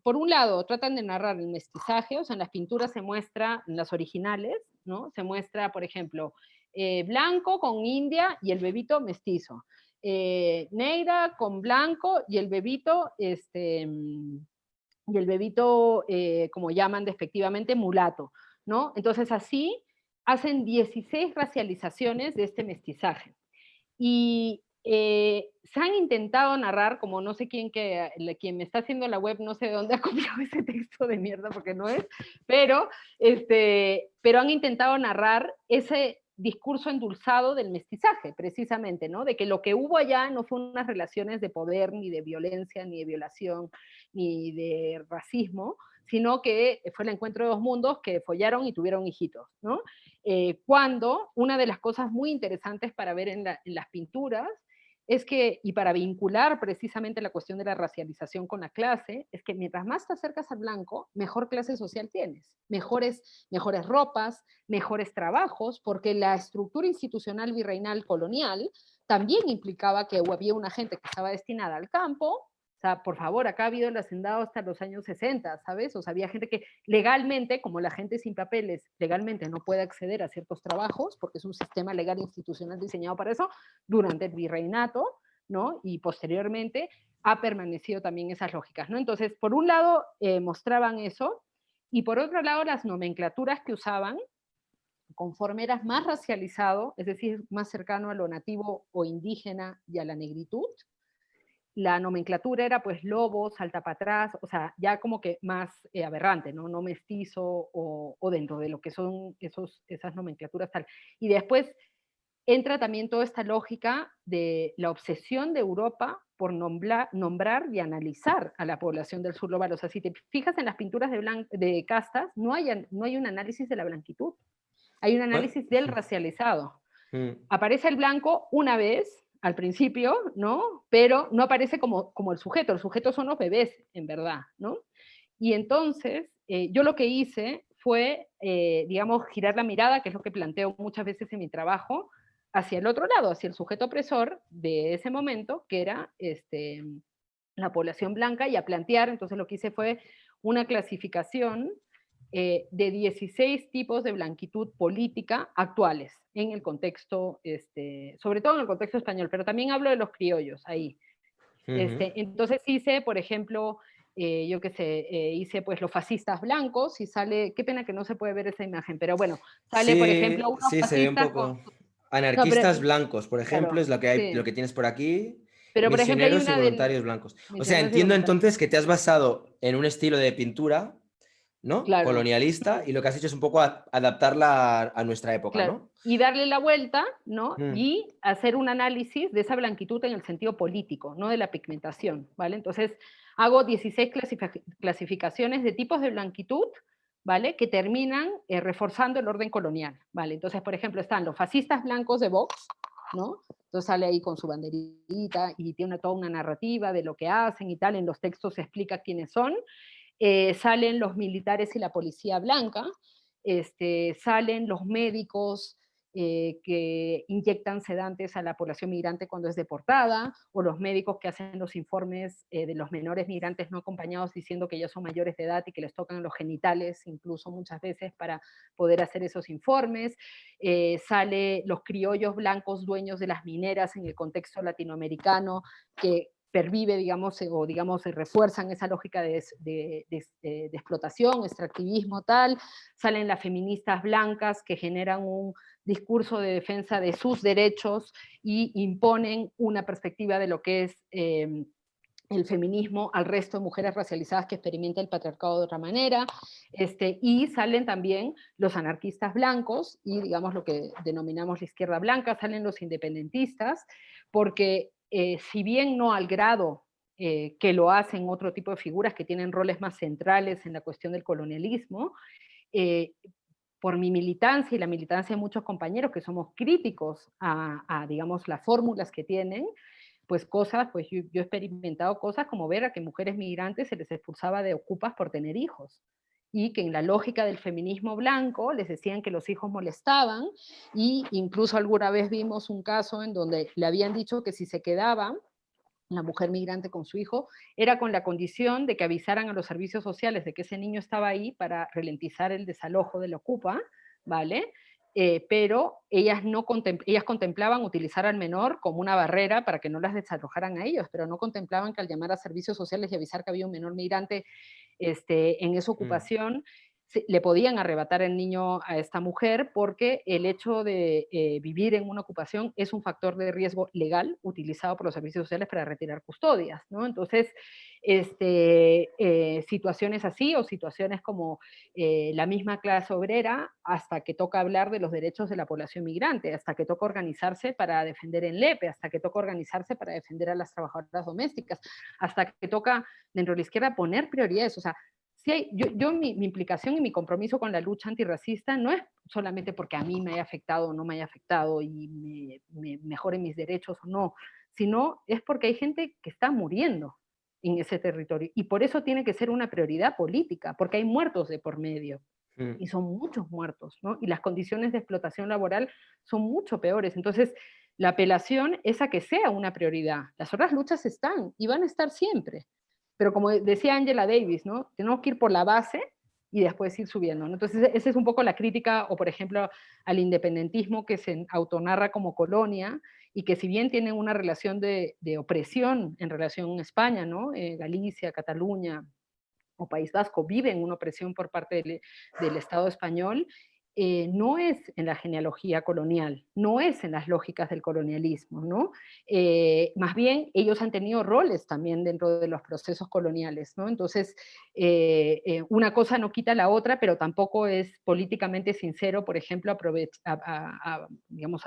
por un lado, tratan de narrar el mestizaje, o sea, en las pinturas se muestra, en las originales, ¿no? Se muestra, por ejemplo, blanco con india y el bebito mestizo. Negra con blanco y el bebito, como llaman despectivamente, mulato, ¿no? Entonces, así hacen 16 racializaciones de este mestizaje. Y se han intentado narrar, como no sé quien me está haciendo la web, no sé de dónde ha copiado ese texto de mierda, porque no es, pero, pero han intentado narrar ese discurso endulzado del mestizaje, precisamente, ¿no? De que lo que hubo allá no fue unas relaciones de poder, ni de violencia, ni de violación, ni de racismo, sino que fue el encuentro de dos mundos que follaron y tuvieron hijitos, ¿no? Cuando una de las cosas muy interesantes para ver en las pinturas es que, y para vincular precisamente la cuestión de la racialización con la clase, es que mientras más te acercas al blanco, mejor clase social tienes, mejores ropas, mejores trabajos, porque la estructura institucional virreinal colonial también implicaba que había una gente que estaba destinada al campo. O sea, por favor, acá ha habido el hacendado hasta los años 60, ¿sabes? O sea, había gente que legalmente, como la gente sin papeles, legalmente no puede acceder a ciertos trabajos, porque es un sistema legal institucional diseñado para eso, durante el virreinato, ¿no? Y posteriormente ha permanecido también esas lógicas, ¿no? Entonces, por un lado, mostraban eso, y por otro lado, las nomenclaturas que usaban, conforme eras más racializado, es decir, más cercano a lo nativo o indígena y a la negritud, la nomenclatura era pues lobo, salta para atrás, o sea, ya como que más aberrante, ¿no? No mestizo o dentro de lo que son esas nomenclaturas tal. Y después entra también toda esta lógica de la obsesión de Europa por nombrar y analizar a la población del sur global. O sea, si te fijas en las pinturas de castas, no hay un análisis de la blanquitud, hay un análisis del racializado. Aparece el blanco una vez, al principio, ¿no? Pero no aparece como el sujeto son los bebés, en verdad, ¿no? Y entonces, yo lo que hice fue, digamos, girar la mirada, que es lo que planteo muchas veces en mi trabajo, hacia el otro lado, hacia el sujeto opresor de ese momento, que era la población blanca, y a plantear, entonces lo que hice fue una clasificación de 16 tipos de blanquitud política actuales en el contexto, sobre todo en el contexto español, pero también hablo de los criollos ahí. Entonces hice, por ejemplo, yo qué sé, hice pues los fascistas blancos y sale, qué pena que no se puede ver esa imagen, pero bueno, sale por Sí, ejemplo unos sí, se ve un fascistas con... poco. No, pero, Anarquistas blancos, por ejemplo, claro, es lo que hay, lo sí. que tienes por aquí. Pero por ejemplo hay Misioneros y una del... voluntarios blancos. O sea, Misioneros y entiendo voluntarios. entonces que te has basado en un estilo de pintura, ¿no? Claro. Colonialista, y lo que has hecho es un poco adaptarla a nuestra época, Claro, ¿no? y darle la vuelta, ¿no? Mm, Y hacer un análisis de esa blanquitud en el sentido político, no de la pigmentación, ¿vale? Entonces, hago 16 clasificaciones de tipos de blanquitud, ¿vale? Que terminan reforzando el orden colonial, ¿vale? Entonces, por ejemplo, están los fascistas blancos de Vox, ¿no? Entonces sale ahí con su banderita y tiene toda una narrativa de lo que hacen y tal, en los textos se explica quiénes son. Salen los militares y la policía blanca, salen los médicos que inyectan sedantes a la población migrante cuando es deportada, o los médicos que hacen los informes de los menores migrantes no acompañados diciendo que ya son mayores de edad y que les tocan los genitales incluso muchas veces para poder hacer esos informes. Sale los criollos blancos dueños de las mineras en el contexto latinoamericano que pervive, digamos, o digamos, se refuerzan esa lógica de explotación, extractivismo, tal. Salen las feministas blancas que generan un discurso de defensa de sus derechos y imponen una perspectiva de lo que es el feminismo al resto de mujeres racializadas que experimentan el patriarcado de otra manera, y salen también los anarquistas blancos y, digamos, lo que denominamos la izquierda blanca, salen los independentistas, porque si bien no al grado que lo hacen otro tipo de figuras que tienen roles más centrales en la cuestión del colonialismo, eh, por mi militancia y la militancia de muchos compañeros que somos críticos digamos, las fórmulas que tienen, pues cosas, pues yo he experimentado cosas como ver a que mujeres migrantes se les expulsaba de ocupas por tener hijos, y que en la lógica del feminismo blanco les decían que los hijos molestaban, y incluso alguna vez vimos un caso en donde le habían dicho que si se quedaba la mujer migrante con su hijo, era con la condición de que avisaran a los servicios sociales de que ese niño estaba ahí para ralentizar el desalojo de la ocupa, ¿vale? Pero ellas contemplaban utilizar al menor como una barrera para que no las desalojaran a ellos, pero no contemplaban que al llamar a servicios sociales y avisar que había un menor migrante en esa Mm, ocupación, le podían arrebatar el niño a esta mujer porque el hecho de vivir en una ocupación es un factor de riesgo legal utilizado por los servicios sociales para retirar custodias, ¿no? Entonces, situaciones así o situaciones como la misma clase obrera, hasta que toca hablar de los derechos de la población migrante, hasta que toca organizarse para defender el LEPE, hasta que toca organizarse para defender a las trabajadoras domésticas, hasta que toca dentro de la izquierda poner prioridades. O sea, sí mi implicación y mi compromiso con la lucha antirracista no es solamente porque a mí me haya afectado o no me haya afectado y me mejoren mis derechos o no, sino es porque hay gente que está muriendo en ese territorio, y por eso tiene que ser una prioridad política, porque hay muertos de por medio, mm, y son muchos muertos, ¿no? Y las condiciones de explotación laboral son mucho peores. Entonces, la apelación es a que sea una prioridad. Las otras luchas están y van a estar siempre. Pero como decía Angela Davis, ¿no? Tenemos que ir por la base y después ir subiendo, ¿no? Entonces, esa es un poco la crítica, o por ejemplo, al independentismo que se autonarra como colonia, y que si bien tienen una relación de opresión en relación a España, ¿no? Galicia, Cataluña, o País Vasco viven una opresión por parte del Estado español, no es en la genealogía colonial, no es en las lógicas del colonialismo, ¿no? Más bien, ellos han tenido roles también dentro de los procesos coloniales, ¿no? Entonces, una cosa no quita la otra, pero tampoco es políticamente sincero, por ejemplo, digamos,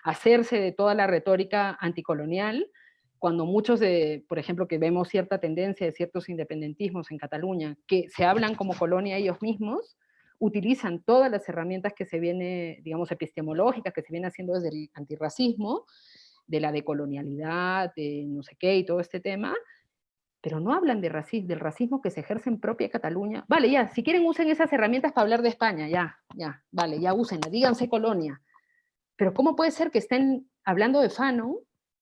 hacerse de toda la retórica anticolonial, cuando muchos de, por ejemplo, que vemos cierta tendencia de ciertos independentismos en Cataluña, que se hablan como colonia ellos mismos, utilizan todas las herramientas que se viene, digamos, epistemológicas, que se viene haciendo desde el antirracismo, de la decolonialidad, de no sé qué y todo este tema, pero no hablan de del racismo que se ejerce en propia Cataluña. Vale, ya, si quieren usen esas herramientas para hablar de España, ya, vale, ya úsenlas, díganse colonia, pero ¿cómo puede ser que estén hablando de Fanon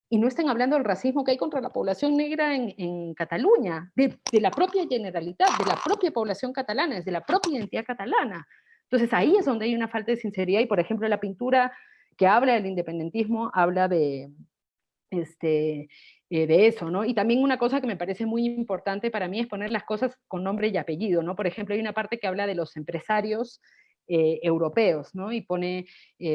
y no estén hablando del racismo que hay contra la población negra en Cataluña, de la propia Generalitat, de la propia población catalana, de la propia identidad catalana? Entonces ahí es donde hay una falta de sinceridad, y por ejemplo la pintura que habla del independentismo habla de eso, ¿no? Y también una cosa que me parece muy importante para mí es poner las cosas con nombre y apellido, ¿no? Por ejemplo, hay una parte que habla de los empresarios europeos, ¿no? Y pone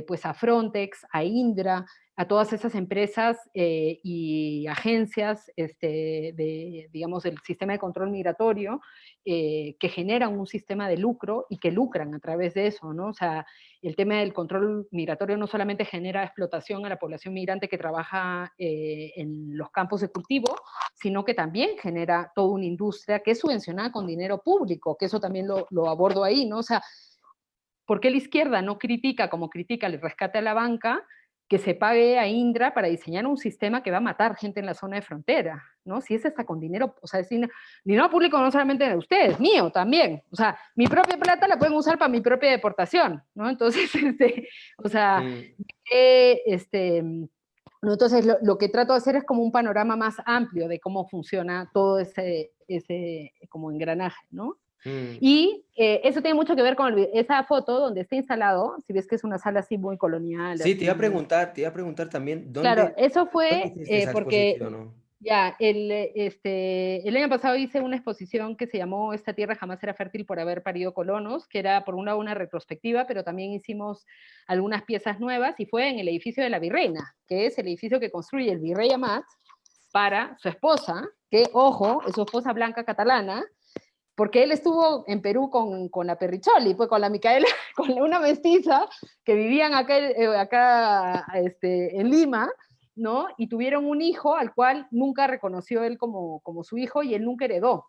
pues a Frontex, a Indra, a todas esas empresas y agencias digamos, del sistema de control migratorio, que generan un sistema de lucro y que lucran a través de eso, ¿no? O sea, el tema del control migratorio no solamente genera explotación a la población migrante que trabaja en los campos de cultivo, sino que también genera toda una industria que es subvencionada con dinero público, que eso también lo abordo ahí, ¿no? O sea, ¿por qué la izquierda no critica, como critica el rescate a la banca, que se pague a Indra para diseñar un sistema que va a matar gente en la zona de frontera? ¿No? Si ese está con dinero, o sea, es dinero público no solamente de ustedes, mío también. O sea, mi propia plata la pueden usar para mi propia deportación, ¿no? Entonces, o sea, mm. no, entonces lo que trato de hacer es como un panorama más amplio de cómo funciona todo ese como engranaje, ¿no? Mm. Y eso tiene mucho que ver con esa foto donde está instalado, si ves que es una sala así muy colonial, Sí, así muy... te iba a preguntar también, Claro, eso dónde fue hiciste esa porque exposición, ¿no? ya, el año pasado hice una exposición que se llamó Esta tierra jamás era fértil por haber parido colonos, que era por un lado una retrospectiva, pero también hicimos algunas piezas nuevas, y fue en el edificio de la Virreina, que es el edificio que construye el virrey Amat, para su esposa, que, ojo, es su esposa blanca catalana, porque él estuvo en Perú con la Perricholi, pues con la Micaela, con una mestiza que vivían acá en Lima, ¿no? Y tuvieron un hijo al cual nunca reconoció él como su hijo y él nunca heredó.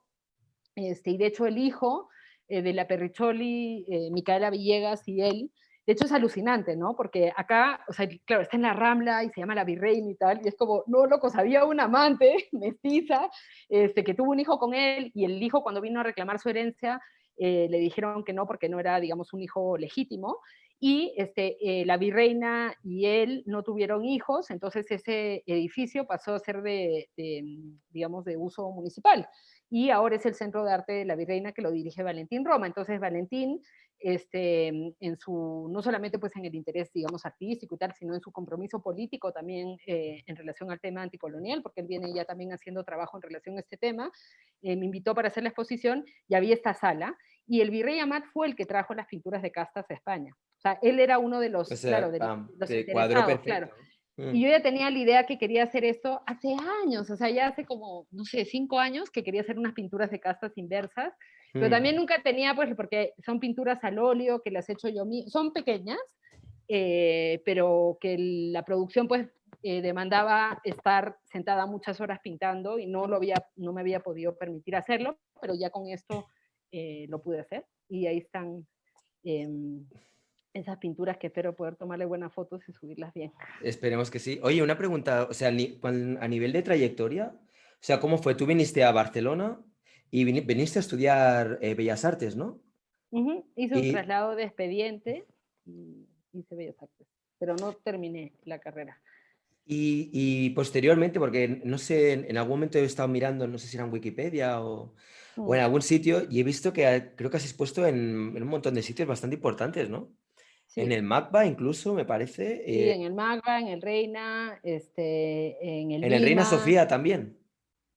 Y de hecho el hijo de la Perricholi, Micaela Villegas y él, de hecho es alucinante, ¿no? Porque acá, o sea, claro, está en la Rambla y se llama La Virreina y tal, y es como, no, loco, había una amante mestiza que tuvo un hijo con él, y el hijo cuando vino a reclamar su herencia, le dijeron que no, porque no era, digamos, un hijo legítimo, y la virreina y él no tuvieron hijos, entonces ese edificio pasó a ser digamos, de uso municipal, y ahora es el Centro de Arte de la Virreina que lo dirige Valentín Roma. Entonces Valentín, no solamente pues en el interés, digamos, artístico y tal, sino en su compromiso político también en relación al tema anticolonial, porque él viene ya también haciendo trabajo en relación a este tema, me invitó para hacer la exposición y había esta sala, y el virrey Amat fue el que trajo las pinturas de castas a España. O sea, él era uno de O los, claro, sea, de los te cuadró interesados, claro. perfecto. Mm. Y yo ya tenía la idea que quería hacer esto hace años, o sea, ya hace como, no sé, 5 años que quería hacer unas pinturas de castas inversas, pero Mm. también nunca tenía, pues, porque son pinturas al óleo que las he hecho yo misma, son pequeñas, pero que la producción, pues, demandaba estar sentada muchas horas pintando y no me había podido permitir hacerlo, pero ya con esto lo pude hacer, y ahí están esas pinturas que espero poder tomarle buenas fotos y subirlas bien. Esperemos que sí. Oye, una pregunta, o sea, a nivel de trayectoria, o sea, ¿cómo fue? Tú viniste a Barcelona y viniste a estudiar Bellas Artes, ¿no? Hice un Y, traslado de expediente y hice Bellas Artes, pero no terminé la carrera. y posteriormente, porque no sé, en algún momento he estado mirando, no sé si era en Wikipedia o en Mm, algún sitio, y he visto que creo que has expuesto en un montón de sitios bastante importantes, ¿no? En sí, el MACBA incluso, me parece, sí, en el Magba, en el Reina, en el en el Reina Lima. Sofía también.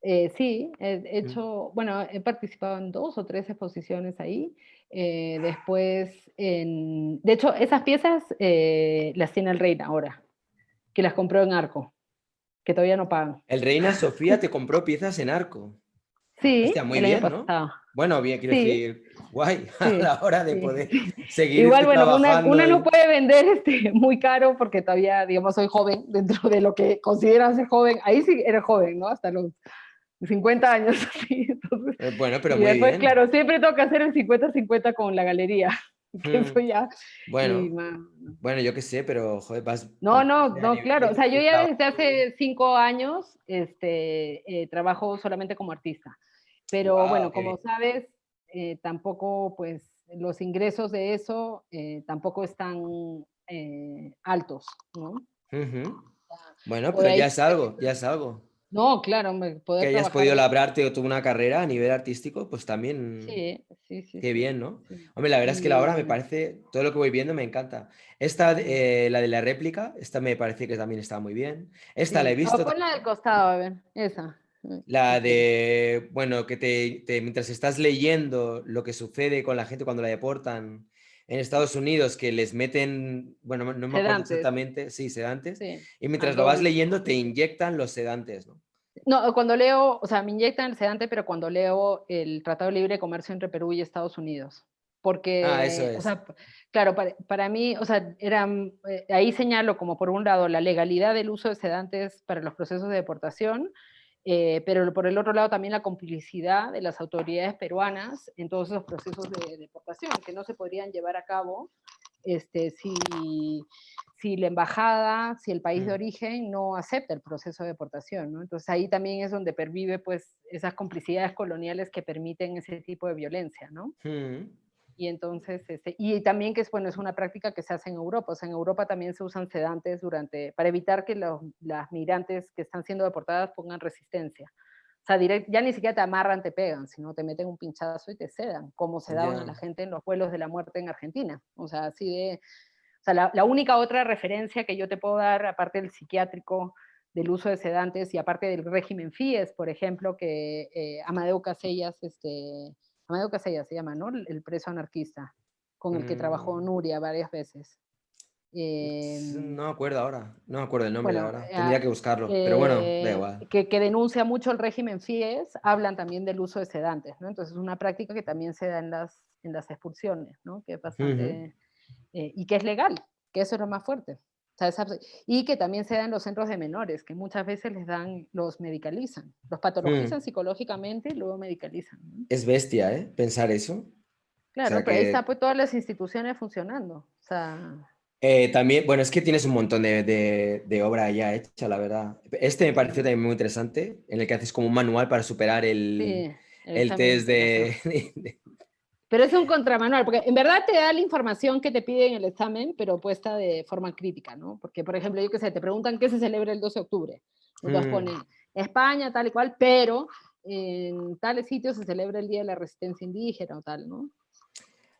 Sí, he Mm. hecho, bueno, he participado en 2 o 3 exposiciones ahí. Después, de hecho, esas piezas las tiene el Reina ahora, que las compró en Arco, que todavía no pagan. El Reina Sofía te compró piezas en Arco. Hostia, Sí, muy el año bien, ¿no? pasado. Bueno, bien, quiero Sí, decir, guay, a sí, la hora de sí, poder sí. seguir Igual, bueno, una trabajando. no puede vender muy caro porque todavía, digamos, soy joven dentro de lo que consideran ser joven. Ahí sí era joven, ¿no? Hasta los 50 años, así. Entonces, Bueno, pero y muy después, bien. claro, siempre tengo que hacer el 50-50 con la galería, que Mm. eso ya, y Bueno, más. bueno, yo qué sé, pero joder, vas No, no, a no, claro. O nivel sea, yo de ya trabajo. desde hace 5 años trabajo solamente como artista. Pero Wow, bueno, qué como bien. sabes, tampoco, pues, los ingresos de eso tampoco están altos, ¿no? Ujú. Bueno, pero Por ya ahí, es algo, ya es algo. no, claro, Que poder hayas trabajar podido de... labrarte toda una carrera a nivel artístico, pues también, Sí, sí, sí, qué sí, bien, ¿no? sí. Hombre, la verdad es que la obra me Y parece, todo lo que voy viendo me encanta. Esta, mm, la de la réplica, esta me parece que también está muy bien. Esta la he sí. visto Ponla del también. costado, a ver, esa, si La quieres. de, bueno, que mientras estás leyendo lo que sucede con la gente cuando la deportan en Estados Unidos, que les meten, bueno, no me acuerdo Sedantes, exactamente, sí, sedantes, sí. y mientras lo vas Aldol. leyendo te inyectan los sedantes, ¿no? No, cuando leo, o sea, me inyectan el sedante, pero cuando leo el Tratado de Libre Comercio entre Perú y Estados Unidos. Ah, eso Porque, o es. sea, claro, para mí, o sea, ahí señalo como por un lado la legalidad del uso de sedantes para los procesos de deportación, pero por el otro lado también la complicidad de las autoridades peruanas en todos esos procesos de deportación que no se podrían llevar a cabo si la embajada, si el país de Mm. origen no acepta el proceso de deportación, ¿no? Entonces ahí también es donde pervive pues esas complicidades coloniales que permiten ese tipo de violencia, ¿no? Mm. Y entonces, y también que es, bueno, es una práctica que se hace en Europa, o sea, en Europa también se usan sedantes para evitar que las migrantes que están siendo deportadas pongan resistencia. O sea, ya ni siquiera te amarran, te pegan, sino te meten un pinchazo y te sedan, como se daban a Ya. la gente en los vuelos de la muerte en Argentina. O sea, así de, o sea, la única otra referencia que yo te puedo dar, aparte del psiquiátrico, del uso de sedantes y aparte del régimen FIES, por ejemplo, que Amadeo Casellas se llama, ¿no? El preso anarquista, con el que trabajó Mm. Nuria varias veces. No me acuerdo ahora, no me acuerdo el nombre Bueno, ahora, tendría que buscarlo, pero bueno, da igual. que denuncia mucho el régimen FIES, hablan también del uso de sedantes, ¿no? Entonces es una práctica que también se da en las expulsiones, ¿no? Que es Ujú, bastante, y que es legal, que eso es lo más fuerte. O sea, y que también se da en los centros de menores, que muchas veces les dan, los medicalizan, los patologizan mm. psicológicamente y luego medicalizan, ¿no? Es bestia, ¿eh? Pensar eso. O Claro, sea pero ahí está que pues todas las instituciones funcionando. O sea, también, bueno, es que tienes un montón de obra ya hecha, la verdad. Este me pareció sí, también muy interesante, en el que haces como un manual para superar sí, el el examen de test integración. de- Pero es un contramanual, porque en verdad te da la información que te pide en el examen, pero puesta de forma crítica, ¿no? Porque, por ejemplo, yo qué sé, te preguntan qué se celebra el 12 de octubre. Entonces Mm, ponen España, tal y cual, pero en tales sitios se celebra el Día de la Resistencia Indígena o tal, ¿no?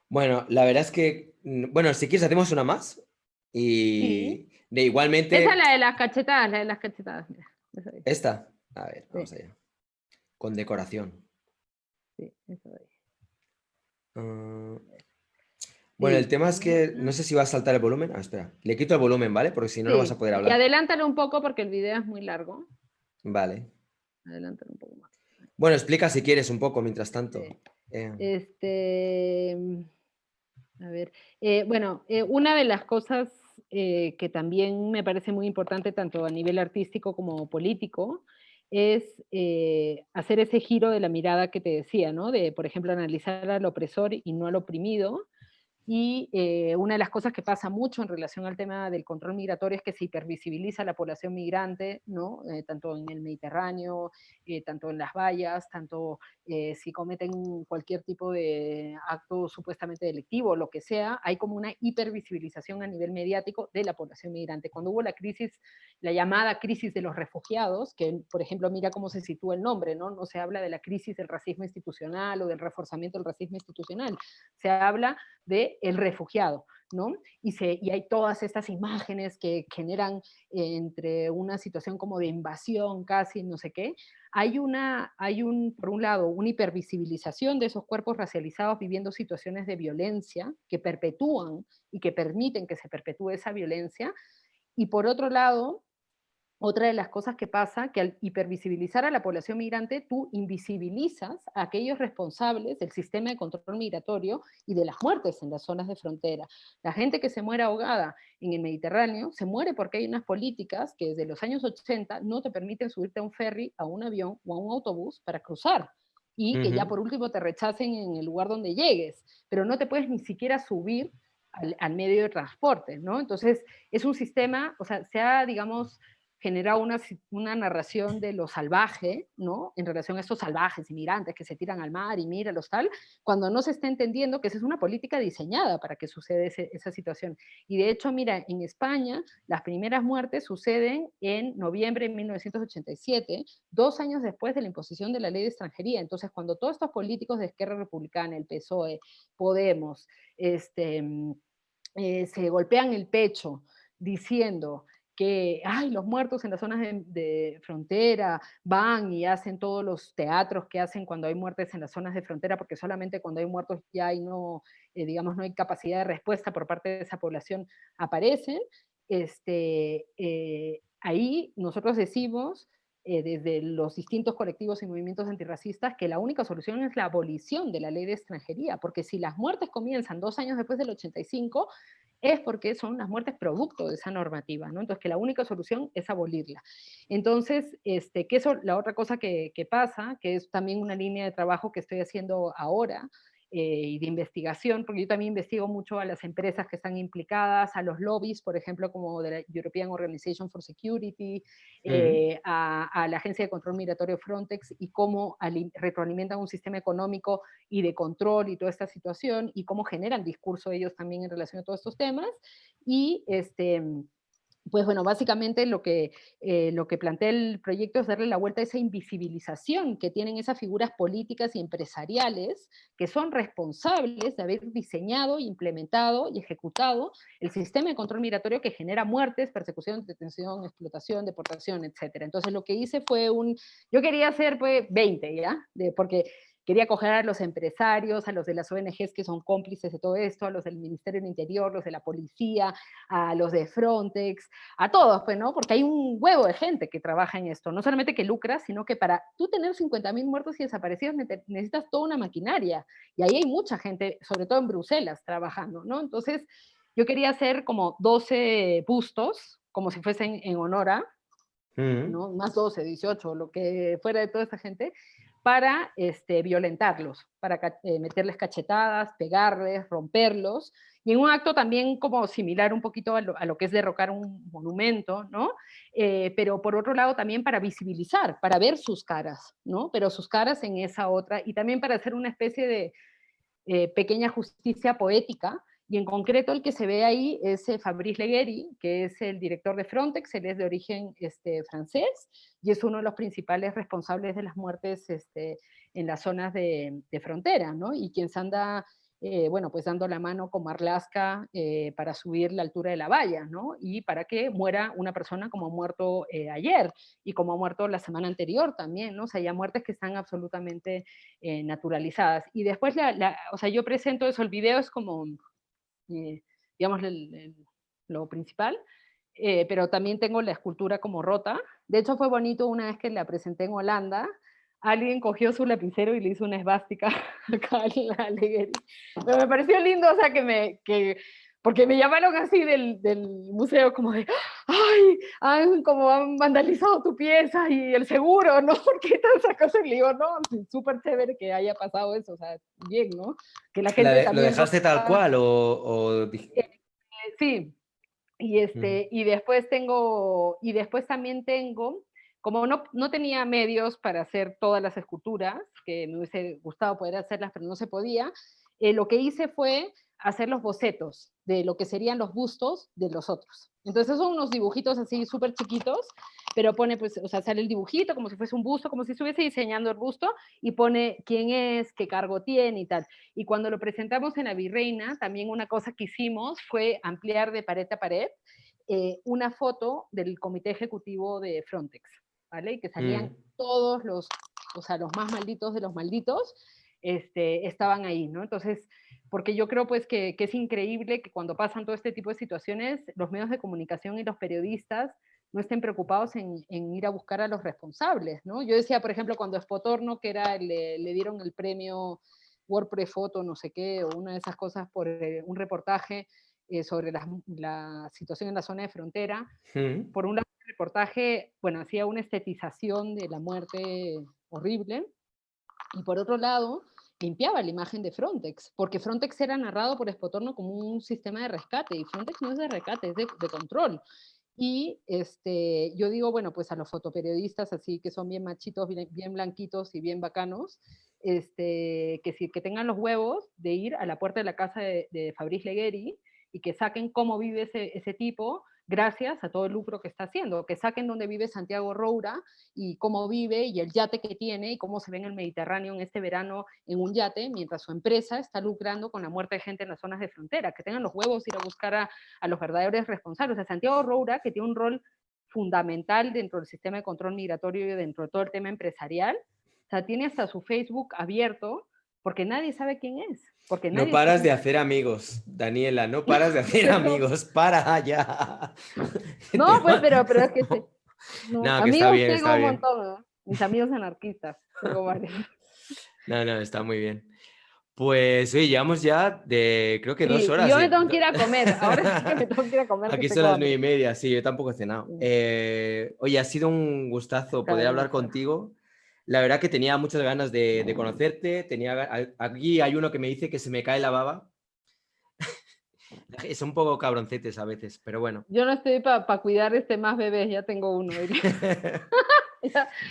Bueno, la verdad es que, bueno, si quieres hacemos una más Sí. y de Esa es igualmente, la de las cachetadas, mira. Esa ahí. esta, a ver, Sí, vamos allá, con decoración. sí, esa de ahí. Ah, bueno, el Sí. tema es que no sé si va a saltar el volumen. Ah, espera, le quito el volumen, ¿vale? Porque si no, no vas a Sí. poder Y hablar. adelántalo un poco porque el video es muy largo. Vale. Adelántalo un poco más. Bueno, explica si quieres un poco mientras tanto. Sí. Eh, Este, a ver, bueno, una de las cosas que también me parece muy importante, tanto a nivel artístico como político, es hacer ese giro de la mirada que te decía, ¿no? De, por ejemplo, analizar al opresor y no al oprimido, y una de las cosas que pasa mucho en relación al tema del control migratorio es que se hipervisibiliza la población migrante, ¿no? Tanto en el Mediterráneo, tanto en las vallas, tanto si cometen cualquier tipo de acto supuestamente delictivo, lo que sea, hay como una hipervisibilización a nivel mediático de la población migrante. Cuando hubo la crisis, la llamada crisis de los refugiados, que por ejemplo mira cómo se sitúa el nombre, ¿no? No se habla de la crisis del racismo institucional o del reforzamiento del racismo institucional, se habla de el refugiado, ¿no? Y hay todas estas imágenes que generan entre una situación como de invasión casi, no sé qué. Por un lado, una hipervisibilización de esos cuerpos racializados viviendo situaciones de violencia que perpetúan y que permiten que se perpetúe esa violencia. Y por otro lado, otra de las cosas que pasa, que al hipervisibilizar a la población migrante, tú invisibilizas a aquellos responsables del sistema de control migratorio y de las muertes en las zonas de frontera. La gente que se muere ahogada en el Mediterráneo se muere porque hay unas políticas que desde los años 80 no te permiten subirte a un ferry, a un avión o a un autobús para cruzar. Y que ya ujú. por último te rechacen en el lugar donde llegues, pero no te puedes ni siquiera subir al medio de transporte, ¿no? Entonces, es un sistema, o sea, se ha, digamos, genera una narración de lo salvaje, ¿no? En relación a estos salvajes inmigrantes que se tiran al mar y míralos tal, cuando no se está entendiendo que esa es una política diseñada para que suceda esa situación. Y de hecho, mira, en España las primeras muertes suceden en noviembre de 1987, 2 años después de la imposición de la ley de extranjería. Entonces, cuando todos estos políticos de Esquerra Republicana, el PSOE, Podemos, se golpean el pecho diciendo que ay, los muertos en las zonas de frontera van y hacen todos los teatros que hacen cuando hay muertes en las zonas de frontera, porque solamente cuando hay muertos ya hay no, digamos, no hay capacidad de respuesta por parte de esa población, aparecen. Ahí nosotros decimos desde los distintos colectivos y movimientos antirracistas que la única solución es la abolición de la ley de extranjería, porque si las muertes comienzan 2 años después del 85, es porque son las muertes producto de esa normativa, ¿no? Entonces, que la única solución es abolirla. Entonces, que eso, la otra cosa que pasa, que es también una línea de trabajo que estoy haciendo ahora, y de investigación, porque yo también investigo mucho a las empresas que están implicadas, a los lobbies, por ejemplo, como de la European Organization for Security, Mm. a la Agencia de Control Migratorio Frontex, y cómo retroalimentan un sistema económico y de control y toda esta situación, y cómo generan discurso ellos también en relación a todos estos temas. Y pues bueno, básicamente lo que plantea el proyecto es darle la vuelta a esa invisibilización que tienen esas figuras políticas y empresariales que son responsables de haber diseñado, implementado y ejecutado el sistema de control migratorio que genera muertes, persecución, detención, explotación, deportación, etcétera. Entonces lo que hice fue yo quería hacer pues 20, ¿ya? Porque quería coger a los empresarios, a los de las ONGs que son cómplices de todo esto, a los del Ministerio del Interior, los de la policía, a los de Frontex, a todos, pues, ¿no? Porque hay un huevo de gente que trabaja en esto, no solamente que lucra, sino que para tú tener 50.000 muertos y desaparecidos necesitas toda una maquinaria, y ahí hay mucha gente, sobre todo en Bruselas, trabajando, ¿no? Entonces, yo quería hacer como 12 bustos, como si fuesen en honor a, ¿no? Más 12, 18, lo que fuera de toda esta gente, para violentarlos, para meterles cachetadas, pegarles, romperlos, y en un acto también como similar un poquito a lo que es derrocar un monumento, ¿no? Pero por otro lado también para visibilizar, para ver sus caras, ¿no? Pero sus caras en esa otra, y también para hacer una especie de pequeña justicia poética, y en concreto el que se ve ahí es Fabrice Leggeri, que es el director de Frontex, él es de origen francés, y es uno de los principales responsables de las muertes en las zonas de frontera, ¿no? Y quien se anda, bueno, pues dando la mano con Marlaska para subir la altura de la valla, ¿no? Y para que muera una persona como ha muerto ayer, y como ha muerto la semana anterior también, ¿no? O sea, ya muertes que están absolutamente naturalizadas. Y después, o sea, yo presento eso, el video es como, digamos, lo principal, pero también tengo la escultura como rota. De hecho, fue bonito una vez que la presenté en Holanda, alguien cogió su lapicero y le hizo una esvástica acá a la Alegría. Pero me pareció lindo, o sea, porque me llamaron así del museo como de, ¡ay! Como han vandalizado tu pieza y el seguro, ¿no? ¿Por qué tantas cosas? Le digo, no, súper chévere que haya pasado eso, o sea, bien, ¿no? Que la gente ¿Lo también dejaste tal cual o... sí, y después también tengo, como no tenía medios para hacer todas las esculturas, que me hubiese gustado poder hacerlas, pero no se podía, lo que hice fue hacer los bocetos de lo que serían los bustos de los otros. Entonces son unos dibujitos así súper chiquitos, pero pone, pues, o sea, sale el dibujito como si fuese un busto, como si estuviese diseñando el busto, y pone quién es, qué cargo tiene y tal. Y cuando lo presentamos en la Virreina, también una cosa que hicimos fue ampliar de pared a pared una foto del comité ejecutivo de Frontex, ¿vale? Y que salían todos o sea, los más malditos de los malditos, estaban ahí, ¿no? Entonces, porque yo creo pues que es increíble que cuando pasan todo este tipo de situaciones, los medios de comunicación y los periodistas no estén preocupados en ir a buscar a los responsables, ¿no? Yo decía, por ejemplo, cuando Spotorno, que era, le dieron el premio WordPress Foto, no sé qué, o una de esas cosas por un reportaje sobre la situación en la zona de frontera. Por un lado, el reportaje, bueno, hacía una estetización de la muerte horrible, y por otro lado, limpiaba la imagen de Frontex, porque Frontex era narrado por Spotorno como un sistema de rescate, y Frontex no es de rescate, es de control. Y yo digo, bueno, pues a los fotoperiodistas así que son bien machitos, bien blanquitos y bien bacanos, que tengan los huevos de ir a la puerta de la casa de Fabrice Leggeri y que saquen cómo vive ese tipo gracias a todo el lucro que está haciendo, que saquen dónde vive Santiago Roura y cómo vive y el yate que tiene y cómo se ve en el Mediterráneo en este verano en un yate, mientras su empresa está lucrando con la muerte de gente en las zonas de frontera, que tengan los huevos ir a buscar a los verdaderos responsables. O sea, Santiago Roura, que tiene un rol fundamental dentro del sistema de control migratorio y dentro de todo el tema empresarial, o sea, tiene hasta su Facebook abierto porque nadie sabe quién es. Porque No nadie paras sabe. de hacer amigos, Daniela, no paras de hacer amigos, para ya. No, pues, pero es que no, No, que está amigos bien, tengo está un bien. montón, ¿no? Mis amigos anarquistas, tengo varios. No, está muy bien. Pues oye, llevamos ya de creo que dos Sí, y horas. yo me tengo que ir a comer, ahora sí que me tengo que ir a comer, que Aquí son tengo las hambre. 9:30, sí, yo tampoco he cenado. Sí, Oye, ha sido un gustazo está poder hablar demasiado. contigo. La verdad que tenía muchas ganas de conocerte. Aquí hay uno que me dice que se me cae la baba. Son un poco cabroncetes a veces, pero bueno. Yo no estoy para cuidar más bebés, ya tengo uno.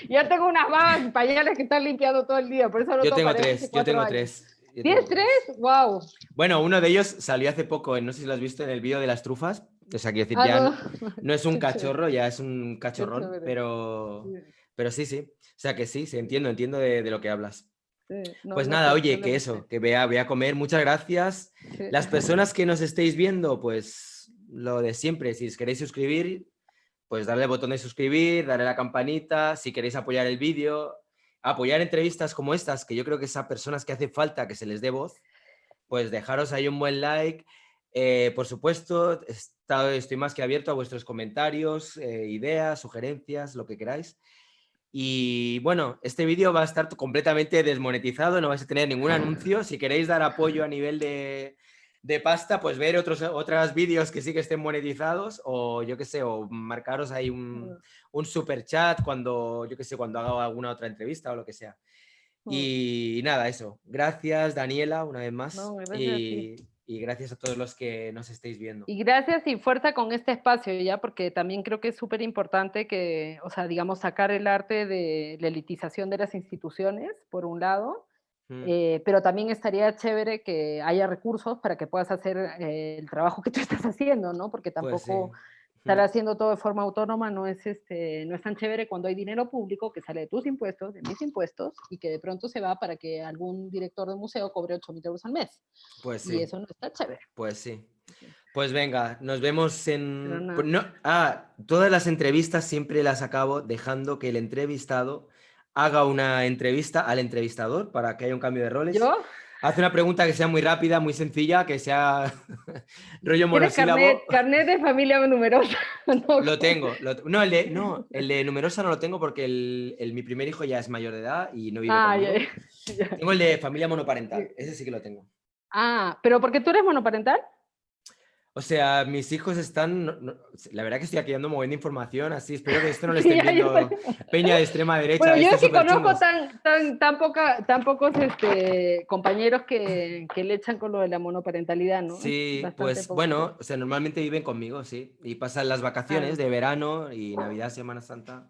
Ya tengo unas babas y pañales que están limpiando todo el día, por eso no Yo tengo tengo pareja hace tres, yo 4 tengo años. tres. Yo tengo ¿Tienes tres? tres. ¡Wow! Bueno, uno de ellos salió hace poco, no sé si lo has visto en el vídeo de las trufas. O sea, quiero decir, Ah, ya no. no es un Qué chévere, cachorro, ya es un qué cachorrón, chévere. pero, Sí, pero sí, sí. O sea que sí, entiendo de lo que hablas. sí. No, Pues no nada, sé, no oye, le que busqué. eso, que voy a comer. Muchas gracias. Sí. Las personas que nos estéis viendo, pues lo de siempre, si os queréis suscribir, pues darle al botón de suscribir, darle a la campanita, si queréis apoyar el vídeo, apoyar entrevistas como estas, que yo creo que es a personas que hace falta que se les dé voz, pues dejaros ahí un buen like. Por supuesto, estoy más que abierto a vuestros comentarios, ideas, sugerencias, lo que queráis. Y bueno, este vídeo va a estar completamente desmonetizado, no vais a tener ningún anuncio. Si queréis dar apoyo a nivel de pasta, pues ver otros vídeos que sí que estén monetizados, o yo qué sé, o marcaros ahí un super chat cuando, yo qué sé, cuando haga alguna otra entrevista o lo que sea. Y nada, eso. Gracias, Daniela, una vez más. No, gracias a ti. Y gracias a todos los que nos estéis viendo. Y gracias y fuerza con este espacio, ya, porque también creo que es súper importante que, o sea, digamos, sacar el arte de la elitización de las instituciones, por un lado, pero también estaría chévere que haya recursos para que puedas hacer el trabajo que tú estás haciendo, ¿no? Porque Pues sí. tampoco estar haciendo todo de forma autónoma no es tan chévere cuando hay dinero público que sale de tus impuestos, de mis impuestos, y que de pronto se va para que algún director de museo cobre 8.000 euros al mes. Pues Y sí. eso no está chévere. Pues sí. Pues venga, nos vemos en... Pero pues nada. no, todas las entrevistas siempre las acabo dejando que el entrevistado haga una entrevista al entrevistador para que haya un cambio de roles. ¿Yo? Hace una pregunta que sea muy rápida, muy sencilla, que sea rollo ¿Tienes monosílabo. carnet de familia numerosa? No, Lo tengo. No, el de numerosa no lo tengo porque mi primer hijo ya es mayor de edad y no vive Ah, conmigo. ya. Tengo el de familia monoparental, ese sí que lo tengo. Ah, ¿pero porque tú eres monoparental? O sea, mis hijos están... la verdad que estoy aquí dando moviendo información, así espero que esto no lo Sí, estén ya, yo viendo peña de extrema derecha, Bueno, yo estos sí súper conozco chungos. tan pocos compañeros que le echan con lo de la monoparentalidad, ¿no? Es Sí, bastante pues poco. bueno, o sea, normalmente viven conmigo, sí, y pasan las Ah, vacaciones de verano y Navidad, Semana Santa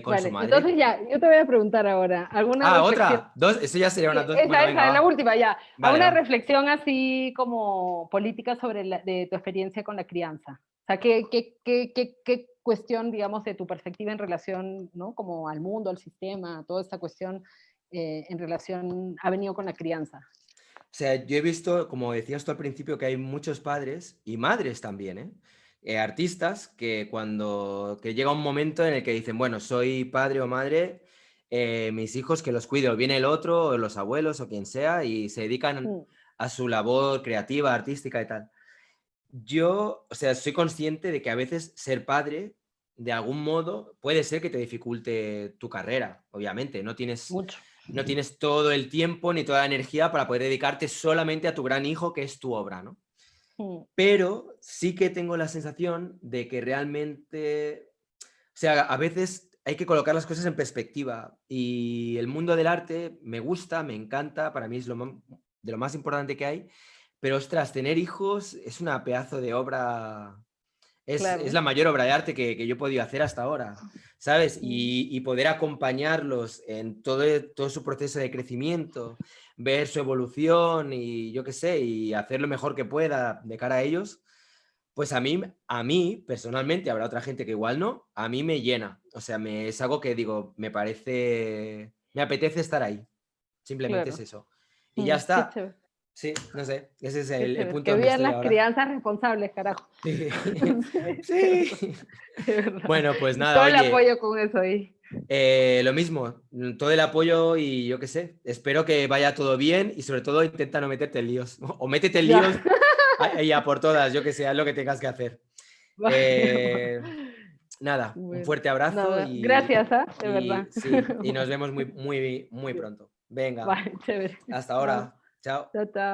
con su vale, madre. entonces ya, yo te voy a preguntar ahora, ¿alguna Ah, reflexión? otra, dos, eso ya sería Sí, una dos. Bueno, venga, esa, la va. última ya. Vale, ¿Alguna va. reflexión así como política sobre de tu experiencia con la crianza? O sea, ¿qué cuestión, digamos, de tu perspectiva en relación, ¿no? Como al mundo, al sistema, toda esta cuestión en relación ha venido con la crianza? O sea, yo he visto, como decías tú al principio, que hay muchos padres y madres también, artistas que llega un momento en el que dicen, bueno, soy padre o madre, mis hijos que los cuide o bien el otro, o los abuelos o quien sea, y se dedican Mm, a su labor creativa, artística y tal. Yo, o sea, soy consciente de que a veces ser padre, de algún modo, puede ser que te dificulte tu carrera, obviamente. mucho. No tienes todo el tiempo ni toda la energía para poder dedicarte solamente a tu gran hijo, que es tu obra, ¿no? Mm, Pero sí que tengo la sensación de que realmente, o sea, a veces hay que colocar las cosas en perspectiva y el mundo del arte me gusta, me encanta, para mí es de lo más importante que hay, pero ostras, tener hijos es una pedazo de obra, es claro. la mayor obra de arte que yo he podido hacer hasta ahora, ¿sabes? Mm, Y poder acompañarlos en todo su proceso de crecimiento, ver su evolución y yo qué sé, y hacer lo mejor que pueda de cara a ellos, pues a mí personalmente, habrá otra gente que igual no, a mí me llena. O sea, es algo que digo, me apetece estar ahí. Simplemente es claro. eso. Y ya Qué está. chévere, Sí, no sé, ese es qué el chévere. punto Que donde vivan estoy las ahora. crianzas responsables, carajo. Sí. Sí, Sí. de verdad. Bueno, pues nada, Todo el oye, apoyo con eso ahí. lo mismo, todo el apoyo y yo qué sé, espero que vaya todo bien y sobre todo intenta no meterte en líos o métete en Ya. líos ya por todas, yo que sé, haz lo que tengas que hacer. Vale. Eh, Nada, un Bueno, fuerte abrazo nada, gracias, ¿ah? De verdad. y sí, y nos vemos muy, muy, muy pronto. Venga, Vale, chévere. hasta Vale, ahora. Chao. chao, chao.